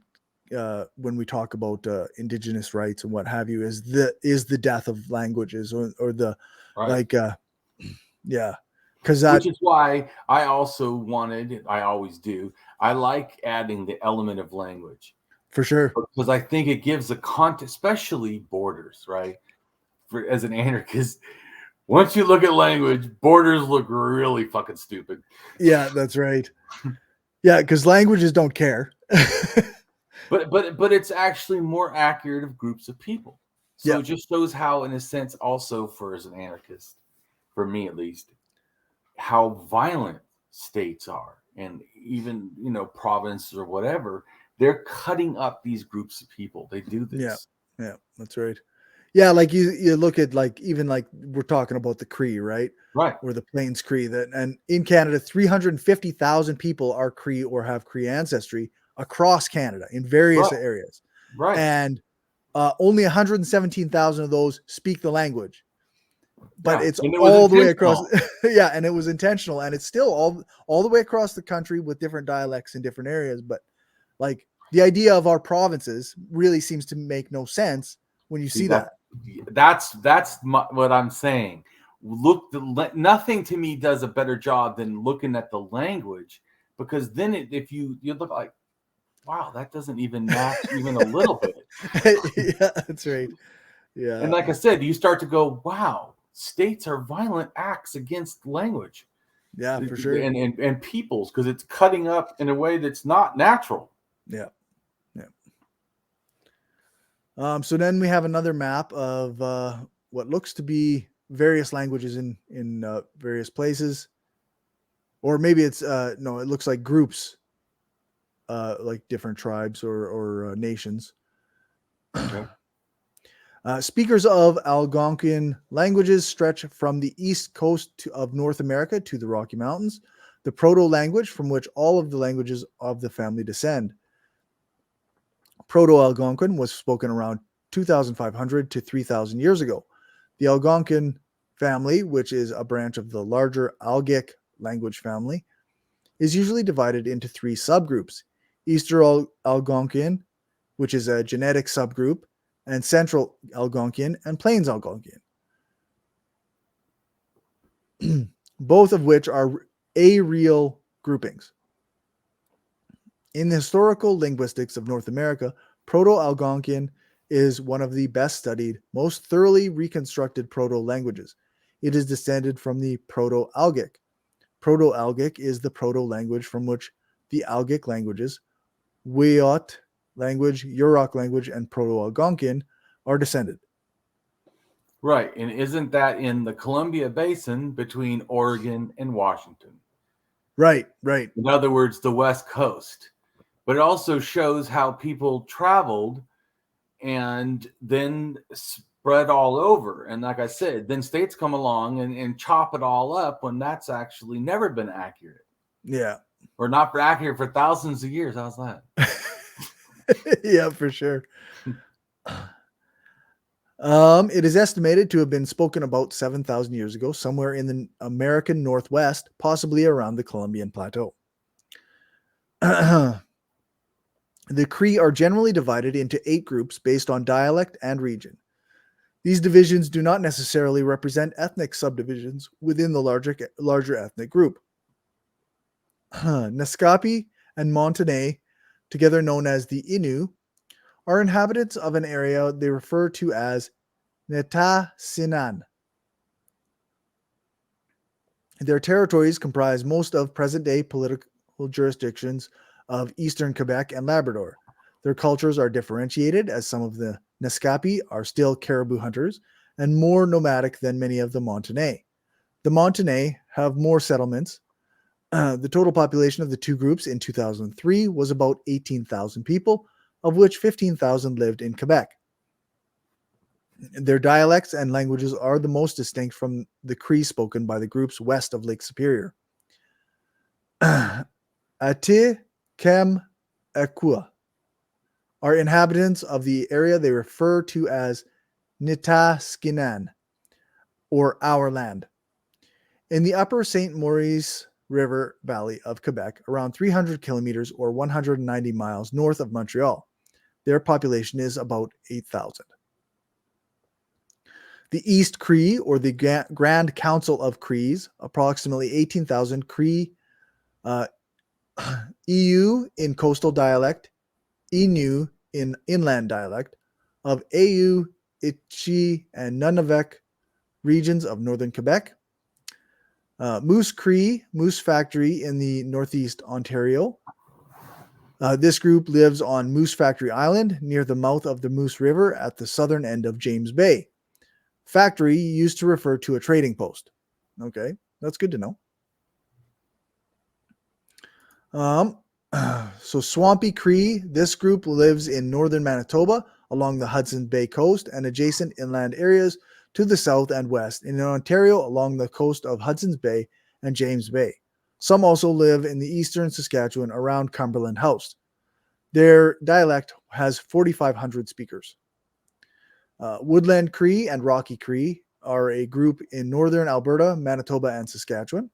Speaker 1: when we talk about Indigenous rights and what have you is the death of languages or the because
Speaker 2: which is why I also wanted, I always do, I like adding the element of language.
Speaker 1: For sure.
Speaker 2: Because I think it gives a context, especially borders, right? As an anarchist, once you look at language, borders look really fucking stupid.
Speaker 1: Yeah, that's right. Yeah, because languages don't care.
Speaker 2: but it's actually more accurate of groups of people. So it just shows how, in a sense, also for as an anarchist, for me at least, how violent states are, and even provinces or whatever, they're cutting up these groups of people. They do this.
Speaker 1: Yeah, that's right. Yeah, like you look at even we're talking about the Cree, right?
Speaker 2: Right.
Speaker 1: Or the Plains Cree, and in Canada, 350,000 people are Cree or have Cree ancestry across Canada in various areas.
Speaker 2: Right.
Speaker 1: And only 117,000 of those speak the language. But it's
Speaker 2: and it was
Speaker 1: all the way across.
Speaker 2: intentional.
Speaker 1: Yeah, and it was intentional, and it's still all the way across the country with different dialects in different areas. But like the idea of our provinces really seems to make no sense when you see that.
Speaker 2: That's what I'm saying. Nothing to me does a better job than looking at the language, because then if you look like, wow, that doesn't even match even a little bit.
Speaker 1: Yeah, that's right. Yeah.
Speaker 2: And like I said, you start to go, wow, states are violent acts against language.
Speaker 1: Yeah, for sure.
Speaker 2: And peoples, because it's cutting up in a way that's not natural.
Speaker 1: Yeah. So then we have another map of what looks to be various languages in various places, or maybe it's no, it looks like groups, like different tribes or nations.
Speaker 2: Okay.
Speaker 1: Speakers of Algonquian languages stretch from the east coast of North America to the Rocky Mountains, the proto-language from which all of the languages of the family descend. Proto-Algonquin was spoken around 2,500 to 3,000 years ago. The Algonquin family, which is a branch of the larger Algic language family, is usually divided into three subgroups: Eastern Algonquian, which is a genetic subgroup, and Central Algonquian and Plains Algonquian, both of which are areal groupings. In the historical linguistics of North America, Proto-Algonquian is one of the best studied, most thoroughly reconstructed proto-languages. It is descended from the Proto-Algic. Proto-Algic is the proto-language from which the Algic languages, Wiyot language, Yurok language, and Proto-Algonquian are descended.
Speaker 2: Right. And isn't that in the Columbia Basin between Oregon and Washington?
Speaker 1: Right.
Speaker 2: In other words, the West Coast. But it also shows how people traveled and then spread all over. And like I said, then states come along and chop it all up when that's actually never been accurate.
Speaker 1: Yeah.
Speaker 2: Or not accurate for thousands of years. How's that?
Speaker 1: Yeah, for sure. It is estimated to have been spoken about 7,000 years ago, somewhere in the American Northwest, possibly around the Columbian Plateau. The Cree are generally divided into 8 groups based on dialect and region. These divisions do not necessarily represent ethnic subdivisions within the larger ethnic group. Naskapi and Montaigne, together known as the Innu, are inhabitants of an area they refer to as Nitassinan. Their territories comprise most of present-day political jurisdictions of eastern Quebec and Labrador. Their cultures are differentiated, as some of the Naskapi are still caribou hunters and more nomadic than many of the Montaigne. The Montaigne have more settlements. The total population of the two groups in 2003 was about 18,000 people, of which 15,000 lived in Quebec. Their dialects and languages are the most distinct from the Cree spoken by the groups west of Lake Superior. Ati Kem Ekua are inhabitants of the area they refer to as Nitaskinan, or Our Land. In the upper St. Maurice River Valley of Quebec, around 300 kilometers or 190 miles north of Montreal. Their population is about 8,000. The East Cree, or the Grand Council of Crees, approximately 18,000 Cree, EU in coastal dialect, Innu in inland dialect, of Au, Itchi, and Nunavik regions of northern Quebec. Moose Cree, Moose Factory in the northeast Ontario. This group lives on Moose Factory Island near the mouth of the Moose River at the southern end of James Bay. Factory used to refer to a trading post. Okay, that's good to know. So Swampy Cree, this group lives in northern Manitoba along the Hudson Bay coast and adjacent inland areas to the south and west, in Ontario along the coast of Hudson's Bay and James Bay. Some also live in the eastern Saskatchewan around Cumberland House. Their dialect has 4,500 speakers. Woodland Cree and Rocky Cree are a group in northern Alberta, Manitoba, and Saskatchewan.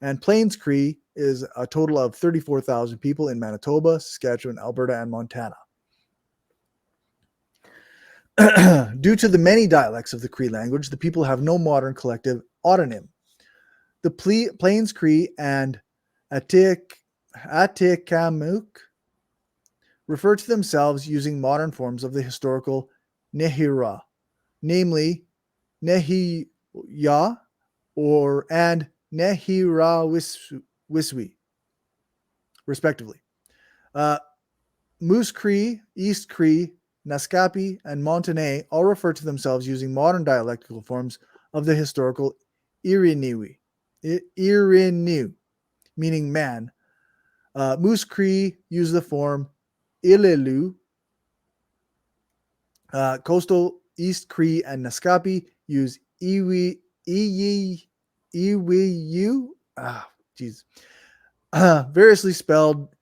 Speaker 1: And Plains Cree is a total of 34,000 people in Manitoba, Saskatchewan, Alberta, and Montana. Due to the many dialects of the Cree language, the people have no modern collective autonym. The Plains Cree and Atikamekw refer to themselves using modern forms of the historical Nehira, namely Nehiya and Nehirawiswi, respectively. Moose Cree, East Cree, Naskapi, and Montaigne all refer to themselves using modern dialectical forms of the historical Iriniwi, meaning man. Moose Cree use the form Ilelu. Coastal East Cree and Naskapi use Iwiyu. Variously spelled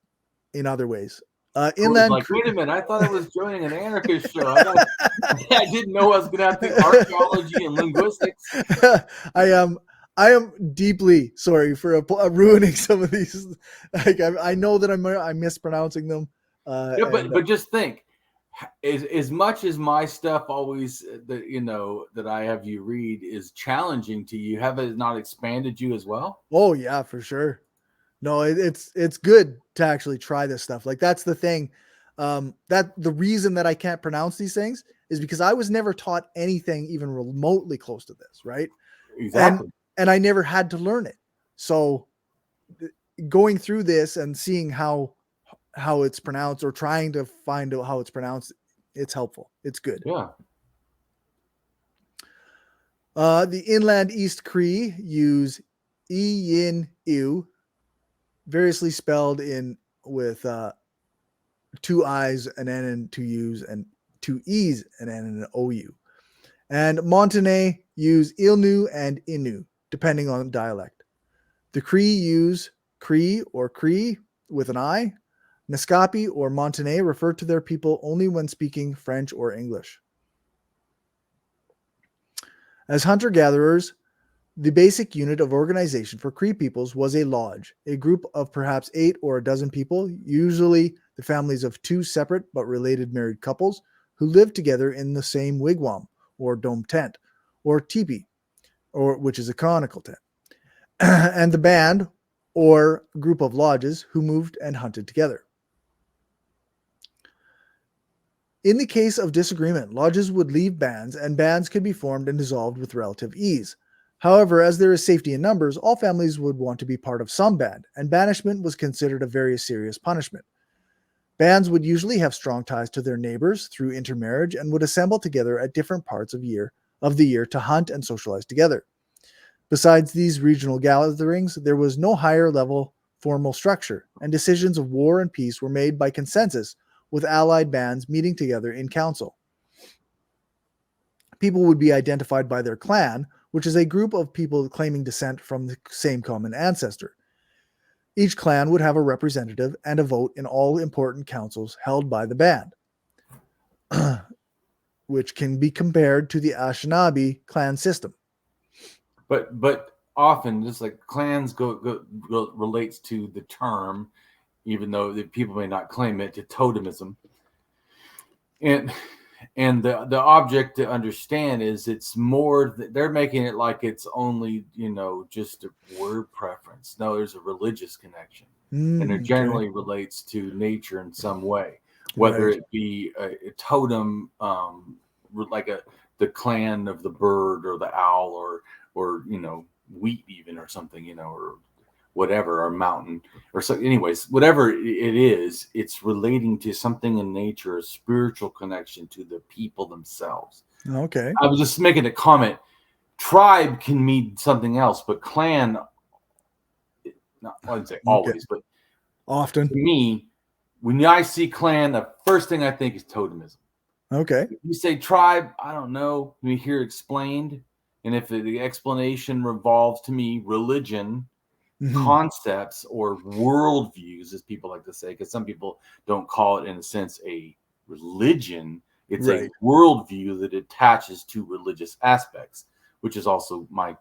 Speaker 1: in other ways. Inland
Speaker 2: like, wait a minute, I thought I was joining an anarchist show. I didn't know I was going to have to do archaeology and linguistics.
Speaker 1: I am deeply sorry for ruining some of these. Like, I know that I'm mispronouncing them.
Speaker 2: But just think, as much as my stuff always that I have you read is challenging to you, have it not expanded you as well?
Speaker 1: Oh yeah, for sure. No, it's good to actually try this stuff. Like, that's the thing. That the reason that I can't pronounce these things is because I was never taught anything even remotely close to this, right?
Speaker 2: Exactly.
Speaker 1: And I never had to learn it. So going through this and seeing how it's pronounced, or trying to find out how it's pronounced, it's helpful. It's good.
Speaker 2: Yeah.
Speaker 1: The Inland East Cree use Yin-Ew, variously spelled with 2 I's, an N, and 2 U's, and 2 E's, an N, and an OU. And Montaigne use Ilnu and Inu, depending on dialect. The Cree use Cree or Cree with an I. Naskapi or Montaigne refer to their people only when speaking French or English. As hunter-gatherers, the basic unit of organization for Cree peoples was a lodge, a group of perhaps 8 or a dozen people, usually the families of 2 separate but related married couples, who lived together in the same wigwam, or dome tent, or teepee, which is a conical tent, and the band, or group of lodges, who moved and hunted together. In the case of disagreement, lodges would leave bands, and bands could be formed and dissolved with relative ease. However, as there is safety in numbers, all families would want to be part of some band, and banishment was considered a very serious punishment. Bands would usually have strong ties to their neighbors through intermarriage and would assemble together at different parts of the year to hunt and socialize together. Besides these regional gatherings, there was no higher level formal structure, and decisions of war and peace were made by consensus, with allied bands meeting together in council. People would be identified by their clan, which is a group of people claiming descent from the same common ancestor. Each clan would have a representative and a vote in all important councils held by the band, which can be compared to the Anishinaabe clan system.
Speaker 2: But often, just like clans relates to the term, even though the people may not claim it, to totemism. And the object to understand is it's more, they're making it like it's only, just a word preference. No, there's a religious connection. And it generally relates to nature in some way, whether it be a totem, like the clan of the bird or the owl or wheat even, or something, or whatever, or mountain, or so. Anyways, whatever it is, it's relating to something in nature, a spiritual connection to the people themselves.
Speaker 1: Okay.
Speaker 2: I was just making a comment. Tribe can mean something else, but clan, I wouldn't say always, but
Speaker 1: often.
Speaker 2: To me, when I see clan, the first thing I think is totemism.
Speaker 1: Okay.
Speaker 2: If you say tribe, I don't know. We hear explained, and if the explanation revolves, to me, religion, concepts, or worldviews, as people like to say, because some people don't call it, in a sense, a religion, It's
Speaker 1: Right.
Speaker 2: a worldview that attaches to religious aspects, which is also my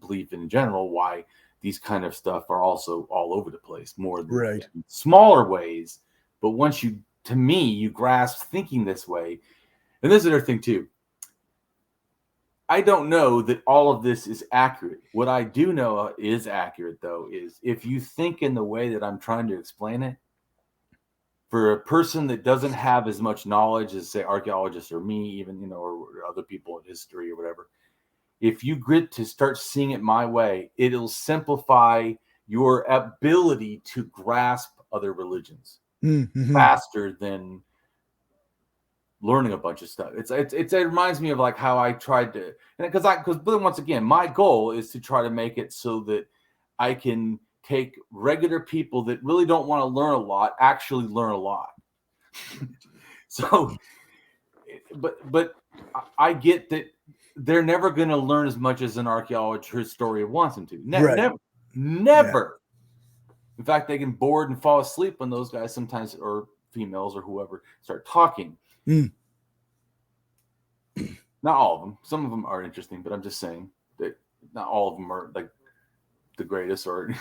Speaker 2: belief in general, why these kind of stuff are also all over the place, more than
Speaker 1: Right.
Speaker 2: smaller ways. But once you, to me, you grasp thinking this way. And this is another thing too. I don't know that all of this is accurate. What I do know is accurate, though, is if you think in the way that I'm trying to explain it, for a person that doesn't have as much knowledge as, say, archaeologists or me, even, you know, or other people in history or whatever, if you get to start seeing it my way, it'll simplify your ability to grasp other religions faster than learning a bunch of stuff. It reminds me of like how I tried to, because once again, my goal is to try to make it so that I can take regular people that really don't want to learn a lot actually learn a lot. So, but I get that they're never going to learn as much as an archaeologist or historian wants them to. Never. In fact, they get bored and fall asleep when those guys sometimes, or females or whoever, start talking. Not all of them. Some of them are interesting, but I'm just saying that not all of them are like the greatest, or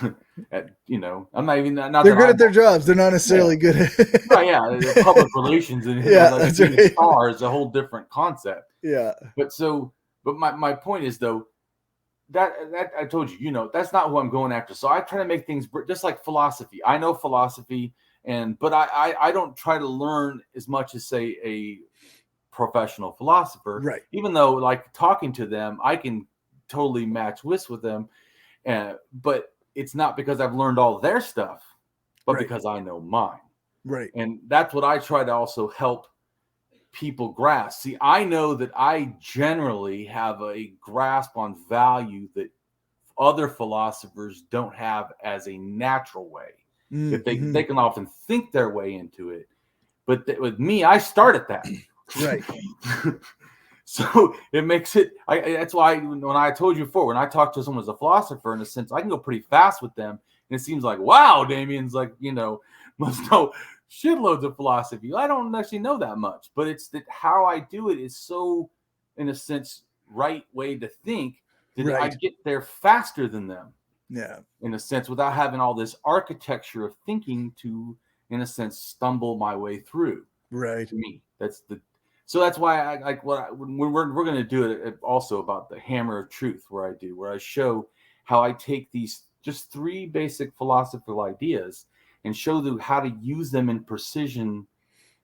Speaker 2: at, you know, I'm not even not.
Speaker 1: They're good at their jobs. They're not necessarily good at.
Speaker 2: The public relations and
Speaker 1: that's
Speaker 2: being
Speaker 1: right.
Speaker 2: a star is a whole different concept.
Speaker 1: Yeah.
Speaker 2: But my point is though that I told you, you know, that's not who I'm going after. So I try to make things just like philosophy. I know philosophy, but I don't try to learn as much as, say, a professional philosopher,
Speaker 1: right?
Speaker 2: Even though, like, talking to them, I can totally match wits with them, but it's not because I've learned all their stuff, but because I know mine,
Speaker 1: right?
Speaker 2: And that's what I try to also help people grasp. See, I know that I generally have a grasp on value that other philosophers don't have as a natural way. If they can often think their way into it, but with me, I start at that.
Speaker 1: Right.
Speaker 2: So it makes it. That's why when I told you before, when I talk to someone as a philosopher, in a sense, I can go pretty fast with them, and it seems like, wow, Damien's like, you know, must know shitloads of philosophy. I don't actually know that much, but it's that how I do it is so, in a sense, right way to think that I get there faster than them.
Speaker 1: Yeah.
Speaker 2: In a sense, without having all this architecture of thinking to, in a sense, stumble my way through.
Speaker 1: Right.
Speaker 2: To me, so that's why I like we're going to do it also about the hammer of truth, where I show how I take these just three basic philosophical ideas and show them how to use them in precision,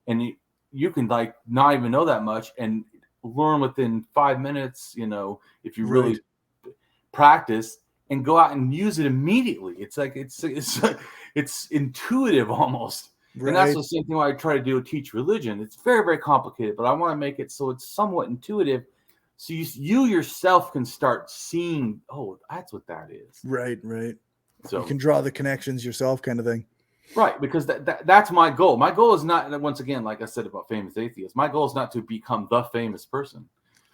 Speaker 2: and you can like not even know that much and learn within 5 minutes, you know, if you really practice, and go out and use it immediately. It's like it's intuitive almost. And that's the same thing I try to do to teach religion. It's very, very complicated, but I want to make it so it's somewhat intuitive, so you yourself can start seeing, oh, that's what that is.
Speaker 1: Right. So you can
Speaker 2: So
Speaker 1: draw the connections yourself, kind of thing.
Speaker 2: right, because that's my goal. My goal is not, once again, like I said about famous atheists, my goal is not to become the famous person.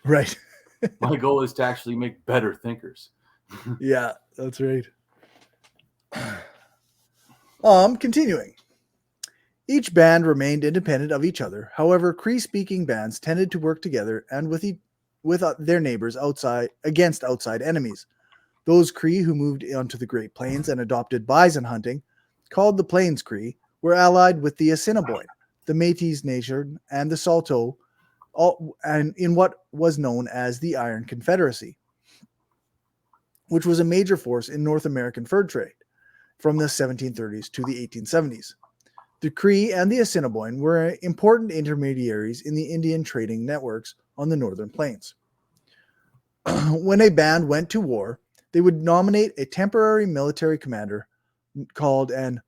Speaker 1: Right.
Speaker 2: My goal is to actually make better thinkers.
Speaker 1: Yeah, that's right. Continuing. Each band remained independent of each other. However, Cree-speaking bands tended to work together and with their neighbors against outside enemies. Those Cree who moved onto the Great Plains and adopted bison hunting, called the Plains Cree, were allied with the Assiniboine, the Métis Nation, and the Saulteaux, and in what was known as the Iron Confederacy, which was a major force in North American fur trade from the 1730s to the 1870s. The Cree and the Assiniboine were important intermediaries in the Indian trading networks on the northern plains. When a band went to war, they would nominate a temporary military commander called an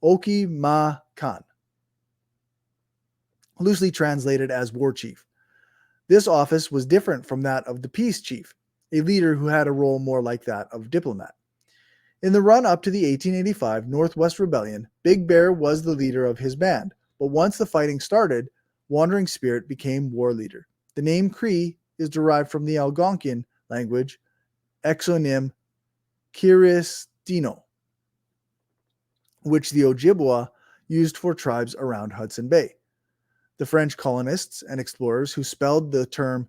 Speaker 1: Oki-ma-kan, loosely translated as war chief. This office was different from that of the peace chief, a leader who had a role more like that of diplomat. In the run-up to the 1885 Northwest Rebellion, Big Bear was the leader of his band, but once the fighting started, Wandering Spirit became war leader. The name Cree is derived from the Algonquian language exonym Kiristino, which the Ojibwa used for tribes around Hudson Bay. the French colonists and explorers who spelled the term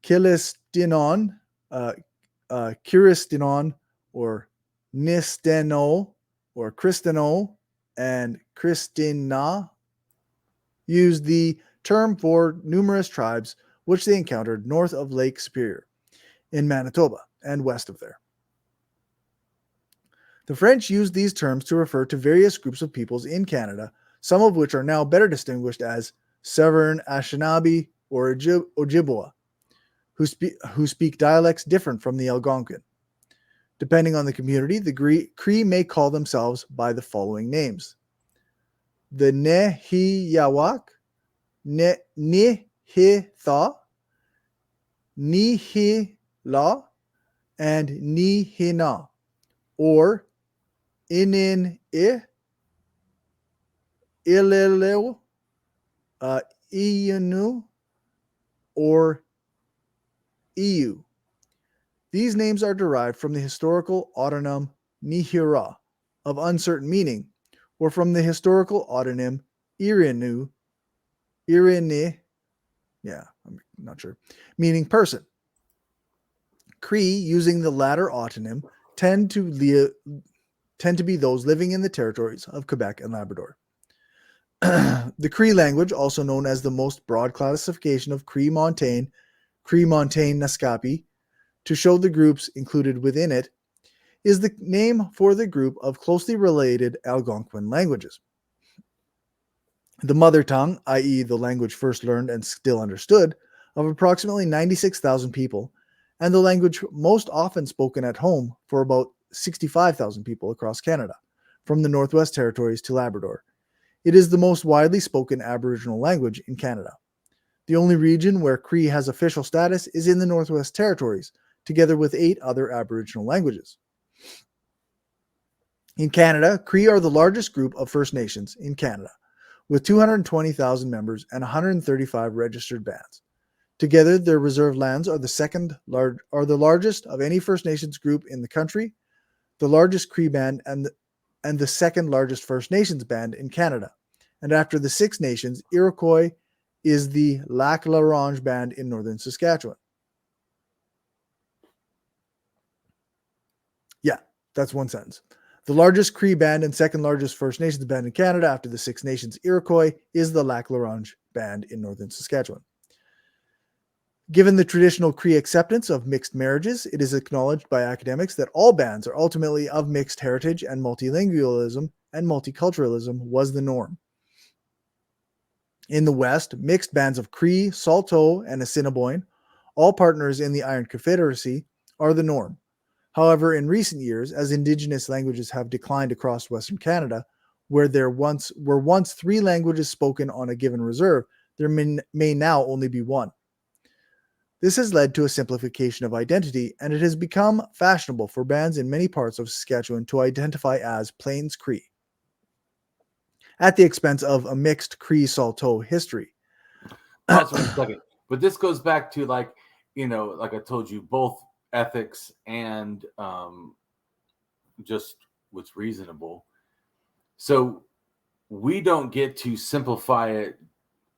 Speaker 1: Kilistinon, Kiristinon, or Nisteno, or Christeno, and Christina, used the term for numerous tribes which they encountered north of Lake Superior in Manitoba and west of there. The French used these terms to refer to various groups of peoples in Canada, some of which are now better distinguished as Severn Anishinaabe or Ojibwa, who speak dialects different from the Algonquin. Depending on the community, the Cree may call themselves by the following names: the Nehiyawak, Nihitha, Nihila, and Nihina, or Inin Ililil, Iyunu, or Iu. These names are derived from the historical autonym Nihira, of uncertain meaning, or from the historical autonym Irinu, I'm not sure, meaning person. Cree, using the latter autonym, tend to be those living in the territories of Quebec and Labrador. The Cree language, also known as the most broad classification of Cree-Montaigne Naskapi, to show the groups included within it, is the name for the group of closely related Algonquin languages. The mother tongue, i.e. the language first learned and still understood, of approximately 96,000 people, and the language most often spoken at home for about 65,000 people across Canada, from the Northwest Territories to Labrador. It is the most widely spoken Aboriginal language in Canada. The only region where Cree has official status is in the Northwest Territories, together with 8 other Aboriginal languages. In Canada, Cree are the largest group of First Nations in Canada, with 220,000 members and 135 registered bands. Together, their reserved lands are the largest of any First Nations group in the country, the largest Cree band, and the second largest First Nations band in Canada. And after the Six Nations, Iroquois is the Lac La Ronge band in northern Saskatchewan. Yeah, that's one sentence. The largest Cree band and second largest First Nations band in Canada after the Six Nations Iroquois is the Lac La Ronge band in northern Saskatchewan. Given the traditional Cree acceptance of mixed marriages, it is acknowledged by academics that all bands are ultimately of mixed heritage, and multilingualism and multiculturalism was the norm. In the West, mixed bands of Cree, Saulteaux, and Assiniboine, all partners in the Iron Confederacy, are the norm. However, in recent years, as Indigenous languages have declined across Western Canada, where there were once 3 languages spoken on a given reserve, there may now only be 1. This has led to a simplification of identity, and it has become fashionable for bands in many parts of Saskatchewan to identify as Plains Cree, at the expense of a mixed Cree-Saulteaux history.
Speaker 2: Pause for a second. But this goes back to, like I told you, both ethics and just what's reasonable. So we don't get to simplify it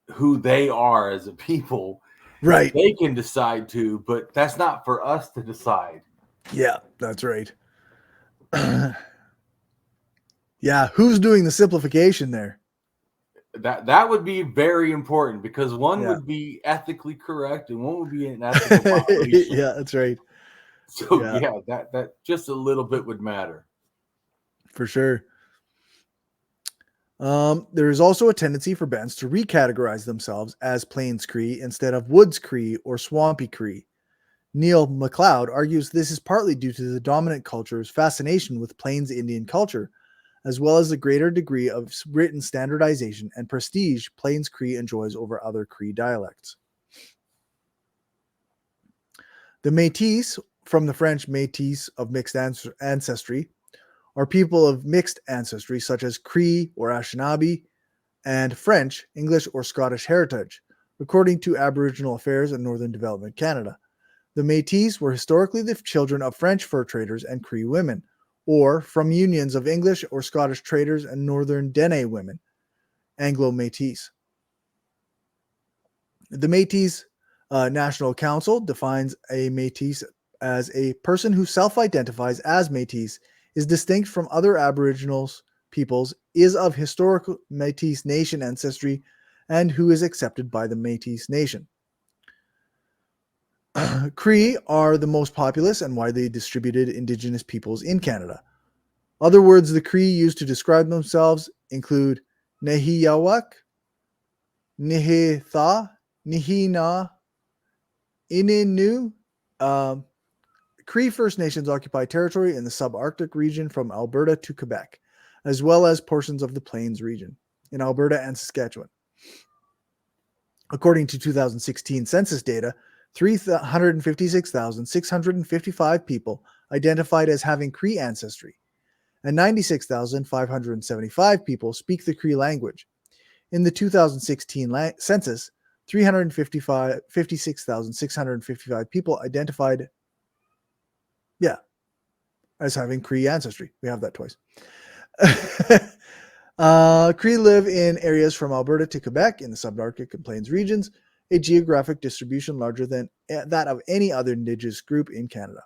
Speaker 2: who they are as a people.
Speaker 1: Right.
Speaker 2: They can decide to, but that's not for us to decide.
Speaker 1: Yeah, that's right. Yeah, who's doing the simplification there?
Speaker 2: That would be very important, because one would be ethically correct and one would be an ethical violation.
Speaker 1: Yeah, that's right.
Speaker 2: So that just a little bit would matter.
Speaker 1: For sure. There is also a tendency for bands to recategorize themselves as Plains Cree instead of Woods Cree or Swampy Cree. Neil MacLeod argues this is partly due to the dominant culture's fascination with Plains Indian culture, as well as the greater degree of written standardization and prestige Plains Cree enjoys over other Cree dialects. The Métis, from the French Métis of mixed ancestry, are people of mixed ancestry such as Cree or Anishinaabe, and French, English, or Scottish heritage, according to Aboriginal Affairs in Northern Development Canada. The Métis were historically the children of French fur traders and Cree women, or from unions of English or Scottish traders and Northern Dene women, Anglo-Métis. The Métis National Council defines a Métis as a person who self-identifies as Métis, is distinct from other Aboriginal peoples, is of historical Métis Nation ancestry, and who is accepted by the Métis Nation. Cree are the most populous and widely distributed Indigenous peoples in Canada. Other words the Cree use to describe themselves include Nehiyawak, Nihitha, Nihina, Ininu. Cree First Nations occupy territory in the subarctic region from Alberta to Quebec, as well as portions of the Plains region in Alberta and Saskatchewan. According to 2016 census data, 356,655 people identified as having Cree ancestry, and 96,575 people speak the Cree language. In the 2016 census, 356,655 people identified, as having Cree ancestry. We have that twice. Cree live in areas from Alberta to Quebec in the subarctic and Plains regions, a geographic distribution larger than that of any other Indigenous group in Canada.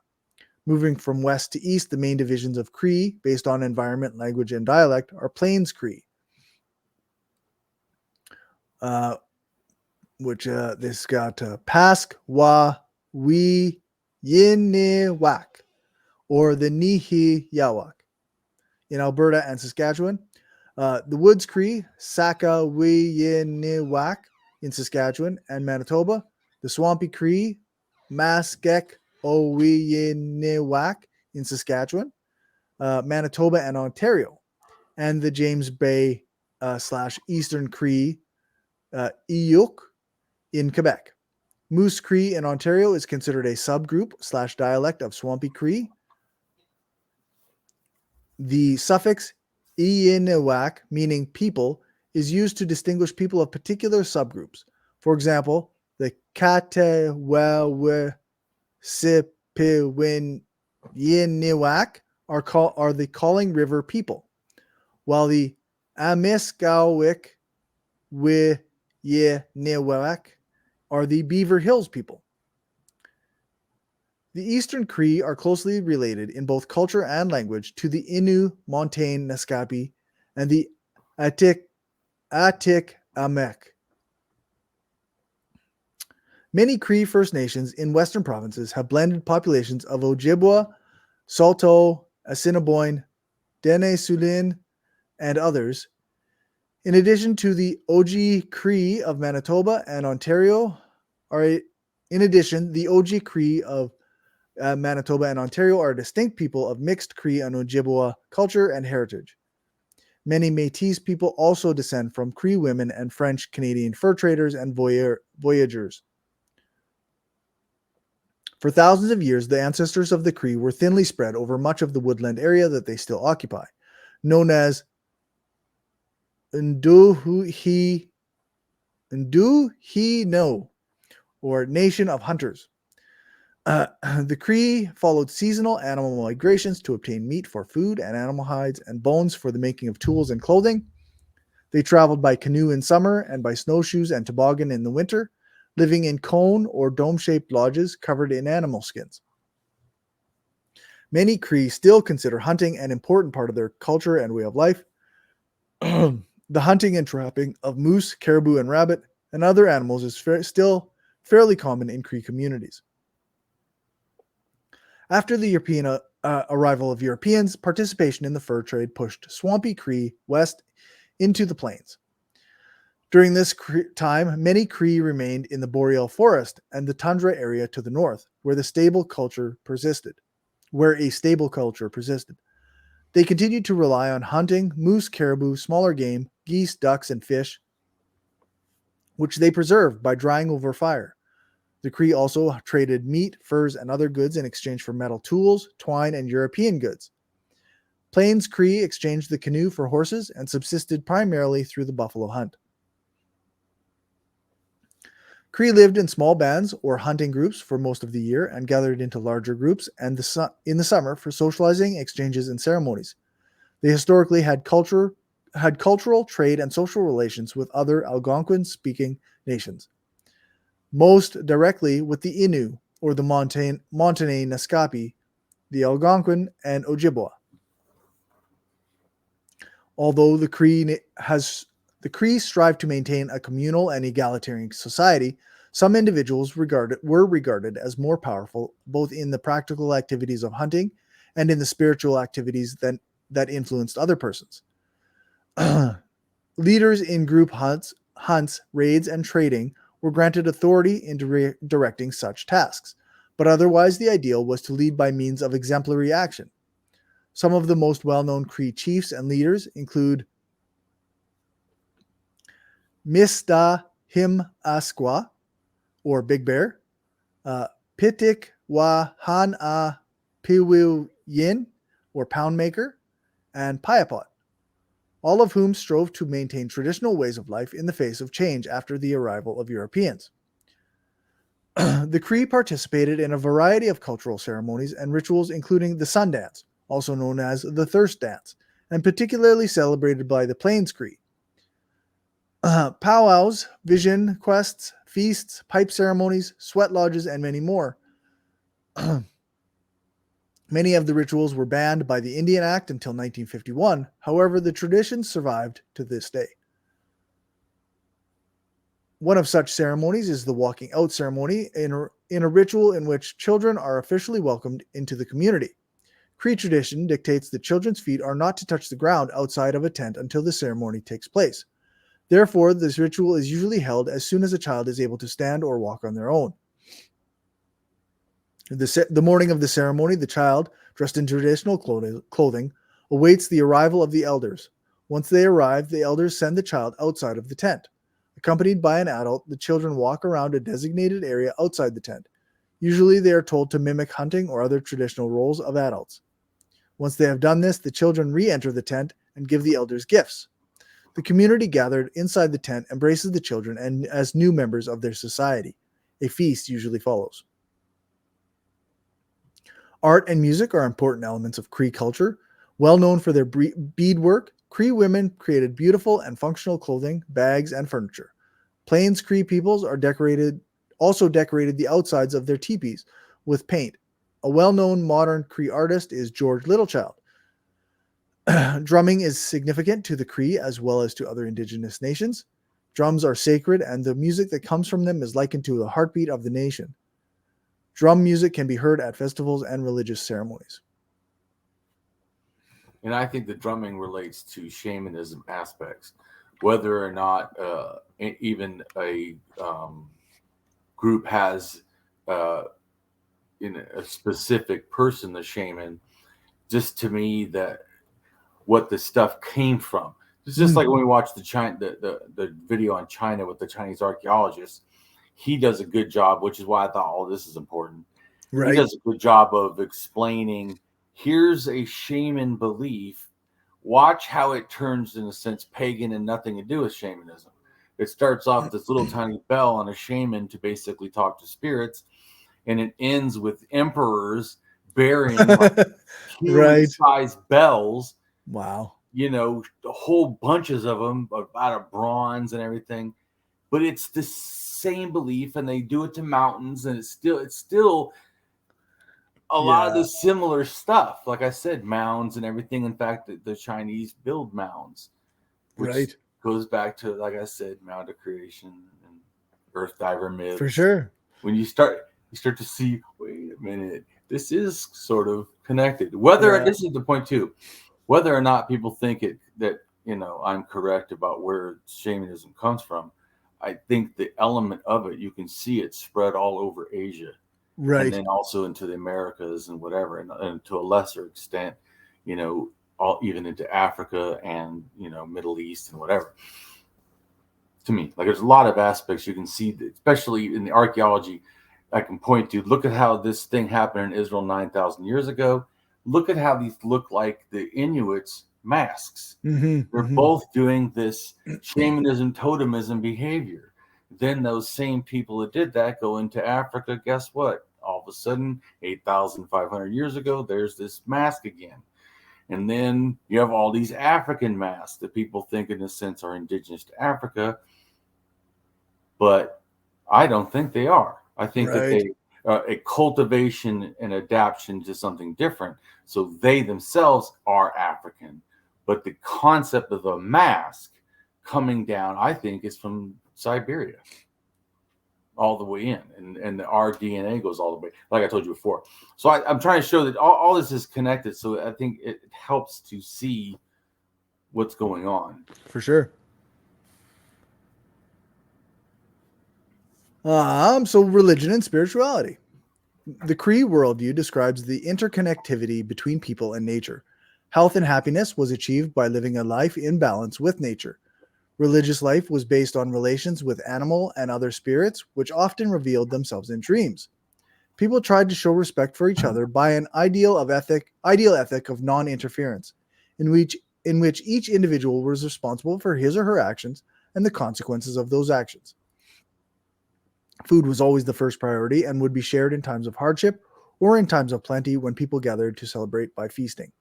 Speaker 1: Moving from west to east, the main divisions of Cree, based on environment, language, and dialect, are Plains Cree, which this got Pask, Wa, Wi, Yinniwak, or the Nihiyawak. In Alberta and Saskatchewan, the Woods Cree, Saka, Wi, Yinniwak in Saskatchewan and Manitoba, the Swampy Cree, Maskek, Owiyiniwak in Saskatchewan, Manitoba and Ontario, and the James Bay / Eastern Cree, Iyuk in Quebec. Moose Cree in Ontario is considered a subgroup / dialect of Swampy Cree. The suffix Iyiniwak, meaning people, is used to distinguish people of particular subgroups. For example, the Katewawe Sipiwin Yiniwak are the Calling River people, while the Amiskawik Wiyiniwak are the Beaver Hills people. The Eastern Cree are closely related in both culture and language to the Innu, Montaigne, Naskapi, and the Atikamek. Many Cree First Nations in Western provinces have blended populations of Ojibwa, Saulteaux, Assiniboine, Dene Sulin, and others. In addition to the Oji Cree of Manitoba and Ontario, the Oji Cree of Manitoba and Ontario are distinct people of mixed Cree and Ojibwa culture and heritage. Many Métis people also descend from Cree women and French-Canadian fur traders and voyageurs. For thousands of years, the ancestors of the Cree were thinly spread over much of the woodland area that they still occupy, known as Nduhino, or Nation of Hunters. The Cree followed seasonal animal migrations to obtain meat for food and animal hides and bones for the making of tools and clothing. They traveled by canoe in summer and by snowshoes and toboggan in the winter, living in cone or dome-shaped lodges covered in animal skins. Many Cree still consider hunting an important part of their culture and way of life. The hunting and trapping of moose, caribou, and rabbit and other animals is still fairly common in Cree communities. After the European arrival of Europeans, participation in the fur trade pushed Swampy Cree west into the plains. During this time, many Cree remained in the boreal forest and the tundra area to the north, where a stable culture persisted. They continued to rely on hunting moose, caribou, smaller game, geese, ducks, and fish, which they preserved by drying over fire. The Cree also traded meat, furs, and other goods in exchange for metal tools, twine, and European goods. Plains Cree exchanged the canoe for horses and subsisted primarily through the buffalo hunt. Cree lived in small bands or hunting groups for most of the year and gathered into larger groups in the summer for socializing, exchanges, and ceremonies. They historically had cultural, trade, and social relations with other Algonquin-speaking nations. most directly with the Innu, or the Montane Naskapi, the Algonquin, and Ojibwa. Although the Cree strive to maintain a communal and egalitarian society, some individuals were regarded as more powerful both in the practical activities of hunting and in the spiritual activities that influenced other persons. Leaders in group hunts, raids, and trading were granted authority in directing such tasks, but otherwise the ideal was to lead by means of exemplary action. Some of the most well-known Cree chiefs and leaders include Mista Him Asqua, or Big Bear, Pitik Wa Han A Piwu Yin, or Pound Maker, and Piapot, all of whom strove to maintain traditional ways of life in the face of change after the arrival of Europeans. The Cree participated in a variety of cultural ceremonies and rituals, including the Sun Dance, also known as the Thirst Dance, and particularly celebrated by the Plains Cree. Powwows, vision quests, feasts, pipe ceremonies, sweat lodges, and many more. Many of the rituals were banned by the Indian Act until 1951. However, the traditions survived to this day. One of such ceremonies is the walking out ceremony, in a ritual in which children are officially welcomed into the community. Cree tradition dictates that children's feet are not to touch the ground outside of a tent until the ceremony takes place. Therefore, this ritual is usually held as soon as a child is able to stand or walk on their own. The morning of the ceremony, the child, dressed in traditional clothing, awaits the arrival of the elders. Once they arrive, the elders send the child outside of the tent. Accompanied by an adult, the children walk around a designated area outside the tent. Usually, they are told to mimic hunting or other traditional roles of adults. Once they have done this, the children re-enter the tent and give the elders gifts. The community gathered inside the tent embraces the children and as new members of their society. A feast usually follows. Art and music are important elements of Cree culture. Well known for their beadwork, Cree women created beautiful and functional clothing, bags, and furniture. Plains Cree peoples also decorated the outsides of their teepees with paint. A well-known modern Cree artist is George Littlechild. Drumming is significant to the Cree as well as to other Indigenous nations. Drums are sacred, and the music that comes from them is likened to the heartbeat of the nation. Drum music can be heard at festivals and religious ceremonies.
Speaker 2: And I think the drumming relates to shamanism aspects, whether or not even a group has in a specific person, the shaman. Just to me, that what the stuff came from. It's just like when we watch the video on China with the Chinese archaeologists. He does a good job, which is why I thought all this is important. Right. He does a good job of explaining, here's a shaman belief. Watch how it turns, in a sense, pagan and nothing to do with shamanism. It starts off this little tiny bell on a shaman to basically talk to spirits, and it ends with emperors bearing like human-sized bells.
Speaker 1: Wow.
Speaker 2: You know, whole bunches of them out of bronze and everything. But it's the same belief, and they do it to mountains, and it's still a lot of the similar stuff. Like I said, mounds and everything. In fact, the Chinese build mounds, which goes back to, like I said, mound of creation and earth diver myths. For sure. When you start to see, wait a minute, this is sort of connected. This is the point too, whether or not people think that I'm correct about where shamanism comes from. I think the element of it, you can see it spread all over Asia, and then also into the Americas and whatever, and to a lesser extent, even into Africa and Middle East and whatever. To me, like, there's a lot of aspects you can see, especially in the archaeology. I can point to, look at how this thing happened in Israel 9,000 years ago. Look at how these look like the Inuits' masks. They're both doing this shamanism, totemism behavior. Then those same people that did that go into Africa. Guess what? All of a sudden, 8,500 years ago, there's this mask again. And then you have all these African masks that people think, in a sense, are indigenous to Africa. But I don't think they are. I think that
Speaker 1: Right.
Speaker 2: they a cultivation and adaptation to something different. So they themselves are African, but the concept of a mask coming down, I think, is from Siberia all the way in, and our DNA goes all the way, like I told you before. So I'm trying to show that all this is connected. So I think it helps to see what's going on.
Speaker 1: For sure. So religion and spirituality. The Cree worldview describes the interconnectivity between people and nature. Health and happiness was achieved by living a life in balance with nature. Religious life was based on relations with animal and other spirits, which often revealed themselves in dreams. People tried to show respect for each other by an ideal ethic of non-interference, in which each individual was responsible for his or her actions and the consequences of those actions. Food was always the first priority and would be shared in times of hardship or in times of plenty when people gathered to celebrate by feasting.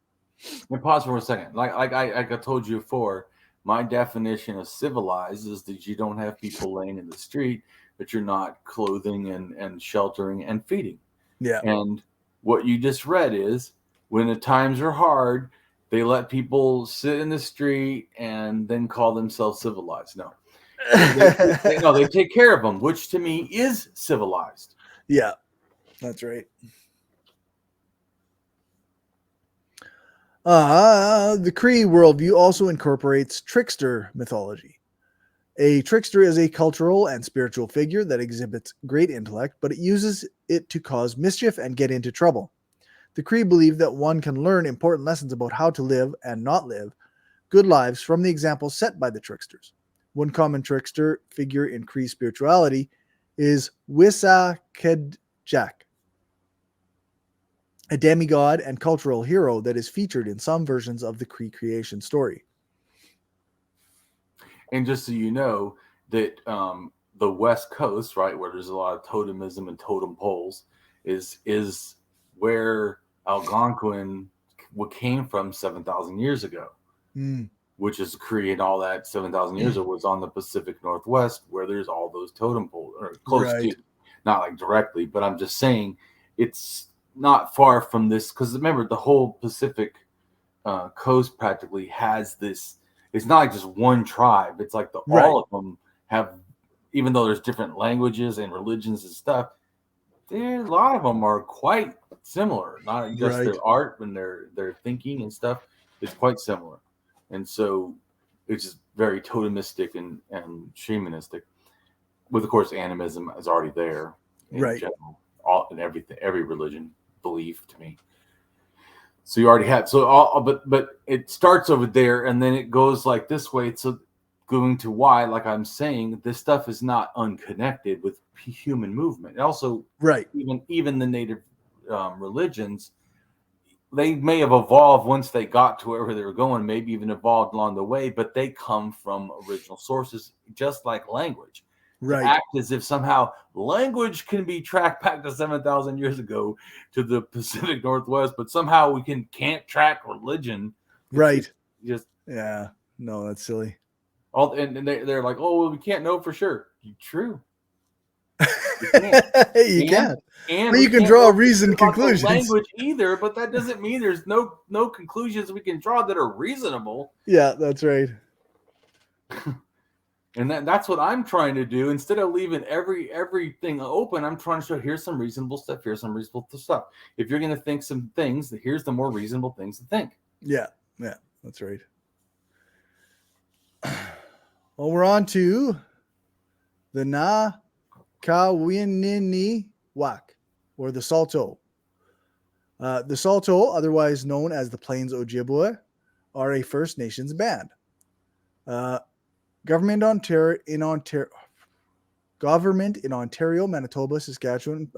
Speaker 2: And pause for a second. Like I told you before, my definition of civilized is that you don't have people laying in the street, but you're not clothing and sheltering and feeding.
Speaker 1: Yeah.
Speaker 2: And what you just read is when the times are hard, they let people sit in the street and then call themselves civilized. No. They take care of them, which to me is civilized.
Speaker 1: Yeah, that's right. The Cree worldview also incorporates trickster mythology. A trickster is a cultural and spiritual figure that exhibits great intellect, but it uses it to cause mischief and get into trouble. The Cree believe that one can learn important lessons about how to live and not live good lives from the examples set by the tricksters. One common trickster figure in Cree spirituality is Wissakedjak, a demigod and cultural hero that is featured in some versions of the Cree creation story.
Speaker 2: And just so you know, that the West Coast, right, where there's a lot of totemism and totem poles, is where Algonquin came from 7,000 years ago. Which is Cree and all that 7,000 years ago was on the Pacific Northwest, where there's all those totem poles, or close to, not like directly, but I'm just saying it's not far from this, because remember, the whole Pacific coast practically has this. It's not like just one tribe. It's like all of them have, even though there's different languages and religions and stuff, a lot of them are quite similar. Not just their art and their thinking and stuff is quite similar. And so it's just very totemistic and shamanistic. With, of course, animism is already there in general, every religion belief to me. So you already had but it starts over there and then it goes like this way. So going to why, like I'm saying, this stuff is not unconnected with human movement. And also, even the native religions, they may have evolved once they got to wherever they were going, maybe even evolved along the way, but they come from original sources, just like language. Act as if somehow language can be tracked back to 7,000 years ago to the Pacific Northwest, but somehow we can't track religion.
Speaker 1: Right.
Speaker 2: Just
Speaker 1: no, that's silly.
Speaker 2: And they're like, oh, well, we can't know for sure. True.
Speaker 1: You can't. But you can draw reasoned conclusions.
Speaker 2: Language either, but that doesn't mean there's no conclusions we can draw that are reasonable.
Speaker 1: Yeah, that's right.
Speaker 2: And that's what I'm trying to do. Instead of leaving everything open, I'm trying to show here's some reasonable stuff. Here's some reasonable stuff. If you're going to think some things, here's the more reasonable things to think.
Speaker 1: Yeah, that's right. Well, we're on to the Na-Ka-Win-Ni-Wak, or the Saulteaux. The Saulteaux, otherwise known as the Plains Ojibwe, are a First Nations band. Government in Ontario, Manitoba, Saskatchewan,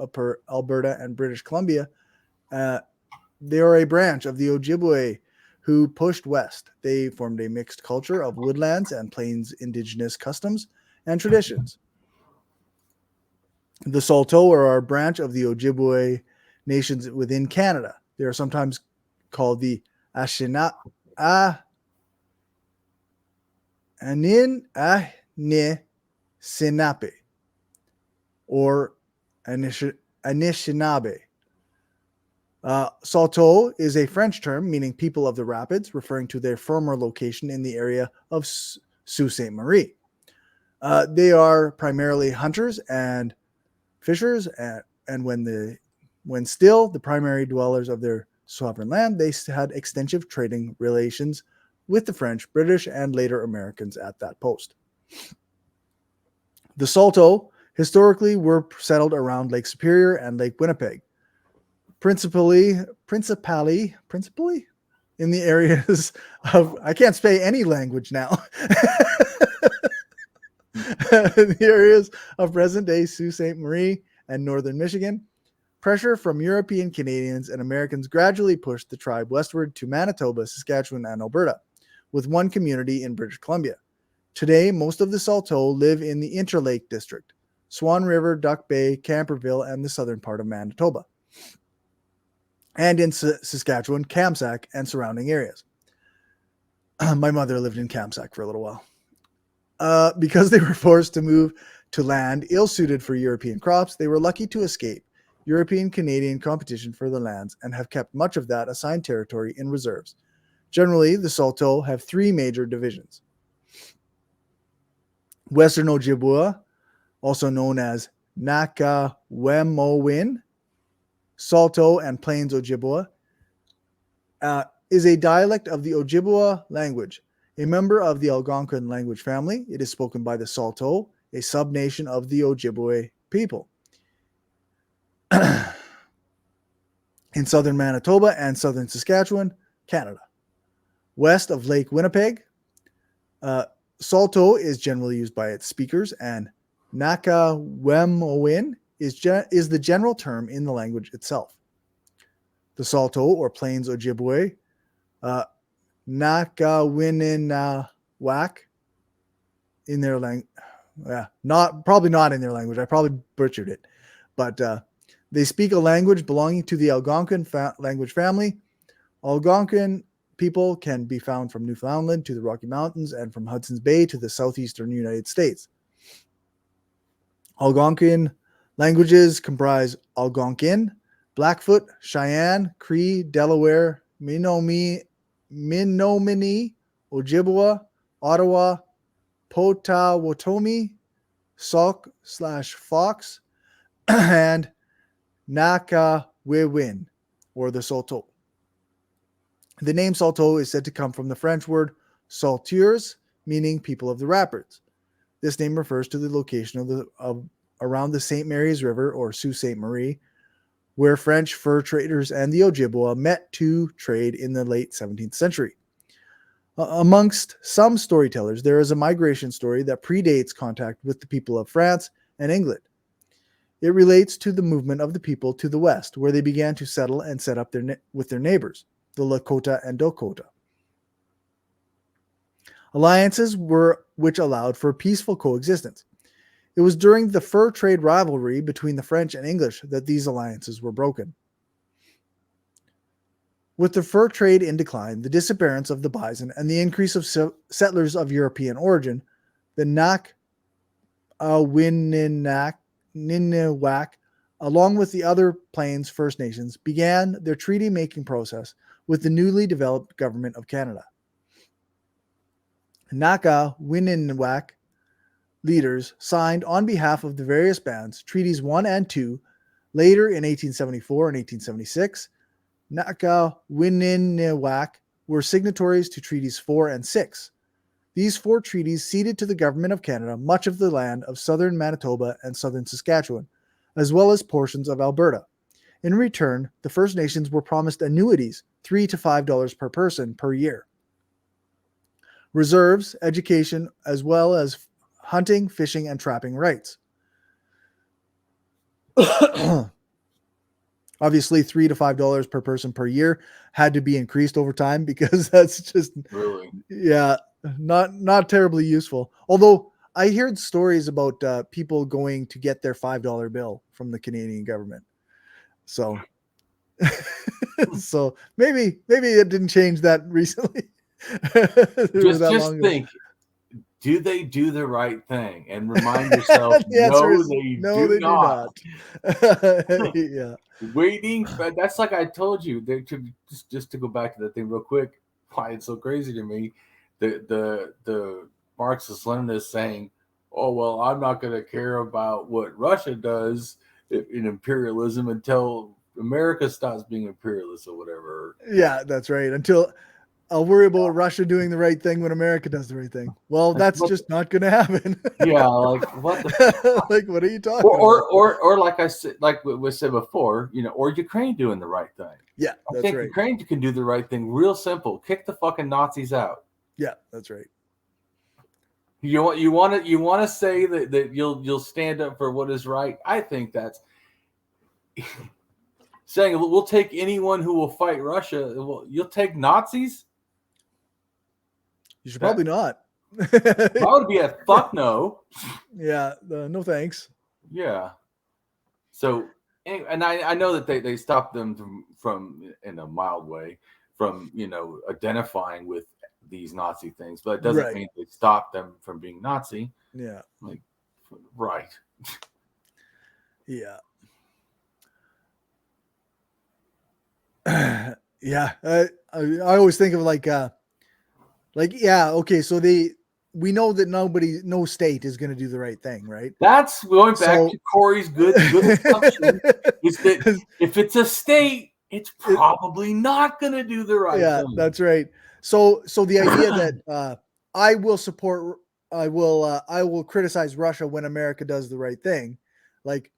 Speaker 1: Alberta, and British Columbia, they are a branch of the Ojibwe who pushed west. They formed a mixed culture of woodlands and plains Indigenous customs and traditions. The Saulteaux are a branch of the Ojibwe nations within Canada. They are sometimes called the Anishinaabe. or Anishinaabe. Saulteaux is a French term meaning people of the rapids, referring to their former location in the area of Sault Ste. Marie. They are primarily hunters and fishers, and when still the primary dwellers of their sovereign land, they had extensive trading relations with the French, British, and later Americans at that post. The Saulteaux historically were settled around Lake Superior and Lake Winnipeg, principally in the areas of, I can't say any language now, the areas of present-day Sault Ste. Marie and northern Michigan. Pressure from European Canadians and Americans gradually pushed the tribe westward to Manitoba, Saskatchewan, and Alberta, with one community in British Columbia. Today, most of the Saulteaux live in the Interlake District, Swan River, Duck Bay, Camperville, and the southern part of Manitoba, and in Saskatchewan, Kamsack, and surrounding areas. My mother lived in Kamsack for a little while. Because they were forced to move to land ill-suited for European crops, they were lucky to escape European-Canadian competition for the lands and have kept much of that assigned territory in reserves. Generally, the Saulteaux have three major divisions. Western Ojibwa, also known as Nakawemowin, Saulteaux, and Plains Ojibwa, is a dialect of the Ojibwa language. A member of the Algonquin language family, it is spoken by the Saulteaux, a subnation of the Ojibwe people. In southern Manitoba and southern Saskatchewan, Canada. West of Lake Winnipeg, Saulteaux is generally used by its speakers, and Nakawemowin is the general term in the language itself. The Saulteaux, or Plains Ojibwe, Nakawininawak, in their language, probably not in their language. I probably butchered it, but they speak a language belonging to the Algonquin language family. Algonquin people can be found from Newfoundland to the Rocky Mountains and from Hudson's Bay to the southeastern United States. Algonquin languages comprise Algonquin, Blackfoot, Cheyenne, Cree, Delaware, Menominee, Ojibwa, Ottawa, Potawatomi, Sauk/Fox, and Nakawewin, or the Saulteaux. The name Saulteaux is said to come from the French word sauteurs, meaning people of the rapids. This name refers to the location of around the St. Mary's River, or Sault Ste. Marie, where French fur traders and the Ojibwa met to trade in the late 17th century. Amongst some storytellers, there is a migration story that predates contact with the people of France and England. It relates to the movement of the people to the west, where they began to settle and set up with their neighbors, the Lakota and Dakota. Alliances which allowed for peaceful coexistence. It was during the fur trade rivalry between the French and English that these alliances were broken. With the fur trade in decline, the disappearance of the bison, and the increase of settlers of European origin, the Nakawininak, along with the other Plains First Nations, began their treaty-making process with the newly developed government of Canada. Nakawininak leaders signed on behalf of the various bands Treaties 1 and 2. Later in 1874 and 1876, Nakawininak were signatories to Treaties 4 and 6. These four treaties ceded to the government of Canada much of the land of southern Manitoba and southern Saskatchewan, as well as portions of Alberta. In return, the First Nations were promised annuities, $3 to $5 per person per year, reserves, education, as well as hunting, fishing, and trapping rights. Obviously, $3 to $5 per person per year had to be increased over time, because that's just
Speaker 2: Really?
Speaker 1: not terribly useful. Although I heard stories about people going to get their $5 bill from the Canadian government. So, so maybe it didn't change that recently.
Speaker 2: Just think, do they do the right thing? And remind yourself,
Speaker 1: The answer is
Speaker 2: they
Speaker 1: no,
Speaker 2: do
Speaker 1: they
Speaker 2: not.
Speaker 1: do not. Yeah.
Speaker 2: Waiting, but that's like I told you. Just to go back to that thing real quick. Why it's so crazy to me, the Marxist Leninists saying, "Oh well, I'm not going to care about what Russia does in imperialism until America stops being imperialist or whatever."
Speaker 1: Yeah, that's right. Until I'll worry about Russia doing the right thing when America does the right thing. Well, that's just not going to happen.
Speaker 2: Yeah, like what the
Speaker 1: like what are you talking about?
Speaker 2: Or like I said, like we said before, or Ukraine doing the right thing.
Speaker 1: Yeah,
Speaker 2: I
Speaker 1: that's
Speaker 2: think
Speaker 1: right.
Speaker 2: Ukraine can do the right thing real simple. Kick the fucking Nazis out.
Speaker 1: Yeah, that's right.
Speaker 2: You want to say that you'll stand up for what is right. I think that's saying we'll take anyone who will fight Russia. Well, you'll take Nazis?
Speaker 1: You should probably not.
Speaker 2: That would be a fuck no.
Speaker 1: Yeah, no thanks.
Speaker 2: Yeah. So, and I know that they stopped them from in a mild way from identifying with these Nazi things, but it doesn't mean they stopped them from being Nazi.
Speaker 1: Yeah.
Speaker 2: Like, right.
Speaker 1: Yeah. Yeah. I always think of okay, so we know that no state is going to do the right thing, right?
Speaker 2: That's going back to Cory's good assumption is that if it's a state, it's probably not going to do the right thing.
Speaker 1: Yeah, that's right. So the idea that I will criticize Russia when America does the right thing, like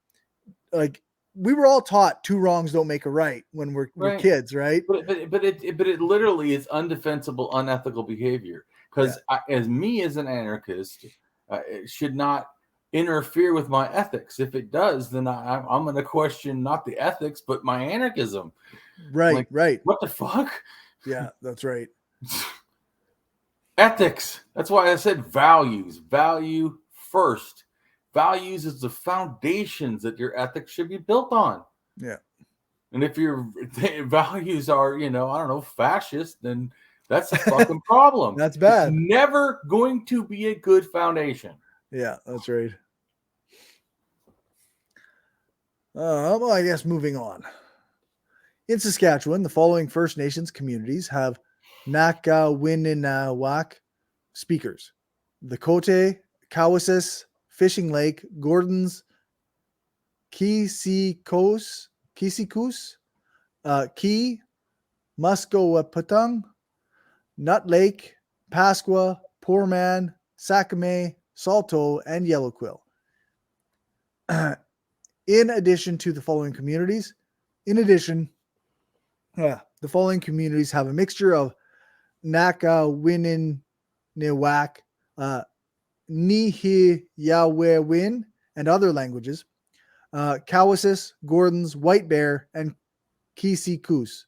Speaker 1: we were all taught two wrongs don't make a right when we're kids, right?
Speaker 2: But it literally is undefensible, unethical behavior. Because as an anarchist, it should not interfere with my ethics. If it does, then I'm going to question not the ethics, but my anarchism.
Speaker 1: Right, right.
Speaker 2: What the fuck?
Speaker 1: Yeah, that's right.
Speaker 2: Ethics. That's why I said values. Value first. Values is the foundations that your ethics should be built on.
Speaker 1: Yeah.
Speaker 2: And if your values are, fascist, then that's a fucking problem.
Speaker 1: That's bad.
Speaker 2: It's never going to be a good foundation.
Speaker 1: Yeah, that's right. Well, I guess moving on. In Saskatchewan, the following First Nations communities have Nakawininawak speakers: the Cote, Cowessess, Fishing Lake, Gordons, Kisikus, Key, Muskowaputtung, Nut Lake, Pasqua, Poor Man, Sakame, Salto, and Yellow Quill. In addition to the following communities, the following communities have a mixture of Nakawininawak, Nihiyawewin, and other languages, Cowessess, Gordons, White Bear, and Kisikus.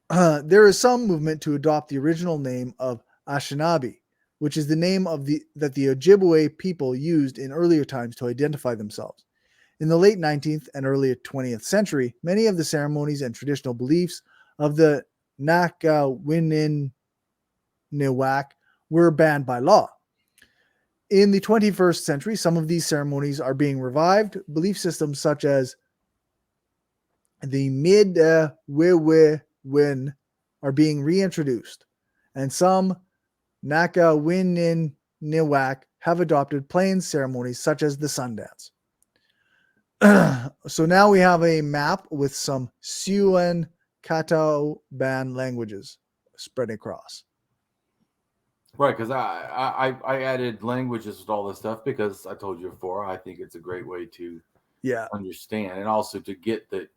Speaker 1: There is some movement to adopt the original name of Anishinaabe, which is the name that the Ojibwe people used in earlier times to identify themselves. In the late 19th and early 20th century, many of the ceremonies and traditional beliefs of the Nakawininawak were banned by law. In the 21st century, some of these ceremonies are being revived. Belief systems such as the Midwewin are being reintroduced, and some Nakawininawak have adopted plains ceremonies such as the Sundance. So now we have a map with some Siouan Catawban languages spread across.
Speaker 2: Right, because I added languages with all this stuff because I told you before, I think it's a great way to understand, and also to get that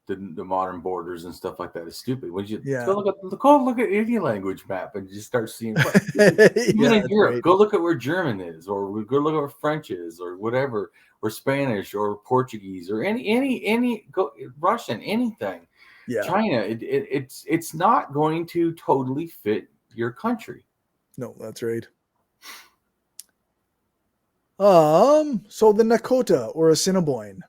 Speaker 2: the modern borders and stuff like that is stupid. When you go look at any language map and you just start seeing even in Europe, right. Go look at where German is, or go look at where French is, or whatever, or Spanish, or Portuguese, or any Russian, anything. Yeah. China, it's not going to totally fit your country.
Speaker 1: No, that's right. So the Nakota or Assiniboine.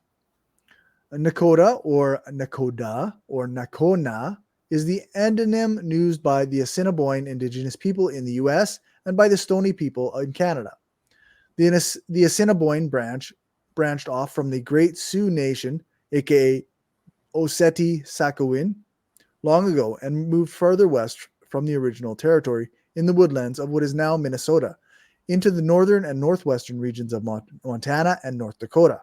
Speaker 1: A Nakota or Nakoda or Nakona is the endonym used by the Assiniboine Indigenous people in the U.S. and by the Stoney people in Canada. The Assiniboine branched off from the Great Sioux Nation, aka Oceti-Sakowin, long ago and moved further west from the original territory in the woodlands of what is now Minnesota into the northern and northwestern regions of Montana and North Dakota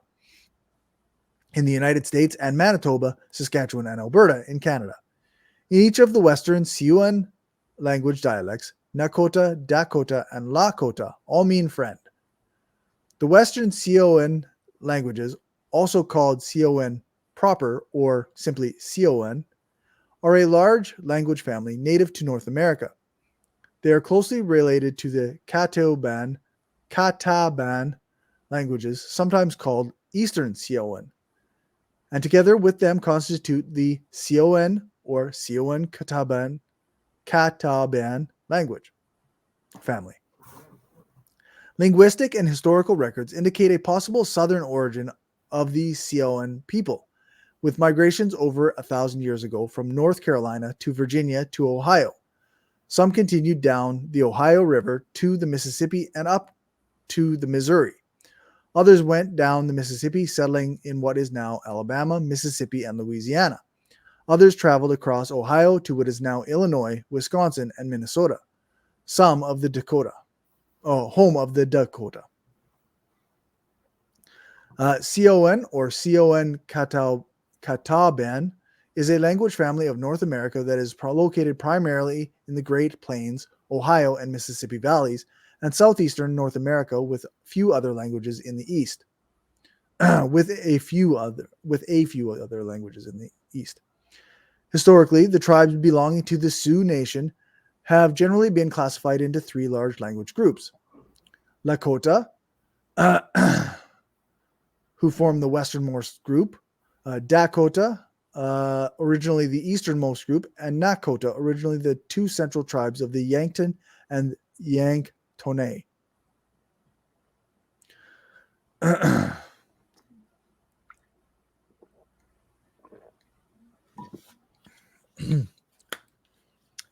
Speaker 1: in the United States, and Manitoba, Saskatchewan, and Alberta in Canada. In each of the western Siouan language dialects, Nakota, Dakota, and Lakota all mean friend. The western Siouan languages, also called Siouan proper or simply Siouan, are a large language family native to North America. They are closely related to the Kataban languages, sometimes called Eastern Siouan, and together with them constitute the Siouan or Siouan-Kataban language family. Linguistic and historical records indicate a possible southern origin of the Siouan people, with migrations over 1,000 years ago from North Carolina to Virginia to Ohio. Some continued down the Ohio River to the Mississippi and up to the Missouri. Others went down the Mississippi, settling in what is now Alabama, Mississippi, and Louisiana. Others traveled across Ohio to what is now Illinois, Wisconsin, and Minnesota, home of the Dakota. Siouan or Siouan-Kataban is a language family of North America that is located primarily in the Great Plains, Ohio, and Mississippi valleys, and southeastern North America, with few other languages in the east. with a few other languages in the east. Historically, the tribes belonging to the Sioux Nation have generally been classified into three large language groups. Lakota, who form the westernmost group, Dakota, originally the easternmost group, and Nakota, originally the two central tribes of the Yankton and Yanktonais.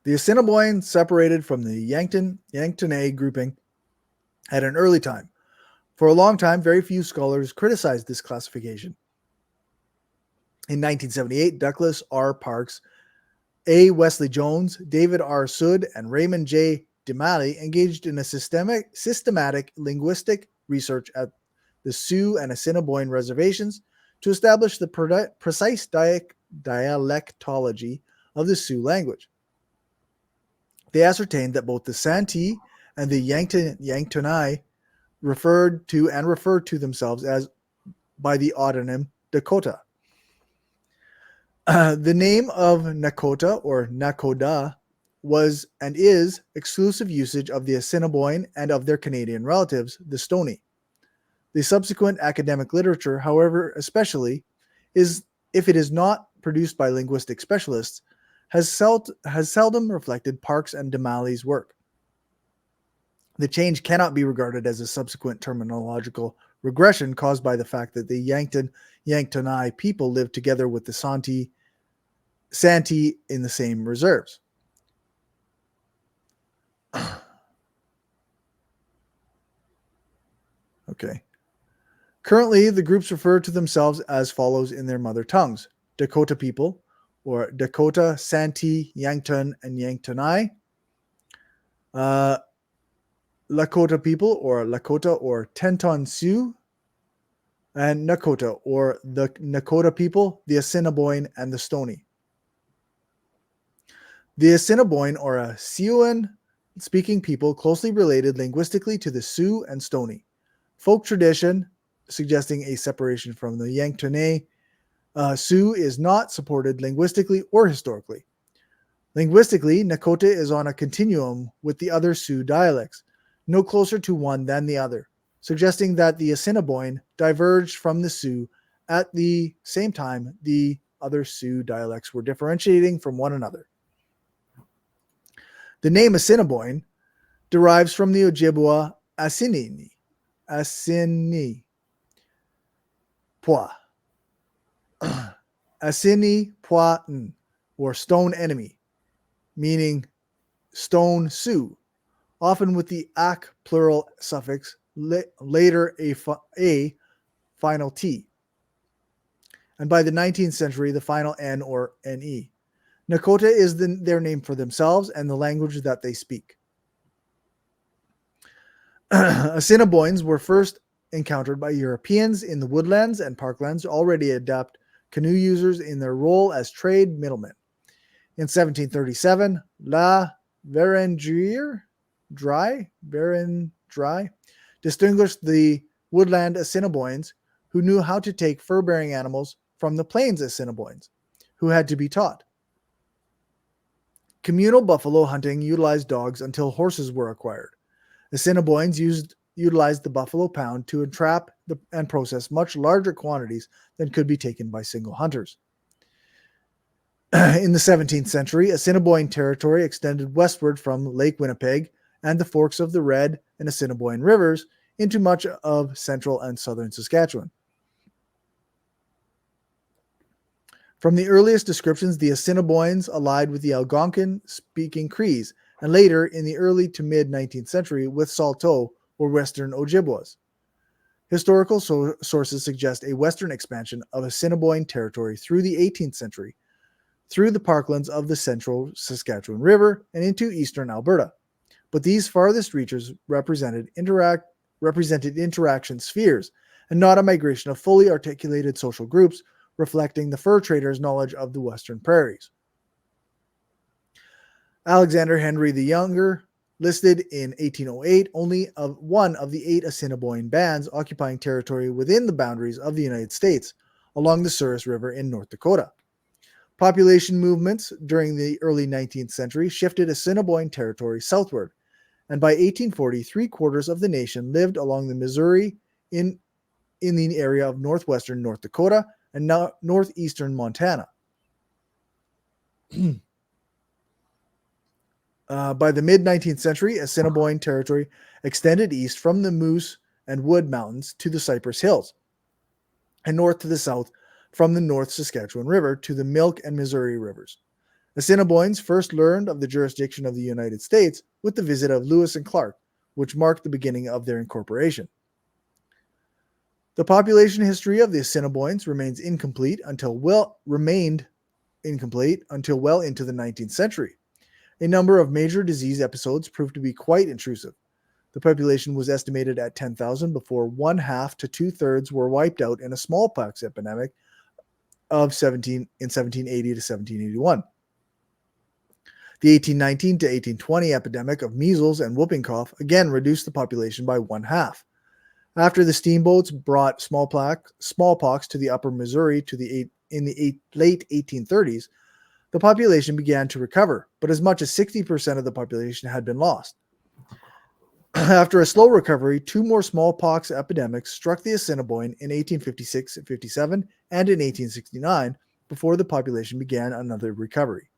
Speaker 1: The Assiniboine separated from the Yanktonais grouping at an early time. For a long time, very few scholars criticized this classification. In 1978, Douglas R. Parks, A. Wesley Jones, David R. Sood, and Raymond J. DeMattei engaged in a systematic linguistic research at the Sioux and Assiniboine reservations to establish the precise dialectology of the Sioux language. They ascertained that both the Santee and the Yanktonais referred to themselves as by the autonym Dakota. The name of Nakota or Nakoda was and is exclusive usage of the Assiniboine and of their Canadian relatives, the Stoney. The subsequent academic literature, however, especially if it is not produced by linguistic specialists, has seldom reflected Parks and DeMattei's work. The change cannot be regarded as a subsequent terminological regression caused by the fact that the Yanktonai people lived together with the Santee in the same reserves. Okay. Currently, the groups refer to themselves as follows in their mother tongues: Dakota people, or Dakota, Santee, Yankton, and Yanktonai. Lakota people, or Lakota or Tenton Sioux, and Nakota, or the Nakota people, the Assiniboine, and the Stoney. The Assiniboine are a Siouan-speaking people closely related linguistically to the Sioux and Stoney. Folk tradition suggesting a separation from the Yanktonais Sioux is not supported linguistically or historically. Linguistically, Nakota is on a continuum with the other Sioux dialects, no closer to one than the other, suggesting that the Assiniboine diverged from the Sioux at the same time the other Sioux dialects were differentiating from one another. The name Assiniboine derives from the Ojibwa Assini, Pwa, Assini Pwa, or stone enemy, meaning stone Sioux, often with the ak plural suffix, later a final T. And by the 19th century, the final N or NE. Nakota is their name for themselves and the language that they speak. Assiniboines were first encountered by Europeans in the woodlands and parklands, already adept canoe users in their role as trade middlemen. In 1737, La Vérendrye distinguished the woodland Assiniboines who knew how to take fur-bearing animals from the plains Assiniboines, who had to be taught. Communal buffalo hunting utilized dogs until horses were acquired. Assiniboines utilized the buffalo pound to entrap and process much larger quantities than could be taken by single hunters. In the 17th century, Assiniboine territory extended westward from Lake Winnipeg and the forks of the Red and Assiniboine rivers into much of central and southern Saskatchewan. From the earliest descriptions, the Assiniboines allied with the Algonquin-speaking Crees, and later, in the early to mid-19th century, with Saulteaux or Western Ojibwas. Historical sources suggest a western expansion of Assiniboine territory through the 18th century, through the parklands of the central Saskatchewan River and into eastern Alberta. But these farthest reaches represented interaction spheres, and not a migration of fully articulated social groups reflecting the fur traders' knowledge of the western prairies. Alexander Henry the Younger listed in 1808 only one of the 8 Assiniboine bands occupying territory within the boundaries of the United States along the Souris River in North Dakota. Population movements during the early 19th century shifted Assiniboine territory southward, and by 1840, 3/4 of the nation lived along the Missouri in the area of northwestern North Dakota and northeastern Montana. By the mid-19th century, Assiniboine territory extended east from the Moose and Wood Mountains to the Cypress Hills, and north to the south from the North Saskatchewan River to the Milk and Missouri Rivers. Assiniboines first learned of the jurisdiction of the United States with the visit of Lewis and Clark, which marked the beginning of their incorporation. The population history of the Assiniboines remained incomplete until well into the 19th century. A number of major disease episodes proved to be quite intrusive. The population was estimated at 10,000 before 1/2 to 2/3 were wiped out in a smallpox epidemic in 1780 to 1781. The 1819 to 1820 epidemic of measles and whooping cough again reduced the population by 1/2. After the steamboats brought smallpox to the upper Missouri in the late 1830s, the population began to recover, but as much as 60% of the population had been lost. After a slow recovery, 2 more smallpox epidemics struck the Assiniboine in 1856-57 and in 1869 before the population began another recovery.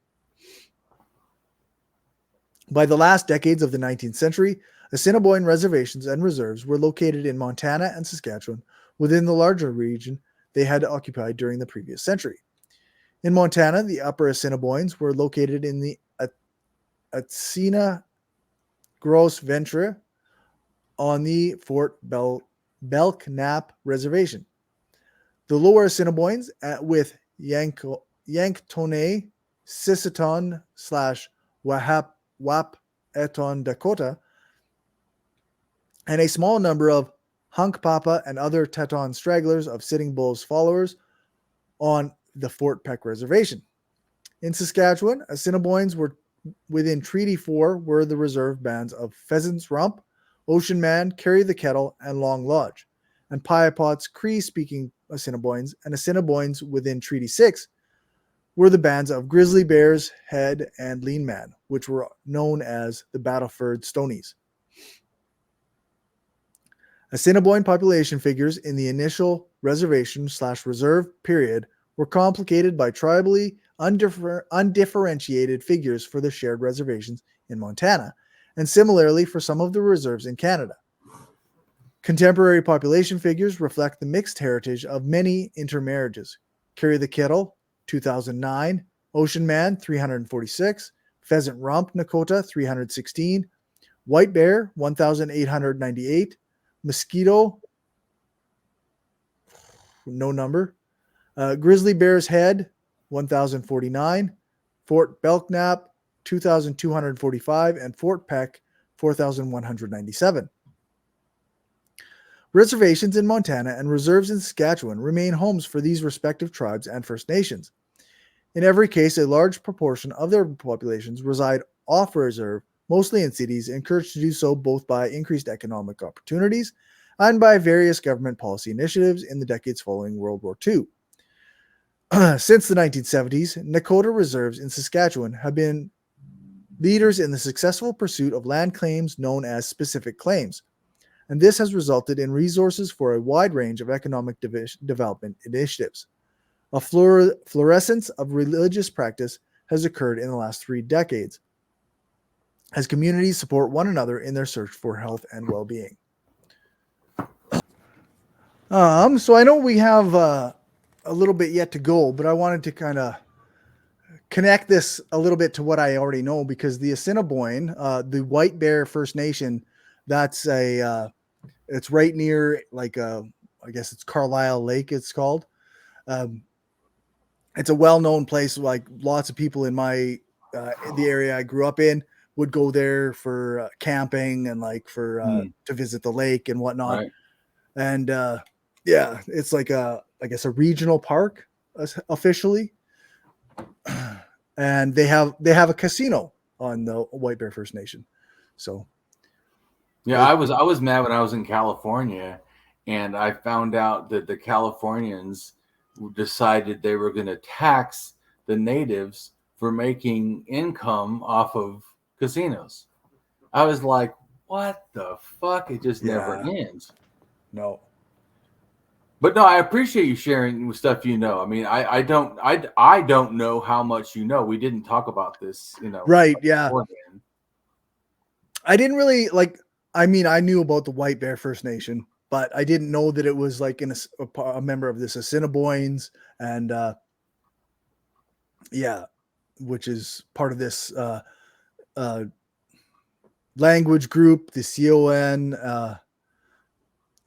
Speaker 1: By the last decades of the 19th century, Assiniboine reservations and reserves were located in Montana and Saskatchewan within the larger region they had occupied during the previous century. In Montana, the Upper Assiniboines were located in the Atsina Gros Ventre on the Fort Belknap Reservation. The Lower Assiniboines with Yanktonais, Sisseton / Wapeton Dakota, and a small number of Hunkpapa and other Teton stragglers of Sitting Bull's followers on the Fort Peck Reservation. In Saskatchewan, Assiniboines were within Treaty 4 were the reserve bands of Pheasant's Rump, Ocean Man, Carry the Kettle, and Long Lodge, and Piapot's Cree-speaking Assiniboines and Assiniboines within Treaty 6 were the bands of Grizzly Bears, Head, and Lean Man, which were known as the Battleford Stonies. Assiniboine population figures in the initial reservation/reserve period were complicated by tribally undifferentiated figures for the shared reservations in Montana, and similarly for some of the reserves in Canada. Contemporary population figures reflect the mixed heritage of many intermarriages. Carry the Kettle, 2009, Ocean Man, 346. Pheasant Rump Nakota, 316. White Bear, 1,898. Mosquito, no number. Grizzly Bear's Head, 1,049. Fort Belknap, 2,245. And Fort Peck, 4,197. Reservations in Montana and reserves in Saskatchewan remain homes for these respective tribes and First Nations. In every case, a large proportion of their populations reside off reserve, mostly in cities, encouraged to do so both by increased economic opportunities and by various government policy initiatives in the decades following World War II. Since the 1970s, Nakota reserves in Saskatchewan have been leaders in the successful pursuit of land claims known as specific claims, and this has resulted in resources for a wide range of economic development initiatives. A fluorescence of religious practice has occurred in the last 3 decades as communities support one another in their search for health and well-being. So I know we have a little bit yet to go, but I wanted to kind of connect this a little bit to what I already know, because the Assiniboine, the White Bear First Nation, that's it's right near, like, I guess it's Carlisle Lake, it's called. It's a well-known place. Like, lots of people in the area I grew up in would go there for camping and like for to visit the lake and whatnot. Right. And yeah, it's like I guess a regional park officially. And they have a casino on the White Bear First Nation. So
Speaker 2: yeah, I was mad when I was in California and I found out that the Californians decided they were going to tax the natives for making income off of casinos. I was like, what the fuck? It just never ends.
Speaker 1: No.
Speaker 2: But no, I appreciate you sharing stuff you know. I mean, I don't know how much you know. We didn't talk about this,
Speaker 1: Right, yeah. Beforehand. I didn't really I knew about the White Bear First Nation, but I didn't know that it was like a member of this Assiniboines, and which is part of this language group, the CON,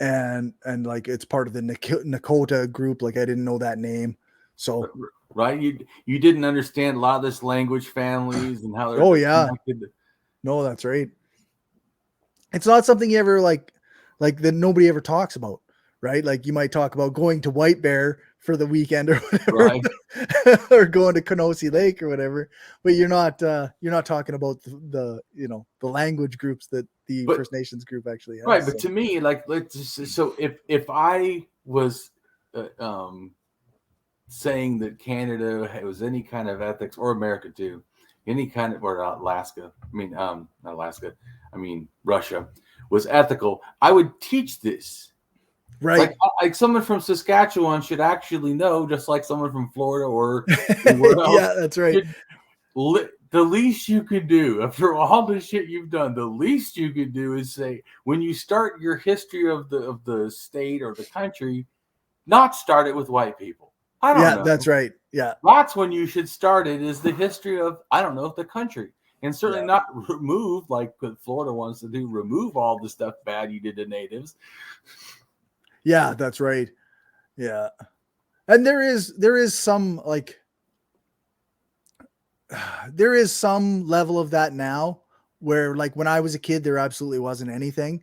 Speaker 1: and like it's part of the Nakota group. Like, I didn't know that name. So
Speaker 2: right, you didn't understand a lot of this language families and how they're
Speaker 1: connected. No, that's right. It's not something you ever like that nobody ever talks about, right? Like, you might talk about going to White Bear for the weekend or whatever, right. Or going to Conosi Lake or whatever, but you're not talking about the language groups that the First Nations group actually has.
Speaker 2: Right, but to me, like, so if I was saying that Canada was any kind of ethics, or America too, any kind of, or Alaska, not Alaska, Russia was ethical, I would teach this.
Speaker 1: Right.
Speaker 2: Like someone from Saskatchewan should actually know, just like someone from Florida or anywhere else.
Speaker 1: Yeah, that's right.
Speaker 2: The least you could do, after all the shit you've done, the least you could do is say, when you start your history of the state or the country, not start it with white people. I don't know.
Speaker 1: Yeah, that's right. Yeah.
Speaker 2: That's when you should start it, is the history of, the country. And certainly not remove, like what Florida wants to do, remove all the stuff bad you did to natives.
Speaker 1: Yeah, that's right. Yeah. And there is some there is some level of that now, where like when I was a kid, there absolutely wasn't anything.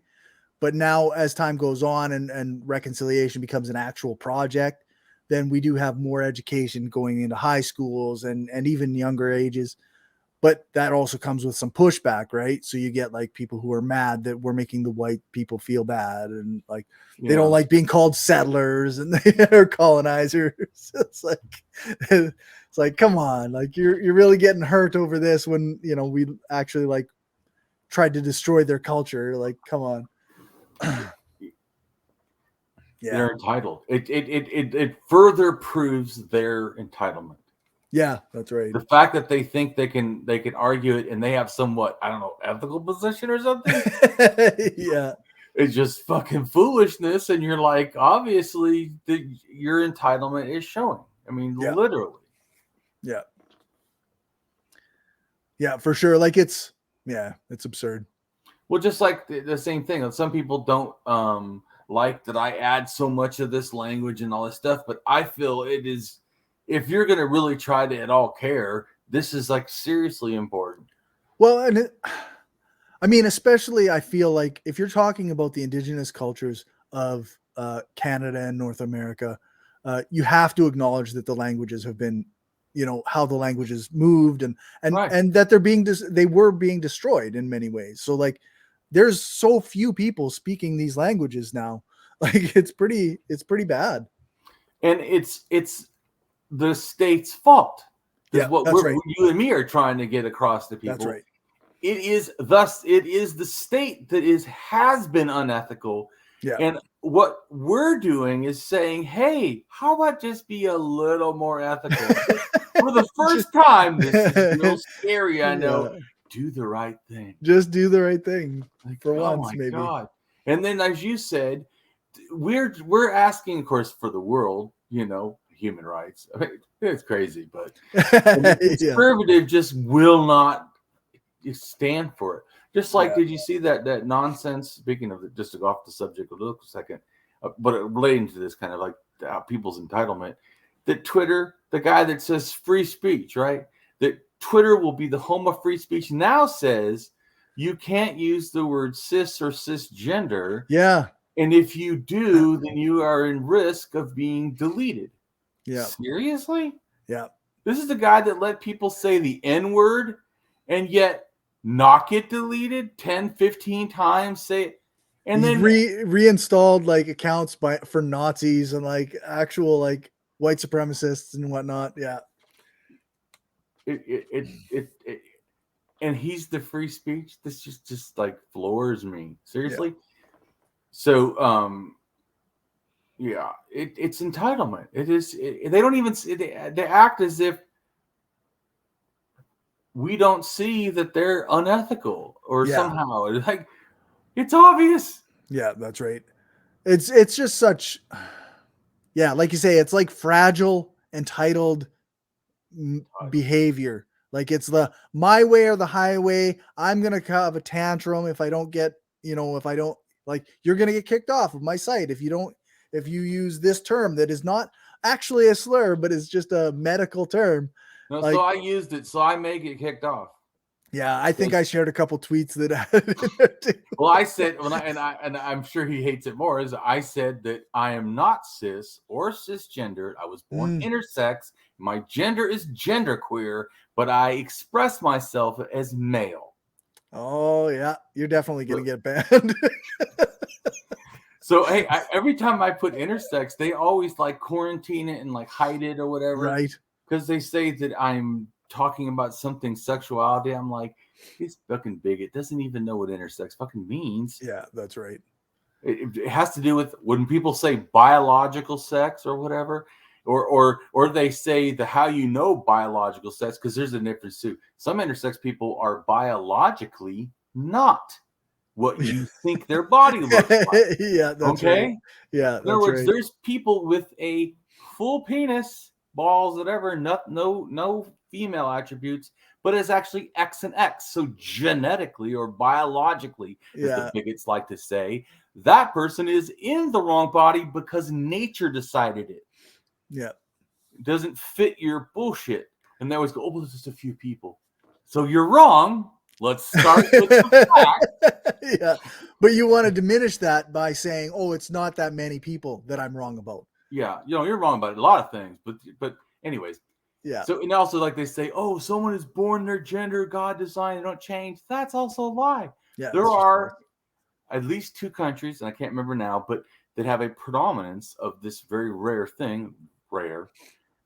Speaker 1: But now, as time goes on and reconciliation becomes an actual project, then we do have more education going into high schools and even younger ages. But that also comes with some pushback, right? So you get like people who are mad that we're making the white people feel bad, and like they don't like being called settlers and they are colonizers. It's like, come on, like you're really getting hurt over this when we actually like tried to destroy their culture. Like, come on.
Speaker 2: They're entitled. It further proves their entitlement.
Speaker 1: Yeah, that's right.
Speaker 2: The fact that they think they can argue it and they have somewhat, I don't know, ethical position or something.
Speaker 1: Yeah.
Speaker 2: It's just fucking foolishness. And you're like, obviously your entitlement is showing. Literally.
Speaker 1: Yeah. Yeah, for sure. Like it's absurd.
Speaker 2: Well, just like the same thing. Some people don't like that I add so much of this language and all this stuff, but I feel it is, if you're going to really try to at all care, this is like seriously important.
Speaker 1: Well, and I mean, especially I feel like if you're talking about the indigenous cultures of Canada and North America, you have to acknowledge that the languages have been, how the languages moved and
Speaker 2: Right.
Speaker 1: and that they were being destroyed in many ways. So like, there's so few people speaking these languages now. Like it's pretty bad.
Speaker 2: And it's the state's fault.
Speaker 1: Yeah,
Speaker 2: What
Speaker 1: that's right.
Speaker 2: you and me are trying to get across to people.
Speaker 1: That's right.
Speaker 2: It is the state that has been unethical.
Speaker 1: Yeah.
Speaker 2: And what we're doing is saying, hey, how about just be a little more ethical? For the first time, this is real scary, I know.
Speaker 1: Yeah.
Speaker 2: Do the right thing.
Speaker 1: Just do the right thing for once,
Speaker 2: my
Speaker 1: maybe.
Speaker 2: God. And then, as you said, we're asking, of course, for the world, human rights. I mean, it's crazy, but the conservative just will not stand for it. Just like, did you see that nonsense? Speaking of it, just to go off the subject a little second, but relating to this kind of like people's entitlement, that Twitter, the guy that says free speech, right? That Twitter will be the home of free speech, now says you can't use the word cis or cisgender.
Speaker 1: Yeah.
Speaker 2: And if you do, then you are in risk of being deleted.
Speaker 1: Yeah.
Speaker 2: Seriously?
Speaker 1: Yeah.
Speaker 2: This is the guy that let people say the N-word and yet not get deleted 10, 15 times, say it. And then
Speaker 1: reinstalled like accounts for Nazis and like actual like white supremacists and whatnot. Yeah.
Speaker 2: And he's the free speech. This just like floors me. Seriously. Yeah. So, yeah, it's entitlement. It is. They don't even. They act as if we don't see that they're unethical or somehow. Like, it's obvious.
Speaker 1: Yeah, that's right. It's just such. Yeah, like you say, it's like fragile, entitled behavior. Like it's the my way or the highway. I'm gonna have a tantrum if I don't get. If I don't. Like, you're going to get kicked off of my site if you use this term that is not actually a slur, but is just a medical term.
Speaker 2: No, like, so I used it, so I may get kicked off.
Speaker 1: Yeah, I think I shared a couple tweets that.
Speaker 2: Well, I said, and I'm sure he hates it more, is I said that I am not cis or cisgendered. I was born intersex. My gender is genderqueer, but I express myself as male.
Speaker 1: Oh yeah, you're definitely gonna get banned.
Speaker 2: So hey, every time I put intersex, they always like quarantine it and like hide it or whatever,
Speaker 1: right?
Speaker 2: Because they say that I'm talking about something sexuality. I'm like, he's fucking bigot. Doesn't even know what intersex fucking means.
Speaker 1: Yeah, that's right.
Speaker 2: It has to do with when people say biological sex or whatever. Or they say the how you know biological sex, because there's a difference too. Some intersex people are biologically not what you think their body looks like.
Speaker 1: Yeah, that's
Speaker 2: okay.
Speaker 1: Right. Yeah.
Speaker 2: In other words, there's people with a full penis, balls, whatever, no female attributes, but is actually X and X. So genetically or biologically, as the bigots like to say, that person is in the wrong body because nature decided it.
Speaker 1: Yeah.
Speaker 2: It doesn't fit your bullshit. And they always go, oh, well, there's just a few people. So you're wrong. Let's start with the facts.
Speaker 1: Yeah. But you want to diminish that by saying, oh, it's not that many people that I'm wrong about.
Speaker 2: Yeah. You're wrong about a lot of things. But anyways.
Speaker 1: Yeah.
Speaker 2: So, and also like they say, oh, someone is born their gender, God designed, they don't change. That's also a lie.
Speaker 1: Yeah.
Speaker 2: There are at least 2 countries, and I can't remember now, but that have a predominance of this very rare thing.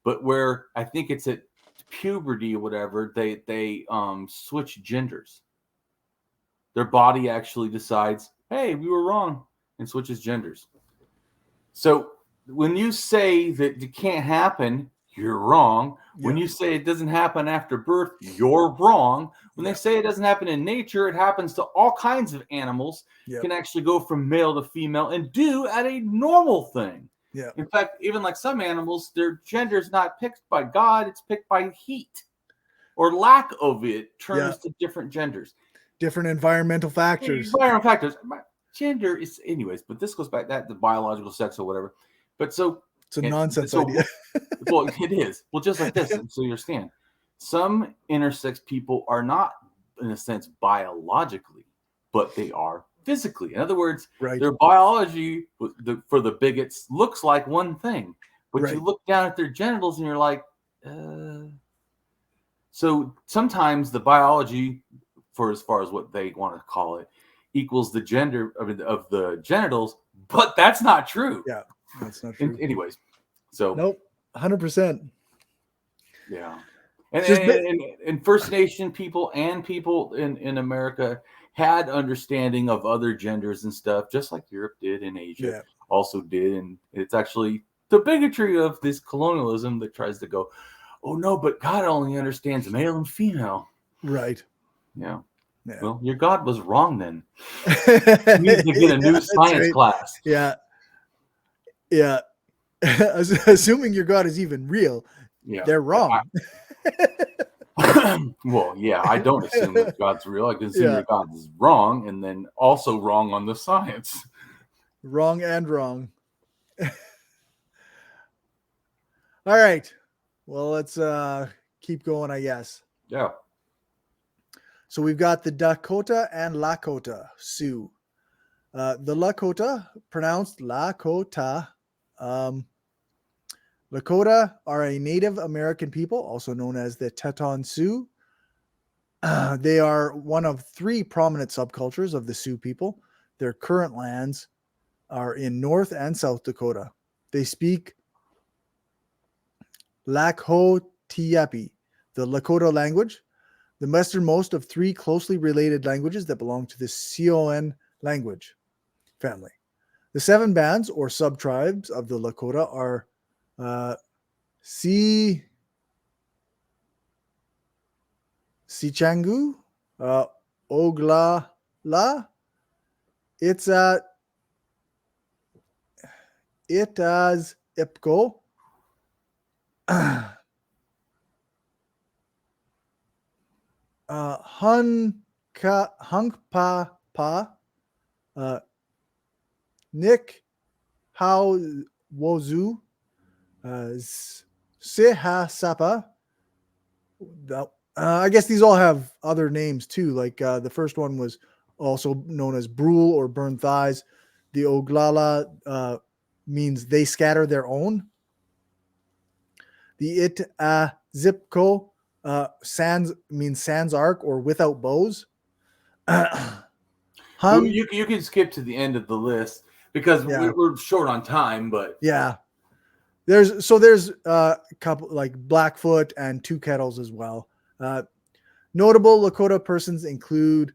Speaker 2: But where I think it's at puberty or whatever, they switch genders. Their body actually decides, hey, we were wrong, and switches genders. So when you say that it can't happen, you're wrong. When you say it doesn't happen after birth, you're wrong. When they say it doesn't happen in nature, it happens to all kinds of animals. Can actually go from male to female and do at a normal thing.
Speaker 1: Yeah.
Speaker 2: In fact, even like some animals, their gender is not picked by God; it's picked by heat. or lack of it turns to different genders.
Speaker 1: Different environmental factors.
Speaker 2: Environmental factors. Gender is, anyways, but this goes back to the biological sex or whatever. But so
Speaker 1: it's a nonsense idea.
Speaker 2: Well, it is. Well, just like this. So you understand, some intersex people are not, in a sense, biologically, but they are physically. In other words, their biology for the bigots looks like one thing, but you look down at their genitals and you're like, So sometimes the biology, for as far as what they want to call it, equals the gender of the genitals, but that's not true.
Speaker 1: Yeah, that's not true.
Speaker 2: Anyways, so
Speaker 1: nope, 100%.
Speaker 2: Yeah, and First Nation people and people in America had understanding of other genders and stuff, just like Europe did and Asia also did, and it's actually the bigotry of this colonialism that tries to go, oh no, but God only understands male and female.
Speaker 1: Right.
Speaker 2: Yeah. Well, your God was wrong then. You need to get a new science class.
Speaker 1: Yeah. Yeah. Assuming your God is even real, they're wrong.
Speaker 2: Well, yeah, I don't assume that God's real. I can assume your God is wrong, and then also wrong on the science.
Speaker 1: Wrong and wrong. All right. Well, let's keep going, I guess.
Speaker 2: Yeah.
Speaker 1: So we've got the Dakota and Lakota Sioux. The Lakota, pronounced Lakota. Lakota are a Native American people, also known as the Teton Sioux. They are one of three prominent subcultures of the Sioux people. Their current lands are in North and South Dakota. They speak Lakhotiapi, the Lakota language, the westernmost of three closely related languages that belong to the Siouan language family. The 7 bands or sub-tribes of the Lakota are Sichangu, Oglala, Itaz Ipko, Hunkpapa, Nick Hawozu, Sihasapa. I guess these all have other names too. Like the first one was also known as Brule or burn thighs. The Oglala means they scatter their own. The Zipko sans means sans arc or without bows.
Speaker 2: You can skip to the end of the list because we're short on time, but
Speaker 1: there's a couple like Blackfoot and Two Kettles as well. Notable Lakota persons include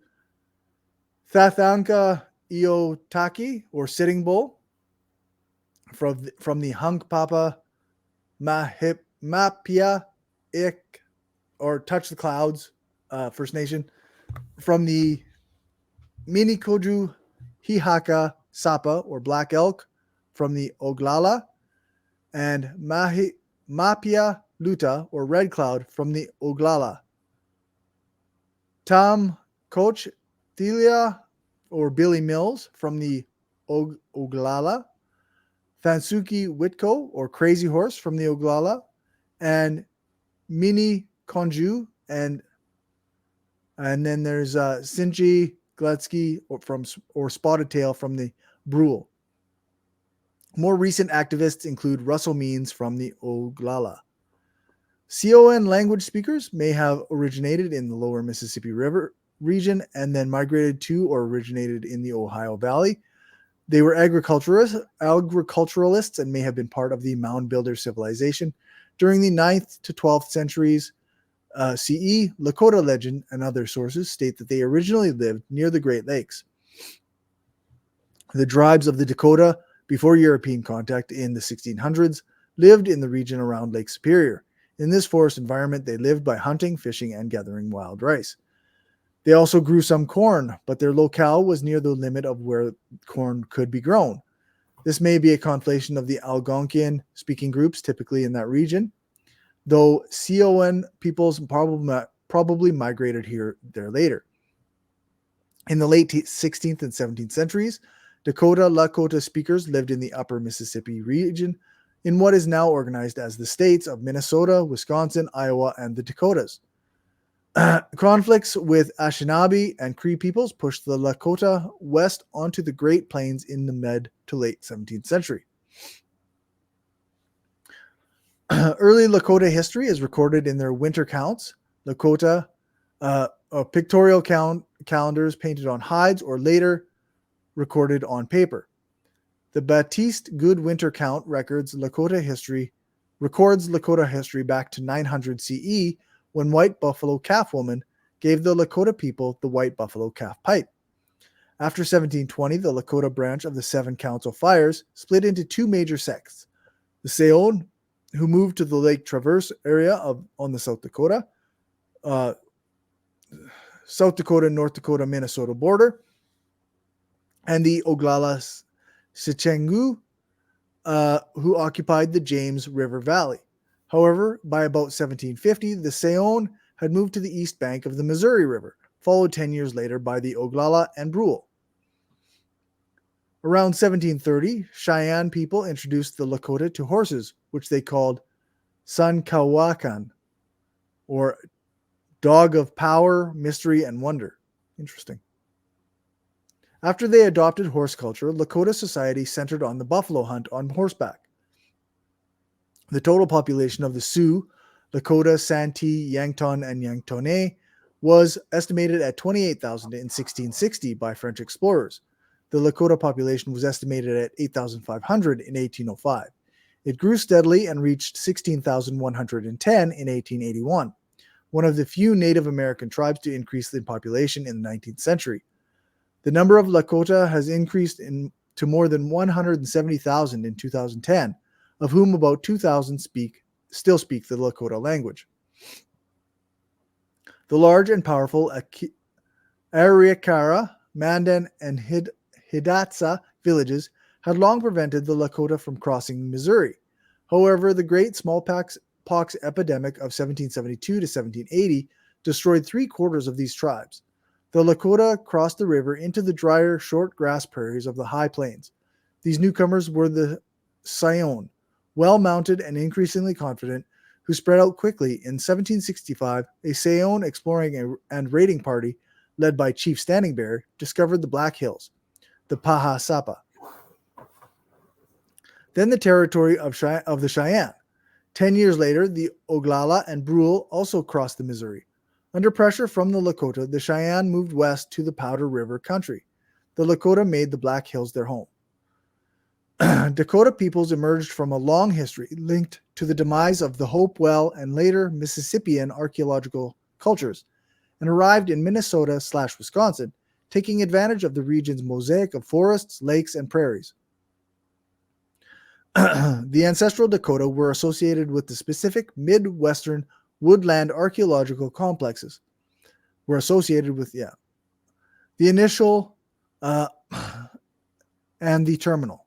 Speaker 1: Thathanka Iotaki or Sitting Bull from the Hunkpapa Mapia Ik or Touch the Clouds First Nation, from the Minikoju Hihaka Sapa or Black Elk from the Oglala, and Mapia Luta or Red Cloud from the Oglala. Tam Coach Thelia or Billy Mills from the Oglala. Fansuki Witko or Crazy Horse from the Oglala, and Mini Konju, and then there's Sinji Gletsky or Spotted Tail from the Brule. More recent activists include Russell Means from the Oglala. Siouan language speakers may have originated in the lower Mississippi River region and then migrated to or originated in the Ohio Valley. They were agriculturalists and may have been part of the Mound Builder civilization during the 9th to 12th centuries CE. Lakota legend and other sources state that they originally lived near the Great Lakes. The tribes of the Dakota, before European contact in the 1600s, lived in the region around Lake Superior. In this forest environment, they lived by hunting, fishing, and gathering wild rice. They also grew some corn, but their locale was near the limit of where corn could be grown. This may be a conflation of the Algonquian-speaking groups typically in that region. though Siouan peoples probably migrated there later. In the late 16th and 17th centuries, Dakota Lakota speakers lived in the upper Mississippi region in what is now organized as the states of Minnesota, Wisconsin, Iowa, and the Dakotas. Conflicts with Anishinaabe and Cree peoples pushed the Lakota west onto the Great Plains in the mid to late 17th century. Early Lakota history is recorded in their winter counts, Lakota pictorial calendars painted on hides or later recorded on paper. The Baptiste Good Winter Count records Lakota history back to 900 CE, when white buffalo calf woman gave the Lakota people the white buffalo calf pipe. After 1720, the Lakota branch of the Seven Council Fires split into two major sects: the Sayon, who moved to the Lake Traverse area on the South Dakota, North Dakota, Minnesota border, and the Oglala Sechengu, who occupied the James River Valley. However, by about 1750, the Sayon had moved to the east bank of the Missouri River, followed 10 years later by the Oglala and Brule. Around 1730, Cheyenne people introduced the Lakota to horses, which they called Sankawakan, or dog of power, mystery, and wonder. Interesting. After they adopted horse culture, Lakota society centered on the buffalo hunt on horseback. The total population of the Sioux, Lakota, Santee, Yankton, and Yanktonais was estimated at 28,000 in 1660 by French explorers. The Lakota population was estimated at 8,500 in 1805. It grew steadily and reached 16,110 in 1881, one of the few Native American tribes to increase in population in the 19th century. The number of Lakota has increased to more than 170,000 in 2010, of whom about 2,000 still speak the Lakota language. The large and powerful Arikara, Mandan, and Hidatsa villages had long prevented the Lakota from crossing the Missouri. However, the great smallpox epidemic of 1772 to 1780 destroyed 3/4 of these tribes. The Lakota crossed the river into the drier, short grass prairies of the high plains. These newcomers were the Sayon, well-mounted and increasingly confident, who spread out quickly. In 1765, a Sayon exploring and raiding party, led by Chief Standing Bear, discovered the Black Hills, the Pahasapa, then the territory of the Cheyenne. 10 years later, the Oglala and Brule also crossed the Missouri. Under pressure from the Lakota, the Cheyenne moved west to the Powder River country. The Lakota made the Black Hills their home. Dakota peoples emerged from a long history linked to the demise of the Hopewell and later Mississippian archaeological cultures, and arrived in Minnesota/Wisconsin, taking advantage of the region's mosaic of forests, lakes, and prairies. The ancestral Dakota were associated with the specific Midwestern woodland archaeological complexes. Were associated with, the initial and the terminal.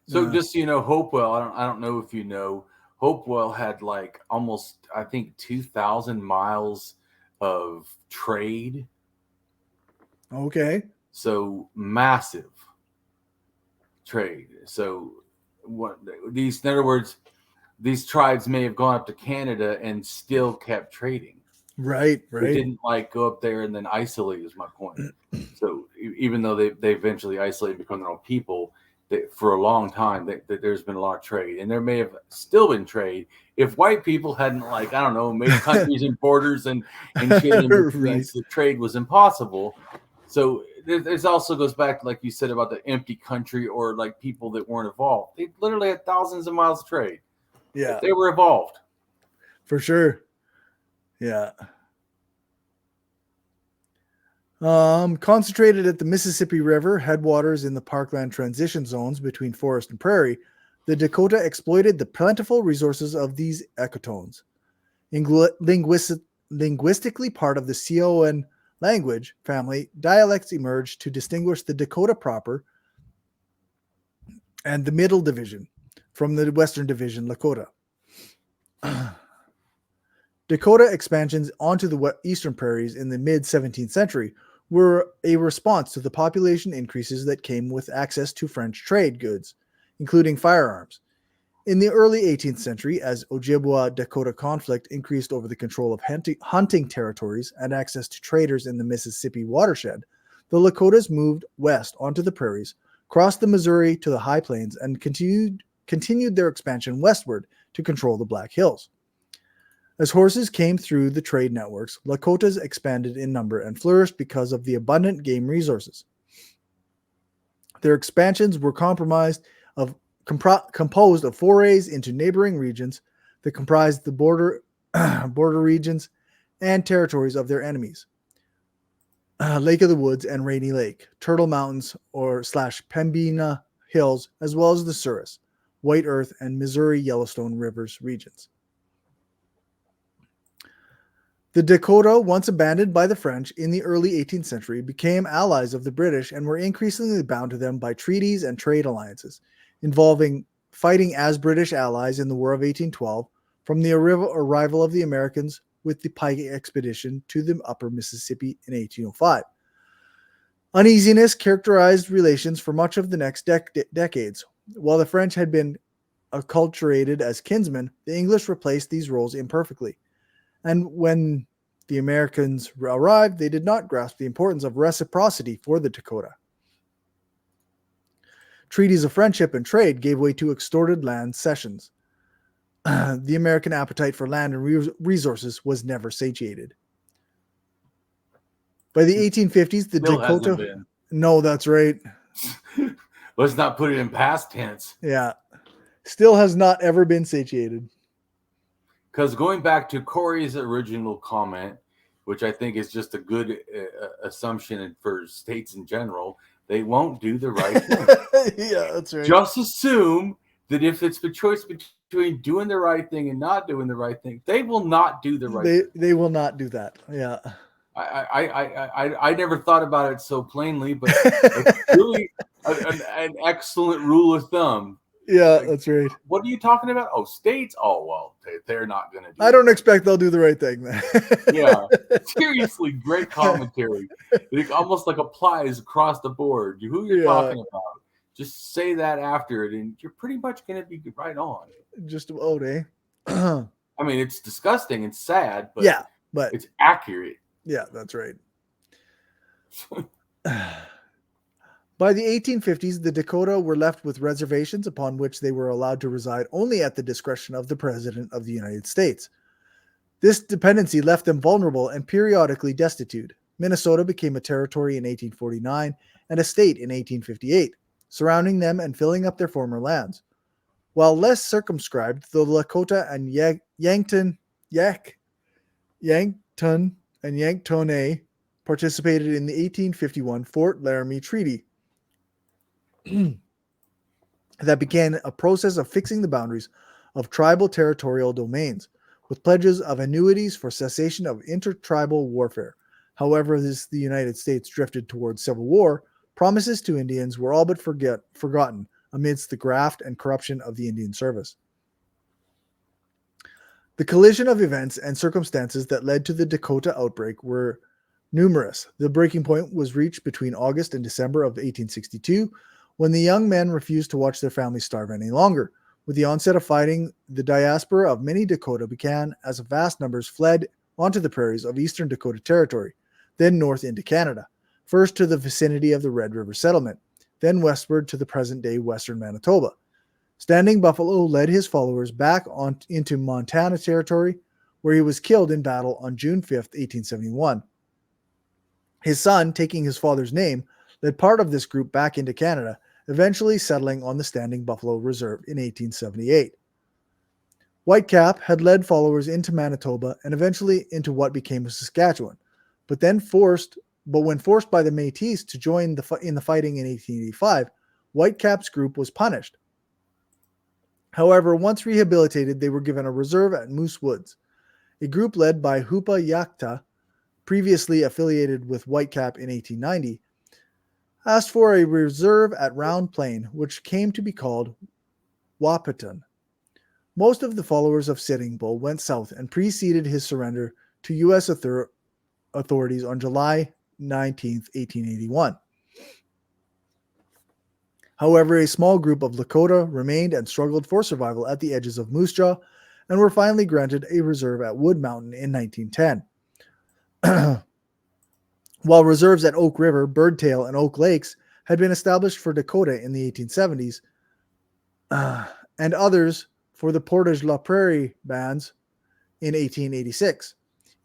Speaker 2: So just so you know, Hopewell, I don't know if you know, Hopewell had like almost, I think, 2,000 miles of trade.
Speaker 1: Okay.
Speaker 2: So massive trade. So in other words, these tribes may have gone up to Canada and still kept trading.
Speaker 1: Right.
Speaker 2: They didn't go up there and then isolate, is my point. So even though they eventually isolated and become their own people, for a long time, there's been a lot of trade, and there may have still been trade if white people hadn't, made countries and borders and shit, right. The trade was impossible. So there's also goes back to, like you said, about the empty country or like people that weren't evolved. They literally had thousands of miles of trade.
Speaker 1: Yeah,
Speaker 2: they were evolved
Speaker 1: for sure. Yeah. Concentrated at the Mississippi River headwaters in the parkland transition zones between forest and prairie, the Dakota exploited the plentiful resources of these ecotones. Linguistically part of the Siouan language family, dialects emerged to distinguish the Dakota proper and the Middle Division from the Western Division Lakota. Dakota expansions onto the eastern prairies in the mid-17th century were a response to the population increases that came with access to French trade goods, including firearms. In the early 18th century, as Ojibwa-Dakota conflict increased over the control of hunting territories and access to traders in the Mississippi watershed, the Lakotas moved west onto the prairies, crossed the Missouri to the High Plains, and continued their expansion westward to control the Black Hills. As horses came through the trade networks, Lakotas expanded in number and flourished because of the abundant game resources. Their expansions were composed of forays into neighboring regions that comprised the border regions and territories of their enemies. Lake of the Woods and Rainy Lake, Turtle Mountains / Pembina Hills, as well as the Souris, White Earth, and Missouri Yellowstone Rivers regions. The Dakota, once abandoned by the French in the early 18th century, became allies of the British and were increasingly bound to them by treaties and trade alliances, involving fighting as British allies in the War of 1812, from the arrival of the Americans with the Pike expedition to the upper Mississippi in 1805. Uneasiness characterized relations for much of the next decades. While the French had been acculturated as kinsmen, the English replaced these roles imperfectly. And when the Americans arrived, they did not grasp the importance of reciprocity for the Dakota. Treaties of friendship and trade gave way to extorted land cessions. The American appetite for land and resources was never satiated. By the 1850s, the
Speaker 2: Still hasn't
Speaker 1: Dakota...
Speaker 2: been.
Speaker 1: No, that's right.
Speaker 2: Let's not put it in past tense.
Speaker 1: Yeah. Still has not ever been satiated.
Speaker 2: Because going back to Cory's original comment, which I think is just a good assumption for states in general, they won't do the right thing.
Speaker 1: Yeah, that's right.
Speaker 2: Just assume that if it's the choice between doing the right thing and not doing the right thing, they will not do the right thing.
Speaker 1: They will not do that. Yeah.
Speaker 2: I never thought about it so plainly, but it's really an excellent rule of thumb.
Speaker 1: Yeah, that's right.
Speaker 2: What are you talking about? Oh, states? Oh, well, they're not going to do
Speaker 1: I don't expect they'll do the right thing.
Speaker 2: Yeah, seriously, great commentary. It almost like applies across the board. Who you're talking about. Just say that after it, and you're pretty much going to be right on.
Speaker 1: Just about, eh?
Speaker 2: I mean, it's disgusting and sad, but
Speaker 1: yeah, but
Speaker 2: it's accurate.
Speaker 1: Yeah, that's right. By the 1850s, the Dakota were left with reservations upon which they were allowed to reside only at the discretion of the President of the United States. This dependency left them vulnerable and periodically destitute. Minnesota became a territory in 1849 and a state in 1858, surrounding them and filling up their former lands. While less circumscribed, the Lakota and Yankton and Yanktonais participated in the 1851 Fort Laramie Treaty that began a process of fixing the boundaries of tribal territorial domains, with pledges of annuities for cessation of intertribal warfare. However, as the United States drifted towards civil war, promises to Indians were all but forgotten amidst the graft and corruption of the Indian service. The collision of events and circumstances that led to the Dakota outbreak were numerous. The breaking point was reached between August and December of 1862, when the young men refused to watch their families starve any longer. With the onset of fighting, the diaspora of many Dakota began as vast numbers fled onto the prairies of eastern Dakota Territory, then north into Canada, first to the vicinity of the Red River Settlement, then westward to the present-day western Manitoba. Standing Buffalo led his followers back into Montana Territory, where he was killed in battle on June 5, 1871. His son, taking his father's name, led part of this group back into Canada, eventually settling on the Standing Buffalo Reserve in 1878. Whitecap had led followers into Manitoba and eventually into what became Saskatchewan, but when forced by the Métis to join in the fighting in 1885, Whitecap's group was punished. However, once rehabilitated, they were given a reserve at Moose Woods. A group led by Hupa Yakta, previously affiliated with Whitecap in 1890, asked for a reserve at Round Plain, which came to be called Wahpeton. Most of the followers of Sitting Bull went south and preceded his surrender to U.S. authorities on July 19, 1881. However, a small group of Lakota remained and struggled for survival at the edges of Moose Jaw and were finally granted a reserve at Wood Mountain in 1910. While reserves at Oak River, Birdtail, and Oak Lakes had been established for Dakota in the 1870s, and others for the Portage La Prairie bands in 1886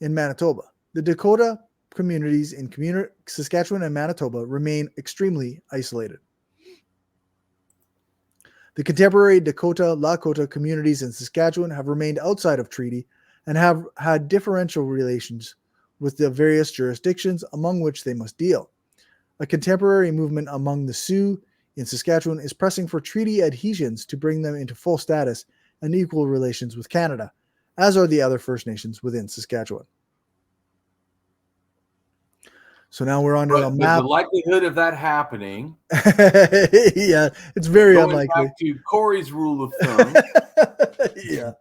Speaker 1: in Manitoba. The Dakota communities in Saskatchewan and Manitoba remain extremely isolated. The contemporary Dakota, Lakota communities in Saskatchewan have remained outside of treaty and have had differential relations with the various jurisdictions among which they must deal. A contemporary movement among the Sioux in Saskatchewan is pressing for treaty adhesions to bring them into full status and equal relations with Canada, as are the other First Nations within Saskatchewan. So now we're on to a map.
Speaker 2: The likelihood of that happening.
Speaker 1: Yeah, it's very
Speaker 2: going
Speaker 1: unlikely.
Speaker 2: Back to Cory's rule of thumb.
Speaker 1: Yeah.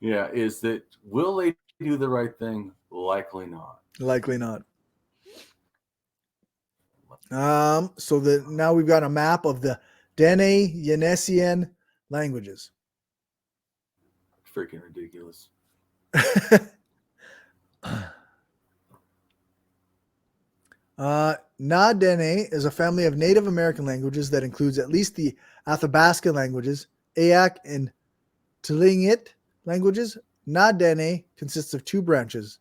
Speaker 2: Yeah, is that will they do the right thing? Likely not.
Speaker 1: Likely not. So now we've got a map of the Dene Yenesian languages.
Speaker 2: Freaking ridiculous.
Speaker 1: Na Dene is a family of Native American languages that includes at least the Athabasca languages, Ayak, and Tlingit languages. Na Dene consists of two branches,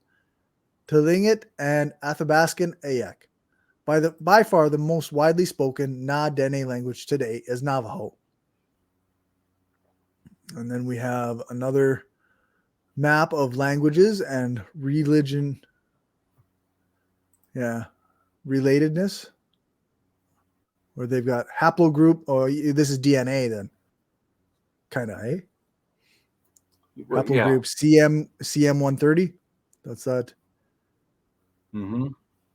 Speaker 1: Tlingit and Athabascan Ayak. By far the most widely spoken Na Dene language today is Navajo. And then we have another map of languages and religion. Yeah. Relatedness, where they've got haplogroup. Oh, this is DNA then. Kind of, eh?
Speaker 2: Well,
Speaker 1: Haplogroup CM130. That's that.
Speaker 2: Mm-hmm.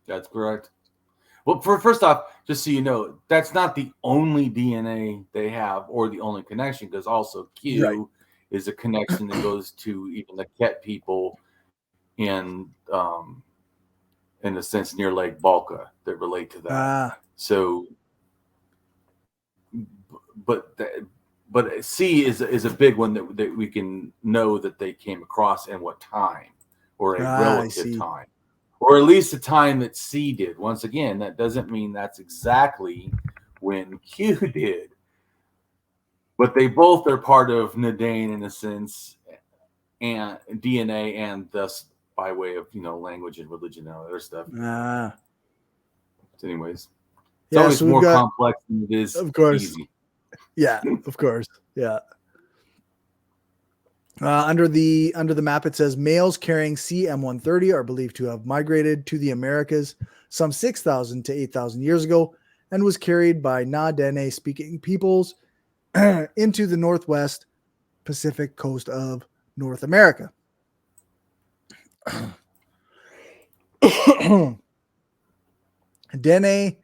Speaker 2: That's correct. Well, first off, just so you know, that's not the only DNA they have or the only connection, because also Q is a connection that goes to even the Ket people in a sense near Lake Balka that relate to that. So, but C is a big one that we can know that they came across in what time, or a relative time. Or at least the time that C did. Once again, that doesn't mean that's exactly when Q did. But they both are part of Nadane in a sense, and DNA, and thus by way of language and religion and other stuff. So anyways, it's always more complex than it is easy.
Speaker 1: Yeah, of course. Yeah. Under the map, it says males carrying CM130 are believed to have migrated to the Americas some 6,000 to 8,000 years ago and was carried by Na Dene speaking peoples into the northwest Pacific coast of North America. Dene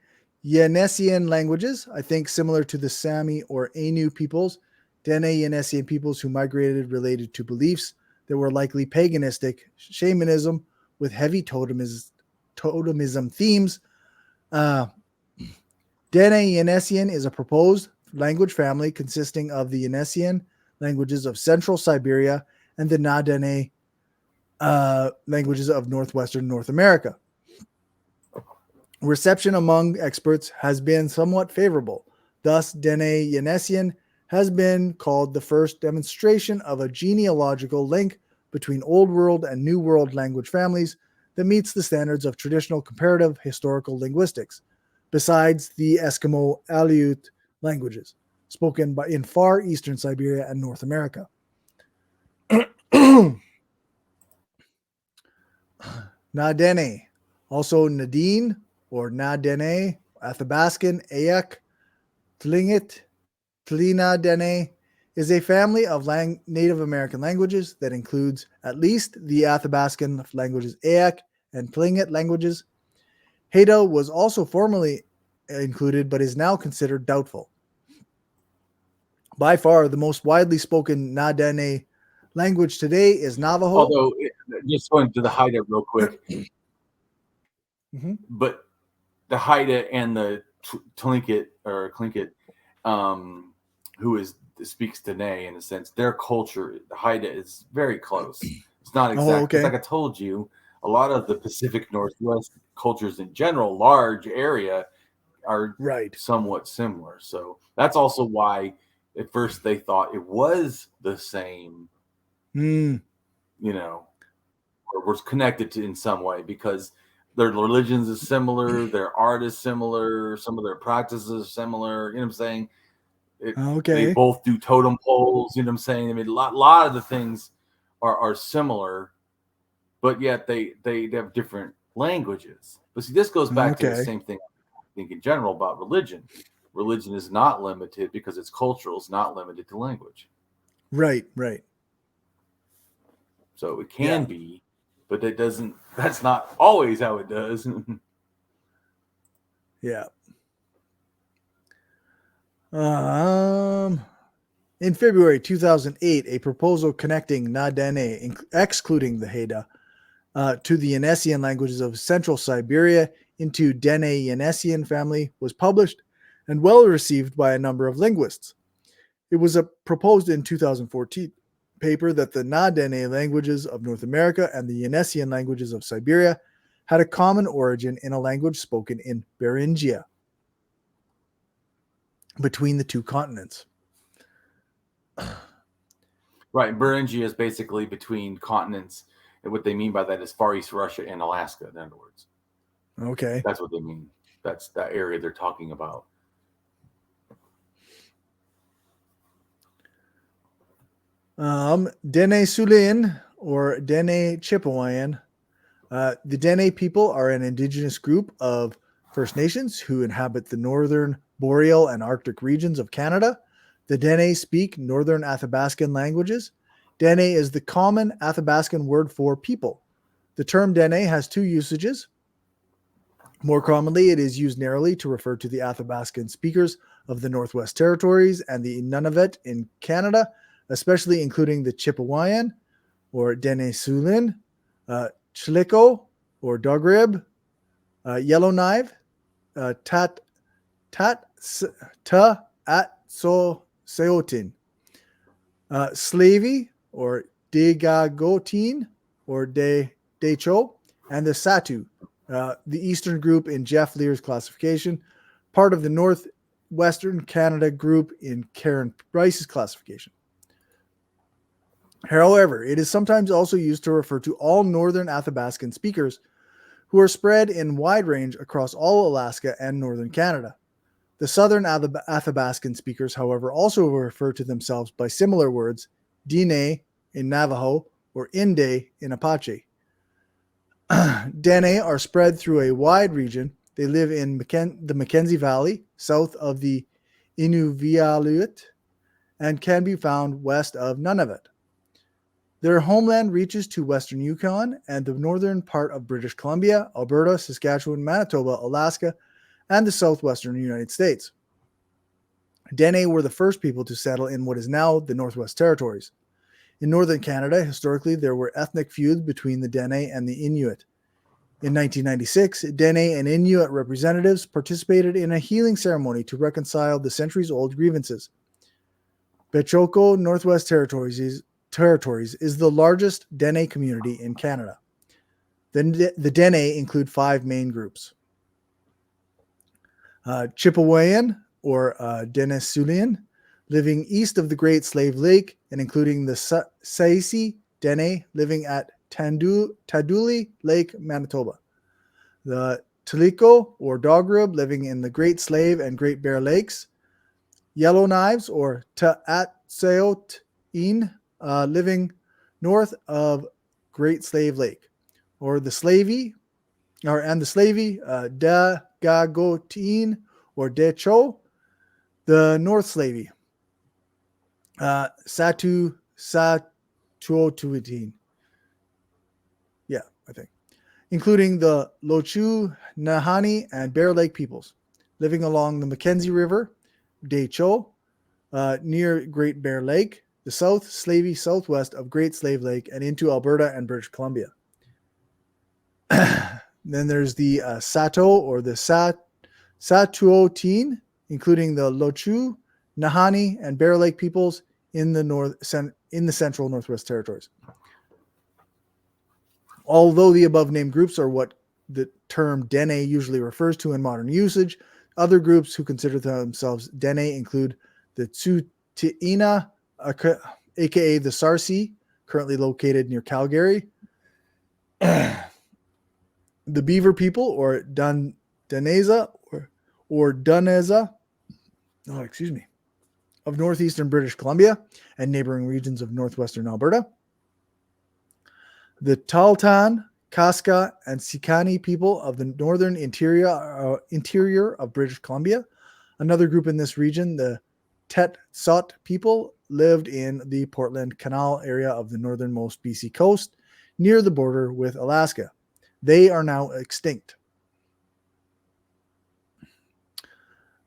Speaker 1: Yenesian languages, I think similar to the Sami or Ainu peoples. Dene Yenesian peoples who migrated related to beliefs that were likely paganistic, shamanism with heavy totemism themes. Dene Yenesian is a proposed language family consisting of the Yenesian languages of Central Siberia and the Na Dene languages of northwestern North America. Reception among experts has been somewhat favorable. Thus, Dene Yenesian has been called the first demonstration of a genealogical link between Old World and New World language families that meets the standards of traditional comparative historical linguistics, besides the Eskimo Aleut languages, spoken in far eastern Siberia and North America. Na-Dene, also Nadine or Na-Dene, Athabascan, Ayak, Tlingit, Tlina-Dene, is a family of Native American languages that includes at least the Athabascan languages Ayak and Tlingit languages. Haida was also formerly included, but is now considered doubtful. By far, the most widely spoken Na-Dene language today is Navajo.
Speaker 2: Although, just going to the Haida real quick, but the Haida and the Tlingit or Tlingit, who speaks Dene in a sense, their culture, the Haida, is very close. It's not exact. Like I told you, a lot of the Pacific Northwest cultures in general, large area, are somewhat similar. So that's also why at first they thought it was the same, you know, or was connected to in some way, because their religions is similar, their art is similar, some of their practices are similar. You know what I'm saying? They both do totem poles. You know what I'm saying? I mean, a lot of the things are similar, but yet they have different languages. But see, this goes back to the same thing I think in general about religion. Religion is not limited because it's cultural. It's not limited to language.
Speaker 1: Right.
Speaker 2: So it can be, but that's not always how it does.
Speaker 1: Yeah. In February 2008, a proposal connecting Na-Dene, excluding the Haida, to the Yanesian languages of Central Siberia into Dene-Yanesian family was published and well received by a number of linguists. It was proposed in 2014 paper that the Na-Dene languages of North America and the Yanesian languages of Siberia had a common origin in a language spoken in Beringia between the two continents.
Speaker 2: Right. Beringia is basically between continents. And what they mean by that is Far East Russia and Alaska, in other words.
Speaker 1: Okay.
Speaker 2: That's what they mean. That's that area they're talking about.
Speaker 1: Dene Sulin or Dene Chipewyan. The Dene people are an indigenous group of First Nations who inhabit the northern boreal and Arctic regions of Canada. The Dene speak northern Athabascan languages. Dene is the common Athabascan word for people. The term Dene has two usages. More commonly, it is used narrowly to refer to the Athabascan speakers of the Northwest Territories and the Nunavut in Canada, especially including the Chipewyan or Dene Sulin, Chliko or Dogrib, Yellowknife, Seotin, Slavey or Degagotin or Decho, and the Satu, the eastern group in Jeff Lear's classification, part of the northwestern Canada group in Karen Bryce's classification. However, it is sometimes also used to refer to all northern Athabascan speakers who are spread in wide range across all Alaska and northern Canada. The southern Athabascan speakers, however, also refer to themselves by similar words, Dine in Navajo or Inde in Apache. Dene are spread through a wide region. They live in the Mackenzie Valley, south of the Inuvialuit, and can be found west of Nunavut. Their homeland reaches to western Yukon and the northern part of British Columbia, Alberta, Saskatchewan, Manitoba, Alaska, and the southwestern United States. Dene were the first people to settle in what is now the Northwest Territories. In northern Canada, historically, there were ethnic feuds between the Dene and the Inuit. In 1996, Dene and Inuit representatives participated in a healing ceremony to reconcile the centuries-old grievances. Betchoko Northwest Territories is the largest Dene community in Canada. The Dene include 5 main groups. Chipewyan, or Denesulian, living east of the Great Slave Lake and including the Saisi Dene living at Taduli Lake, Manitoba. The Tliko, or Dogrib, living in the Great Slave and Great Bear Lakes. Yellowknives, or Ta'atseotin, living north of Great Slave Lake, or the Slavey, Dagagotin or Decho, the North Slavey, Satuotuitin, I think, including the Lochu, Nahani, and Bear Lake peoples, living along the Mackenzie River, Decho, near Great Bear Lake, the South Slavey southwest of Great Slave Lake, and into Alberta and British Columbia. Then there's the Sato or the Satuoteen, including the Lochu, Nahani, and Bear Lake peoples in the central Northwest Territories. Although the above named groups are what the term Dene usually refers to in modern usage, other groups who consider themselves Dene include the Tsuut'ina, aka the Sarsi, currently located near Calgary, the Beaver people, or Daneza, or Duneza, of northeastern British Columbia and neighboring regions of northwestern Alberta, the Tahltan, Kaska, and Sikani people of the northern interior of British Columbia. Another group in this region, the Tetsot people, lived in the Portland Canal area of the northernmost BC coast, near the border with Alaska. They are now extinct.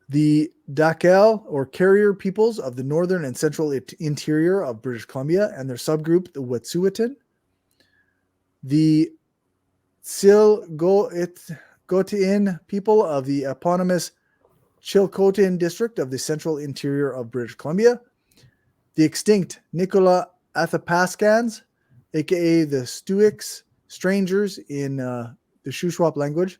Speaker 1: The Dakel, or carrier peoples of the northern and central interior of British Columbia, and their subgroup, the Wet'suwet'en. The Tsilhqot'in people of the eponymous Chilcotin district of the central interior of British Columbia. The extinct Nicola Athapascans, aka the Stuics, strangers in the Shuswap language,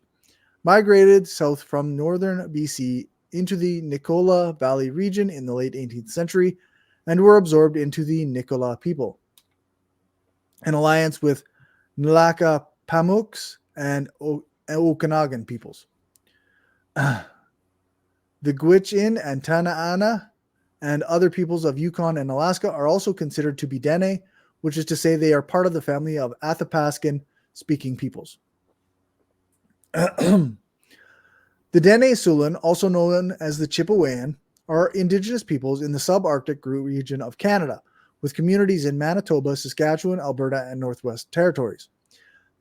Speaker 1: migrated south from northern BC into the Nicola Valley region in the late 18th century and were absorbed into the Nicola people. An alliance with Nlaka Pamuks and Okanagan peoples. The Gwich'in and Tana'ana and other peoples of Yukon and Alaska are also considered to be Dene, which is to say they are part of the family of Athapascan-speaking peoples. The Dene Sulan, also known as the Chipewyan, are Indigenous peoples in the subarctic region of Canada, with communities in Manitoba, Saskatchewan, Alberta, and Northwest Territories.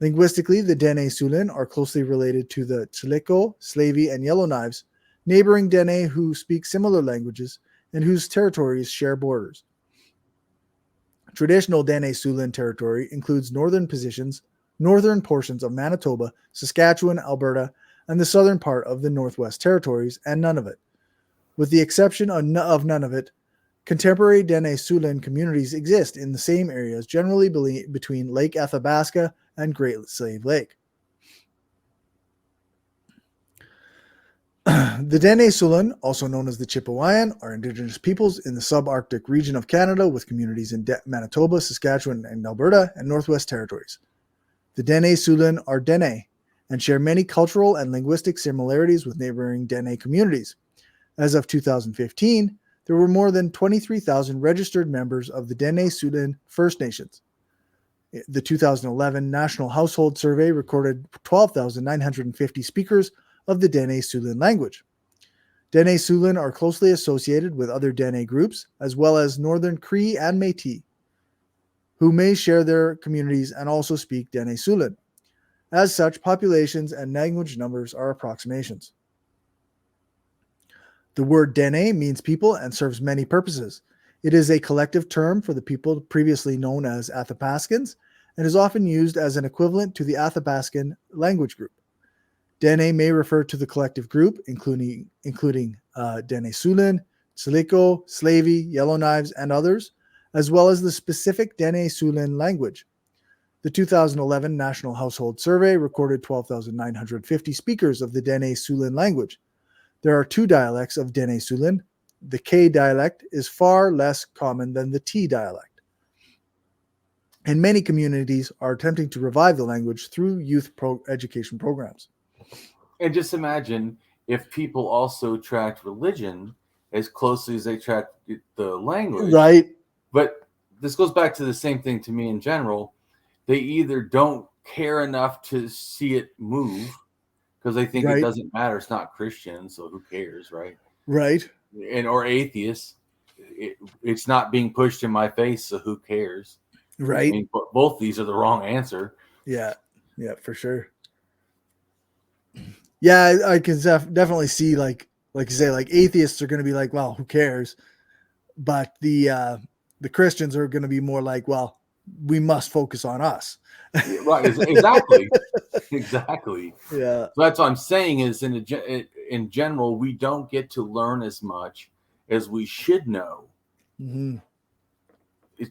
Speaker 1: Linguistically, the Dene Sulan are closely related to the Chileko, Slavey, and Yellowknives, neighboring Dene who speak similar languages and whose territories share borders. Traditional Dene Sulan territory includes northern portions of Manitoba, Saskatchewan, Alberta, and the southern part of the Northwest Territories, and Nunavut. With the exception of Nunavut, contemporary Dene Sulan communities exist in the same areas, generally between Lake Athabasca and Great Slave Lake. The Dene Sulan, also known as the Chipewyan, are Indigenous peoples in the subarctic region of Canada with communities in Manitoba, Saskatchewan, and Alberta, and Northwest Territories. The Dene Sulan are Dene and share many cultural and linguistic similarities with neighboring Dene communities. As of 2015, there were more than 23,000 registered members of the Dene Sulan First Nations. The 2011 National Household Survey recorded 12,950 speakers of the Dene Sulan language. Dene Sulan are closely associated with other Dene groups, as well as Northern Cree and Métis, who may share their communities and also speak Dene Sulan. As such, populations and language numbers are approximations. The word Dene means people and serves many purposes. It is a collective term for the people previously known as Athapascans and is often used as an equivalent to the Athabascan language group. Dene may refer to the collective group, including Dene Sulan, Chileko, Slavey, Yellowknives, and others, as well as the specific Dene Sulan language. The 2011 National Household Survey recorded 12,950 speakers of the Dene Sulan language. There are two dialects of Dene Sulan. The K dialect is far less common than the T dialect. And many communities are attempting to revive the language through youth education programs.
Speaker 2: And just imagine if people also tracked religion as closely as they tracked the language.
Speaker 1: Right.
Speaker 2: But this goes back to the same thing to me in general. They either don't care enough to see it move because they think it doesn't matter. It's not Christian, so who cares, right?
Speaker 1: Right.
Speaker 2: Or atheists. It's not being pushed in my face, so who cares?
Speaker 1: Right.
Speaker 2: I mean, both these are the wrong answer.
Speaker 1: Yeah, for sure. Yeah, I can definitely see, like you say, like atheists are going to be like, well, who cares? but the Christians are going to be more like, well, we must focus on us.
Speaker 2: Right. Exactly. Exactly.
Speaker 1: Yeah.
Speaker 2: So that's what I'm saying is in general, we don't get to learn as much as we should know.
Speaker 1: Mm-hmm.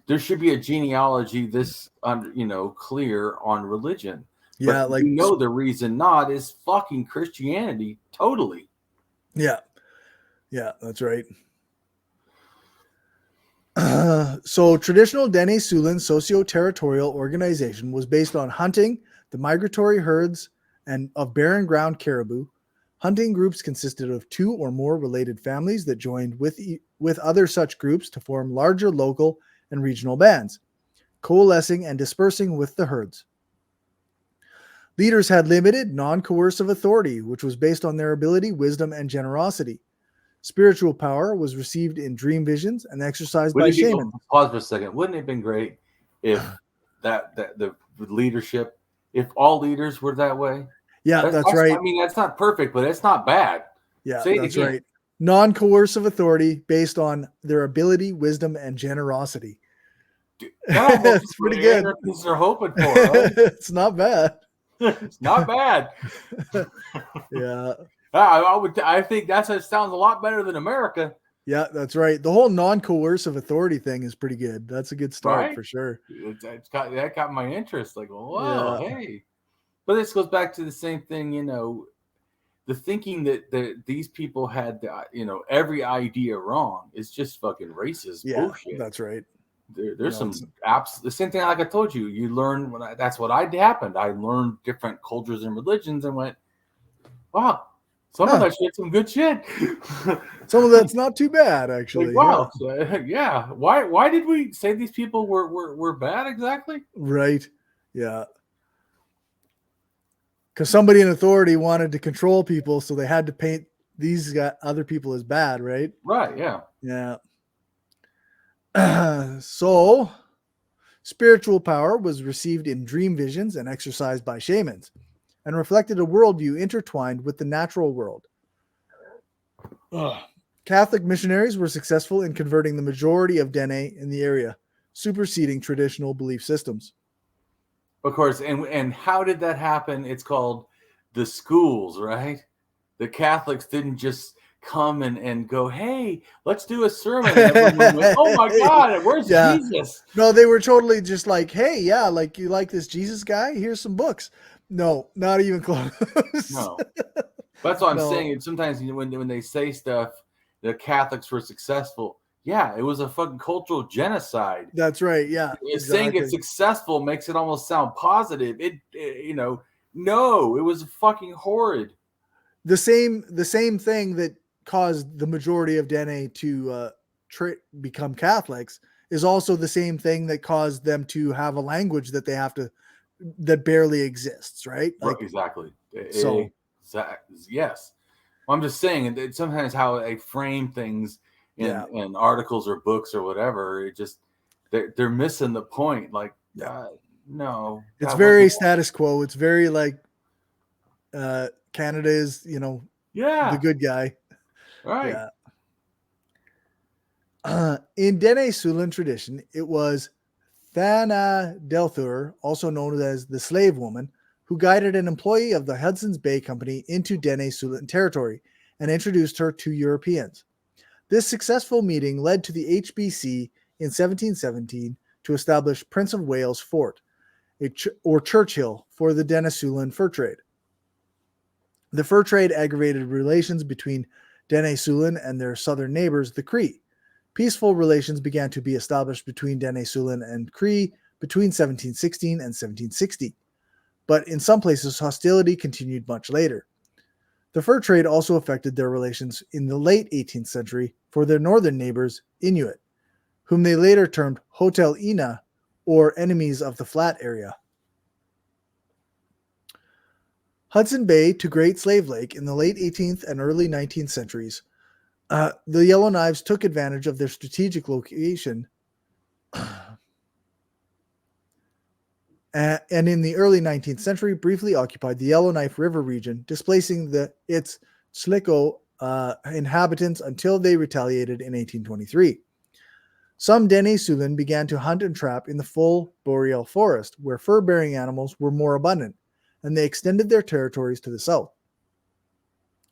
Speaker 2: There should be a genealogy this clear on religion.
Speaker 1: Yeah,
Speaker 2: but
Speaker 1: like
Speaker 2: we know the reason not is fucking Christianity. Totally.
Speaker 1: Yeah, that's right. So traditional Dene Sulan socio-territorial organization was based on hunting the migratory herds and of barren ground caribou. Hunting groups consisted of 2 or more related families that joined with other such groups to form larger local and regional bands, coalescing and dispersing with the herds. Leaders had limited, non-coercive authority, which was based on their ability, wisdom, and generosity. Spiritual power was received in dream visions and exercised by shamans.
Speaker 2: Pause for a second. Wouldn't it have been great if the leadership, if all leaders were that way?
Speaker 1: Yeah, that's right.
Speaker 2: I mean, that's not perfect, but it's not bad.
Speaker 1: Yeah, that's right. Non-coercive authority based on their ability, wisdom, and generosity.
Speaker 2: That's pretty good. Anarchists are hoping for. Right?
Speaker 1: It's not bad.
Speaker 2: It's not bad.
Speaker 1: Yeah.
Speaker 2: I think that sounds a lot better than America.
Speaker 1: Yeah, that's right. The whole non-coercive authority thing is pretty good. That's a good start for sure.
Speaker 2: That got my interest. Like, wow, hey. But this goes back to the same thing, the thinking that these people had, every idea wrong is just fucking racist bullshit.
Speaker 1: That's right.
Speaker 2: There's some apps. The same thing, like I told you, you learn that's what happened. I learned different cultures and religions and went, wow. Some of that shit's some good shit.
Speaker 1: Some of that's not too bad, actually.
Speaker 2: Like, wow. Yeah. Why did we say these people were bad exactly?
Speaker 1: Right. Yeah. Because somebody in authority wanted to control people, so they had to paint these other people as bad, right?
Speaker 2: Right. Yeah.
Speaker 1: Yeah. So, spiritual power was received in dream visions and exercised by shamans, and reflected a worldview intertwined with the natural world. Catholic missionaries were successful in converting the majority of Dene in the area, superseding traditional belief systems.
Speaker 2: Of course, and how did that happen? It's called the schools, right? The Catholics didn't just come and go, hey, let's do a sermon. And everyone went, oh my God, where's Jesus?
Speaker 1: No, they were totally just like, hey, yeah, like you like this Jesus guy? Here's some books. No, not even close.
Speaker 2: No. That's what I'm saying. And sometimes when they say stuff, the Catholics were successful. Yeah, it was a fucking cultural genocide.
Speaker 1: That's right. Yeah.
Speaker 2: Saying it's successful makes it almost sound positive. No, it was fucking horrid.
Speaker 1: The same thing that caused the majority of Dene to become Catholics is also the same thing that caused them to have a language that barely exists, right?
Speaker 2: Like, exactly.
Speaker 1: So,
Speaker 2: yes. Well, I'm just saying that sometimes how they frame things in articles or books or whatever, it just they're missing the point. Like, no,
Speaker 1: it's very status quo. It's very like Canada is, the good guy,
Speaker 2: right?
Speaker 1: Yeah. In Dene Sulan tradition, it was Thana Delthur, also known as the slave woman, who guided an employee of the Hudson's Bay Company into Dene Sulan territory and introduced her to Europeans. This successful meeting led to the HBC in 1717 to establish Prince of Wales Fort, or Churchill, for the Dene Sulan fur trade. The fur trade aggravated relations between Dene Sulan and their southern neighbors, the Cree. Peaceful relations began to be established between Dene Sulan and Cree between 1716 and 1760, but in some places hostility continued much later. The fur trade also affected their relations in the late 18th century for their northern neighbors, Inuit, whom they later termed Hotel Ina, or enemies of the flat area. Hudson Bay to Great Slave Lake in the late 18th and early 19th centuries, the Yellowknives took advantage of their strategic location and in the early 19th century briefly occupied the Yellowknife River region, displacing its Sliko inhabitants until they retaliated in 1823. Some Dene Sulin began to hunt and trap in the full boreal forest, where fur-bearing animals were more abundant, and they extended their territories to the south.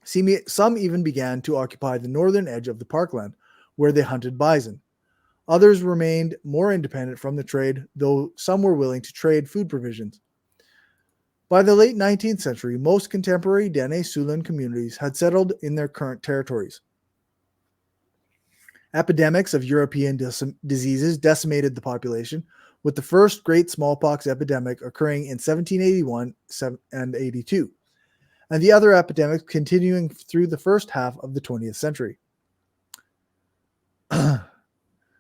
Speaker 1: Some even began to occupy the northern edge of the parkland, where they hunted bison. Others remained more independent from the trade, though some were willing to trade food provisions. By the late 19th century, most contemporary Dene Sulin communities had settled in their current territories. Epidemics of European diseases decimated the population, with the first great smallpox epidemic occurring in 1781 and 82, and the other epidemics continuing through the first half of the 20th century.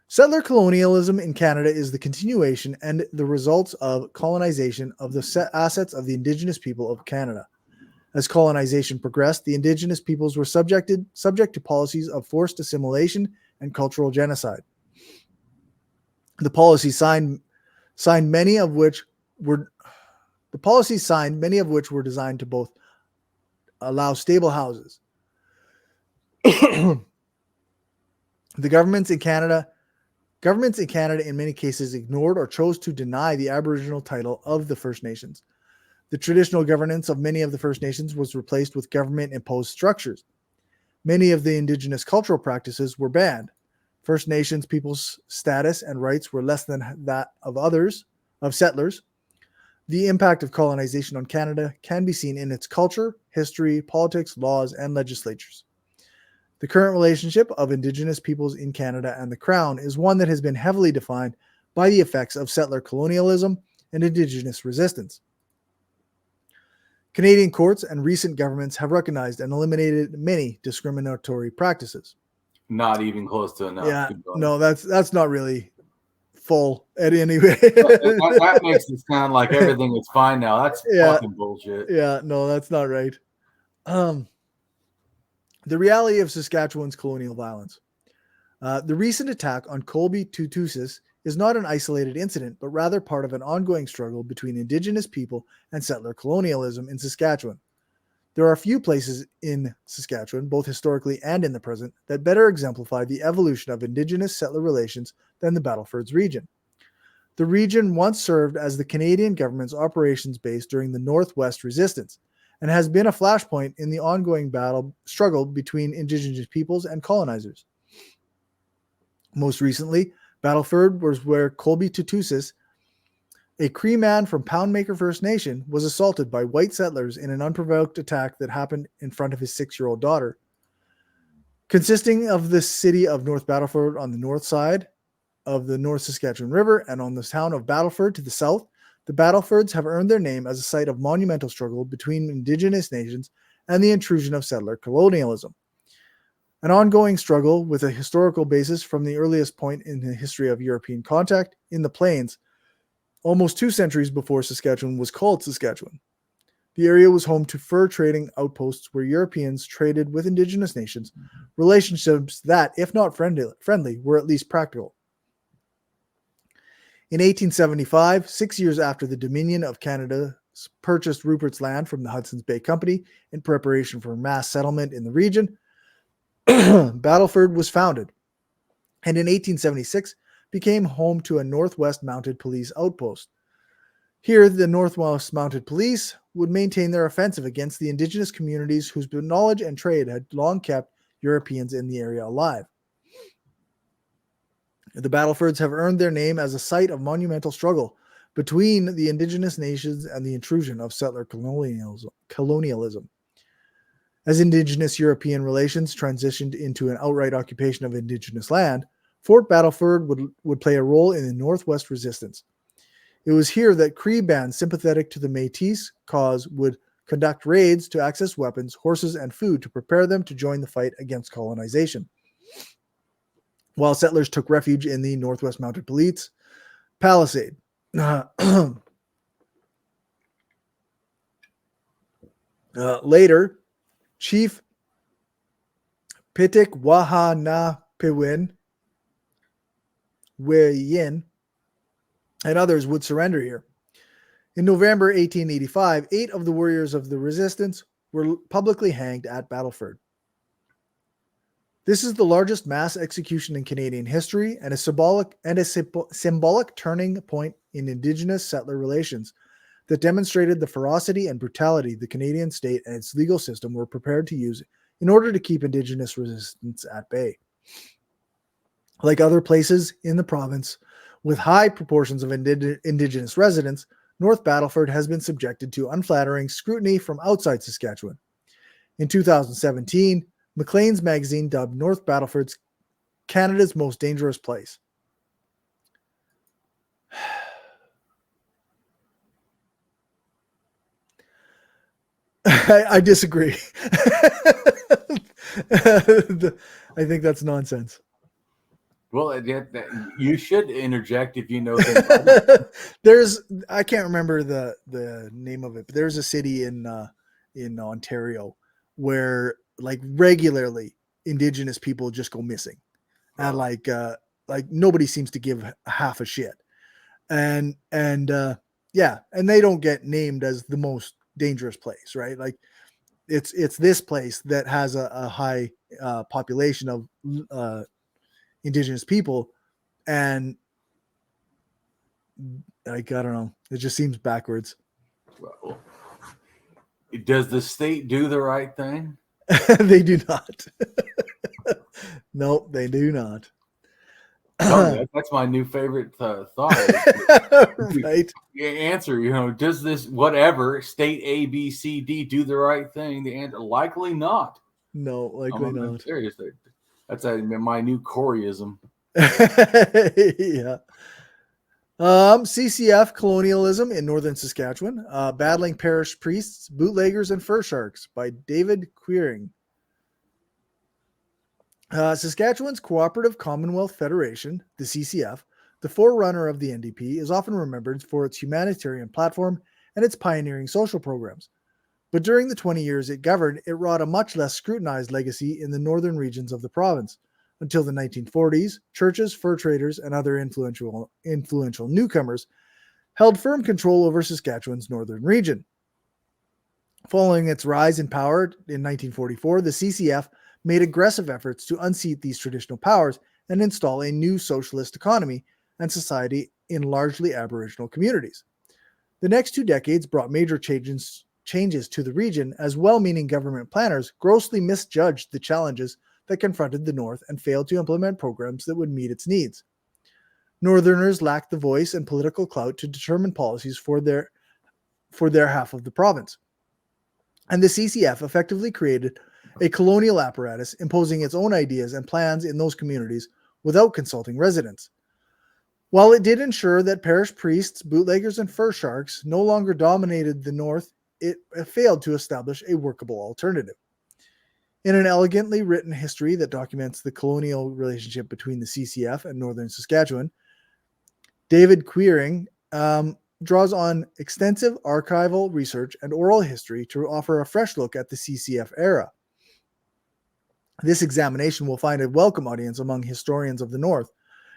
Speaker 1: Settler colonialism in Canada is the continuation and the results of colonization of the assets of the Indigenous people of Canada. As colonization progressed, the Indigenous peoples were subject to policies of forced assimilation and cultural genocide. The policies signed many of which were designed to both allow stable houses. The governments in Canada in many cases ignored or chose to deny the Aboriginal title of the First Nations. The traditional governance of many of the First Nations was replaced with government-imposed structures. Many of the Indigenous cultural practices were banned. First Nations people's status and rights were less than that of settlers. The impact of colonization on Canada can be seen in its culture, history, politics, laws, and legislatures. The current relationship of Indigenous peoples in Canada and the Crown is one that has been heavily defined by the effects of settler colonialism and Indigenous resistance. Canadian courts and recent governments have recognized and eliminated many discriminatory practices.
Speaker 2: Not even close to enough.
Speaker 1: Yeah, no, that's not really full at any rate.
Speaker 2: that makes it sound like everything is fine now. That's fucking bullshit.
Speaker 1: Yeah, no, that's not right. The reality of Saskatchewan's colonial violence. The recent attack on Colby Tutusis is not an isolated incident, but rather part of an ongoing struggle between Indigenous people and settler colonialism in Saskatchewan. There are few places in Saskatchewan, both historically and in the present, that better exemplify the evolution of Indigenous-settler relations than the Battlefords region. The region once served as the Canadian government's operations base during the Northwest Resistance, and has been a flashpoint in the ongoing struggle between Indigenous peoples and colonizers. Most recently, Battleford was where Colby Tutusis, a Cree man from Poundmaker First Nation, was assaulted by white settlers in an unprovoked attack that happened in front of his 6-year-old daughter. Consisting of the city of North Battleford on the north side of the North Saskatchewan River and on the town of Battleford to the south, the Battlefords have earned their name as a site of monumental struggle between Indigenous nations and the intrusion of settler colonialism. An ongoing struggle with a historical basis from the earliest point in the history of European contact in the plains, almost 2 centuries before Saskatchewan was called Saskatchewan. The area was home to fur trading outposts where Europeans traded with Indigenous nations, relationships that, if not friendly, were at least practical. In 1875, 6 years after the Dominion of Canada purchased Rupert's Land from the Hudson's Bay Company in preparation for mass settlement in the region, Battleford was founded, and in 1876 became home to a Northwest Mounted Police outpost. Here, the Northwest Mounted Police would maintain their offensive against the Indigenous communities whose knowledge and trade had long kept Europeans in the area alive. The Battlefords have earned their name as a site of monumental struggle between the Indigenous nations and the intrusion of settler colonialism. As Indigenous European relations transitioned into an outright occupation of Indigenous land, Fort Battleford would play a role in the Northwest Resistance. It was here that Cree bands sympathetic to the Métis cause would conduct raids to access weapons, horses, and food to prepare them to join the fight against colonization. While settlers took refuge in the Northwest Mounted Police palisade. Later, Chief Pitik Wahanapiwin Weyin and others would surrender here. In November 1885, 8 of the warriors of the resistance were publicly hanged at Battleford. This is the largest mass execution in Canadian history and a symbolic turning point in Indigenous settler relations that demonstrated the ferocity and brutality the Canadian state and its legal system were prepared to use in order to keep Indigenous resistance at bay. Like other places in the province with high proportions of Indigenous residents, North Battleford has been subjected to unflattering scrutiny from outside Saskatchewan. In 2017, Maclean's magazine dubbed North Battleford's Canada's most dangerous place. I disagree. I think that's nonsense.
Speaker 2: Well, you should interject if you know.
Speaker 1: I can't remember the name of it, but there's a city in Ontario where like regularly Indigenous people just go missing, and like nobody seems to give half a shit, and yeah, and they don't get named as the most dangerous place, right? Like it's this place that has a high population of Indigenous people, and like I don't know, it just seems backwards.
Speaker 2: Well, does the state do the right thing?
Speaker 1: They do not. Nope, they do not.
Speaker 2: That's my new favorite thought.
Speaker 1: Right.
Speaker 2: Answer, does this whatever state A, B, C, D do the right thing? The answer, likely not.
Speaker 1: No, likely not.
Speaker 2: I'm serious. That's my new Coryism.
Speaker 1: Yeah. CCF Colonialism in Northern Saskatchewan, Battling Parish Priests, Bootleggers, and Fur Sharks by David Queering. Saskatchewan's Cooperative Commonwealth Federation, the CCF, the forerunner of the NDP, is often remembered for its humanitarian platform and its pioneering social programs. But during the 20 years it governed, it wrought a much less scrutinized legacy in the northern regions of the province. Until the 1940s, churches, fur traders, and other influential newcomers held firm control over Saskatchewan's northern region. Following its rise in power in 1944, the CCF made aggressive efforts to unseat these traditional powers and install a new socialist economy and society in largely Aboriginal communities. The next 2 decades brought major changes to the region as well-meaning government planners grossly misjudged the challenges that confronted the North and failed to implement programs that would meet its needs. Northerners lacked the voice and political clout to determine policies for their half of the province. And the CCF effectively created a colonial apparatus imposing its own ideas and plans in those communities without consulting residents. While it did ensure that parish priests, bootleggers, and fur sharks no longer dominated the North, it failed to establish a workable alternative. In an elegantly written history that documents the colonial relationship between the CCF and Northern Saskatchewan, David Queering draws on extensive archival research and oral history to offer a fresh look at the CCF era. This examination will find a welcome audience among historians of the North,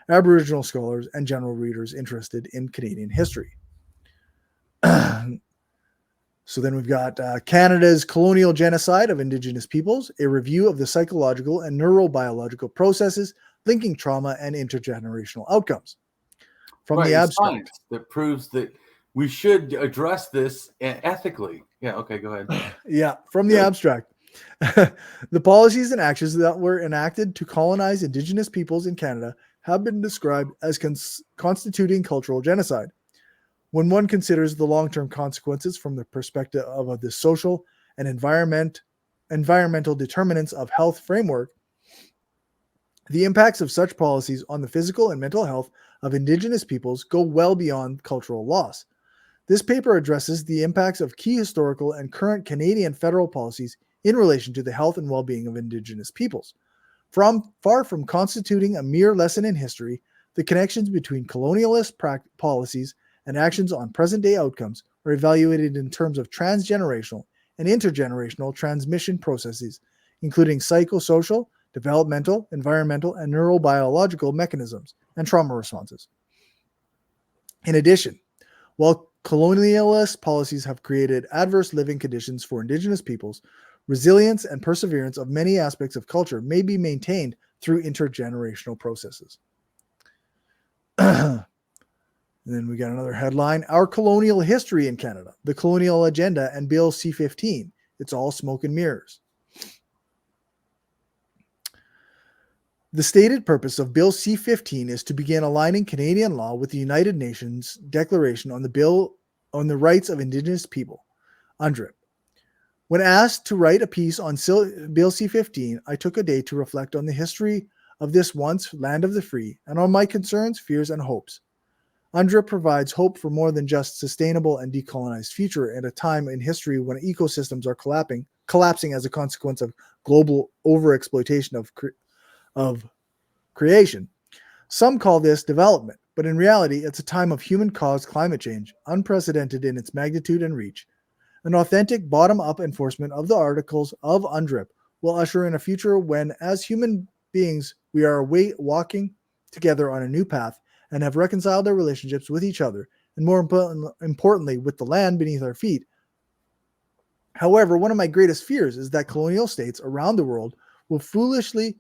Speaker 1: Aboriginal scholars, and general readers interested in Canadian history. So then we've got Canada's Colonial Genocide of Indigenous Peoples, a review of the psychological and neurobiological processes linking trauma and intergenerational outcomes. From the abstract.
Speaker 2: That proves that we should address this ethically. Yeah, okay, go ahead.
Speaker 1: Yeah, from the abstract. The policies and actions that were enacted to colonize Indigenous peoples in Canada have been described as constituting cultural genocide. When one considers the long-term consequences from the perspective of the social and environmental determinants of health framework, the impacts of such policies on the physical and mental health of Indigenous peoples go well beyond cultural loss. This paper addresses the impacts of key historical and current Canadian federal policies in relation to the health and well-being of Indigenous peoples. Far from constituting a mere lesson in history, the connections between colonialist policies and actions on present-day outcomes are evaluated in terms of transgenerational and intergenerational transmission processes, including psychosocial, developmental, environmental, and neurobiological mechanisms and trauma responses. In addition, while colonialist policies have created adverse living conditions for Indigenous peoples, resilience, and perseverance of many aspects of culture may be maintained through intergenerational processes. And then we got another headline, Our Colonial History in Canada, the Colonial Agenda and Bill C-15. It's all smoke and mirrors. The stated purpose of Bill C-15 is to begin aligning Canadian law with the United Nations Declaration on the Bill on the Rights of Indigenous People, UNDRIP. When asked to write a piece on Bill C-15, I took a day to reflect on the history of this once land of the free and on my concerns, fears, and hopes. UNDRIP provides hope for more than just sustainable and decolonized future at a time in history when ecosystems are collapsing as a consequence of global overexploitation of creation. Some call this development, but in reality, it's a time of human-caused climate change, unprecedented in its magnitude and reach. An authentic bottom-up enforcement of the articles of UNDRIP will usher in a future when, as human beings, we are walking together on a new path and have reconciled our relationships with each other, and more importantly, with the land beneath our feet. However, one of my greatest fears is that colonial states around the world will foolishly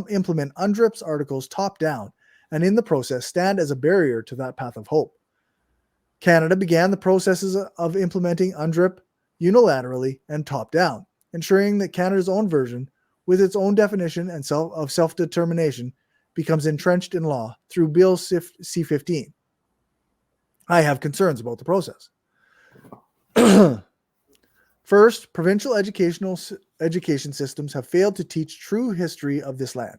Speaker 1: implement UNDRIP's articles top-down, and in the process stand as a barrier to that path of hope. Canada began the processes of implementing UNDRIP unilaterally and top-down, ensuring that Canada's own version, with its own definition and of self-determination, becomes entrenched in law through Bill C-15. I have concerns about the process. First, provincial education systems have failed to teach true history of this land,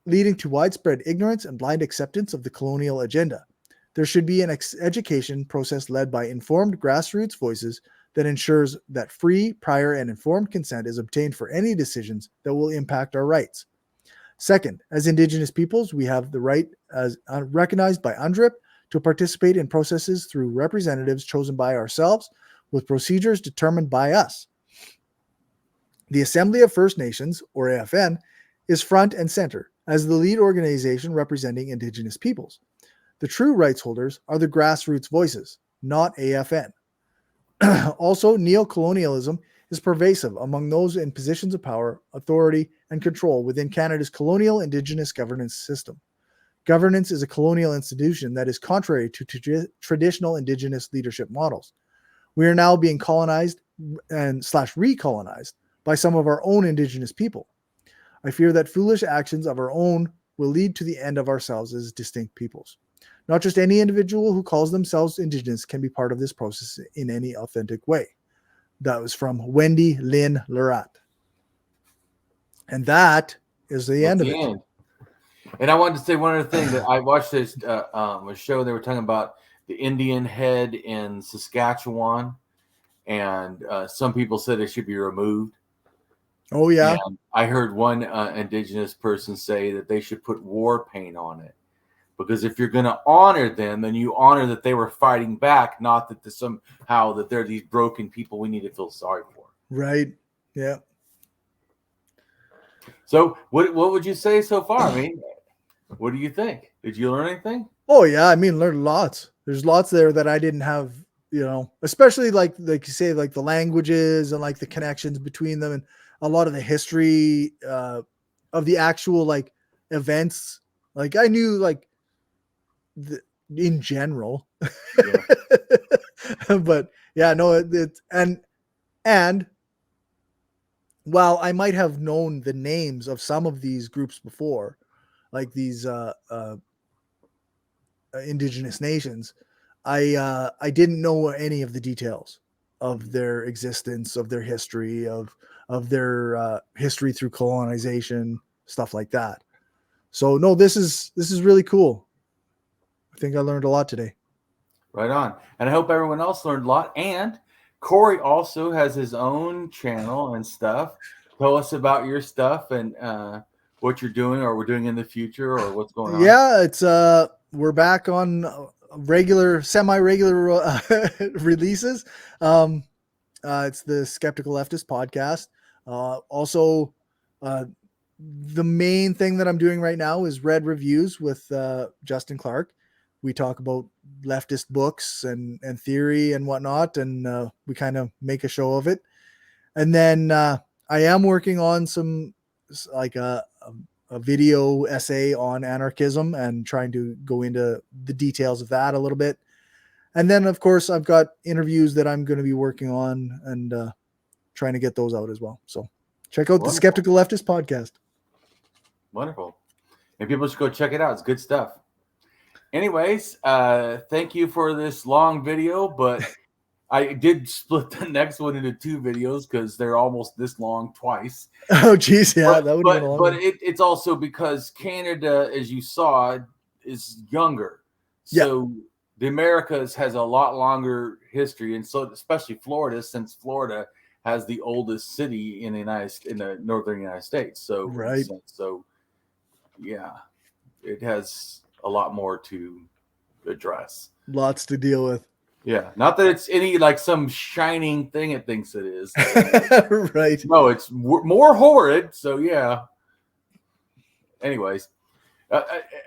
Speaker 1: leading to widespread ignorance and blind acceptance of the colonial agenda. There should be an education process led by informed grassroots voices that ensures that free, prior, and informed consent is obtained for any decisions that will impact our rights. Second, as Indigenous peoples, we have the right, as recognized by UNDRIP, to participate in processes through representatives chosen by ourselves with procedures determined by us. The Assembly of First Nations, or AFN, is front and center as the lead organization representing Indigenous peoples. The true rights holders are the grassroots voices, not AFN. Also, neocolonialism is pervasive among those in positions of power, authority, and control within Canada's colonial Indigenous governance system. Governance is a colonial institution that is contrary to traditional Indigenous leadership models. We are now being colonized and recolonized by some of our own Indigenous people. I fear that foolish actions of our own will lead to the end of ourselves as distinct peoples. Not just any individual who calls themselves Indigenous can be part of this process in any authentic way. That was from Wendy Lynn Lerat. And that is the end of it.
Speaker 2: And I wanted to say one other thing, that I watched this a show. They were talking about the Indian head in Saskatchewan, and some people said it should be removed.
Speaker 1: Oh, yeah.
Speaker 2: And I heard one Indigenous person say that they should put war paint on it. Because if you're going to honor them, then you honor that they were fighting back, not that somehow that they're these broken people we need to feel sorry for.
Speaker 1: Right. Yeah.
Speaker 2: So what would you say so far? I mean, what do you think? Did you learn anything?
Speaker 1: Oh, yeah. I mean, learned lots. There's lots there that I didn't have, especially like you say, like the languages and like the connections between them and a lot of the history of the actual like events. Like I knew like in general, yeah. But yeah, no, it's and while I might have known the names of some of these groups before, like these Indigenous nations, I didn't know any of the details of their existence, of their history, of their history through colonization, stuff like that. So no, this is really cool. I think I learned a lot today.
Speaker 2: Right on. And I hope everyone else learned a lot. And Cory also has his own channel and stuff. Tell us about your stuff and what you're doing or we're doing in the future or what's going on.
Speaker 1: Yeah, it's we're back on semi-regular releases. It's the Skeptical Leftist podcast. Also, the main thing that I'm doing right now is Read Reviews with Justin Clark. We talk about leftist books and theory and whatnot, and we kind of make a show of it. And then I am working on some like a video essay on anarchism and trying to go into the details of that a little bit. And then, of course, I've got interviews that I'm going to be working on and trying to get those out as well. So check out the Skeptical Leftist podcast.
Speaker 2: Wonderful. And people should go check it out. It's good stuff. Anyways, thank you for this long video, but I did split the next one into 2 videos because they're almost this long twice.
Speaker 1: Oh, geez. Yeah, that would have been a long
Speaker 2: But
Speaker 1: one.
Speaker 2: it's also because Canada, as you saw, is younger. So the Americas has a lot longer history. And so especially Florida, since Florida has the oldest city in the northern United States. So,
Speaker 1: right.
Speaker 2: So yeah, it has a lot more to address.
Speaker 1: Lots to deal with.
Speaker 2: Yeah, not that it's any like some shining thing it thinks it is.
Speaker 1: Right.
Speaker 2: No, it's more horrid. So yeah. Anyways,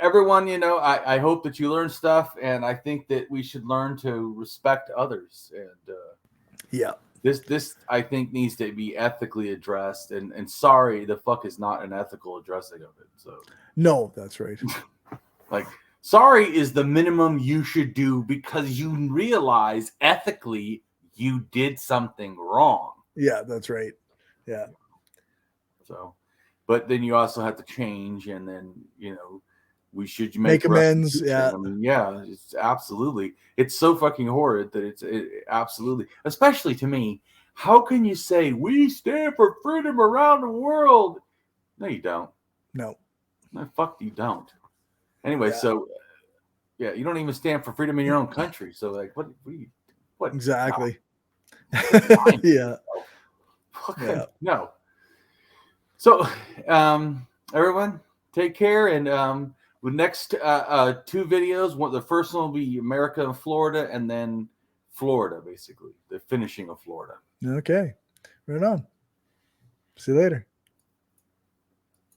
Speaker 2: everyone, I hope that you learn stuff, and I think that we should learn to respect others. And this I think needs to be ethically addressed. And sorry, the fuck is not an ethical addressing of it. So
Speaker 1: no, that's right.
Speaker 2: Like, sorry is the minimum you should do because you realize ethically you did something wrong.
Speaker 1: Yeah, that's right. Yeah.
Speaker 2: So, but then you also have to change, and then, we should
Speaker 1: make amends. Yeah.
Speaker 2: I mean, yeah, it's absolutely. It's so fucking horrid that it's absolutely, especially to me. How can you say we stand for freedom around the world? No, you don't.
Speaker 1: No,
Speaker 2: fuck, you don't. Anyway, so you don't even stand for freedom in your own country. So like, what
Speaker 1: exactly?
Speaker 2: Yeah. No. So, everyone, take care. And with next 2 videos, the first one will be America and Florida, and then Florida, basically the finishing of Florida.
Speaker 1: Okay, right on. See you later.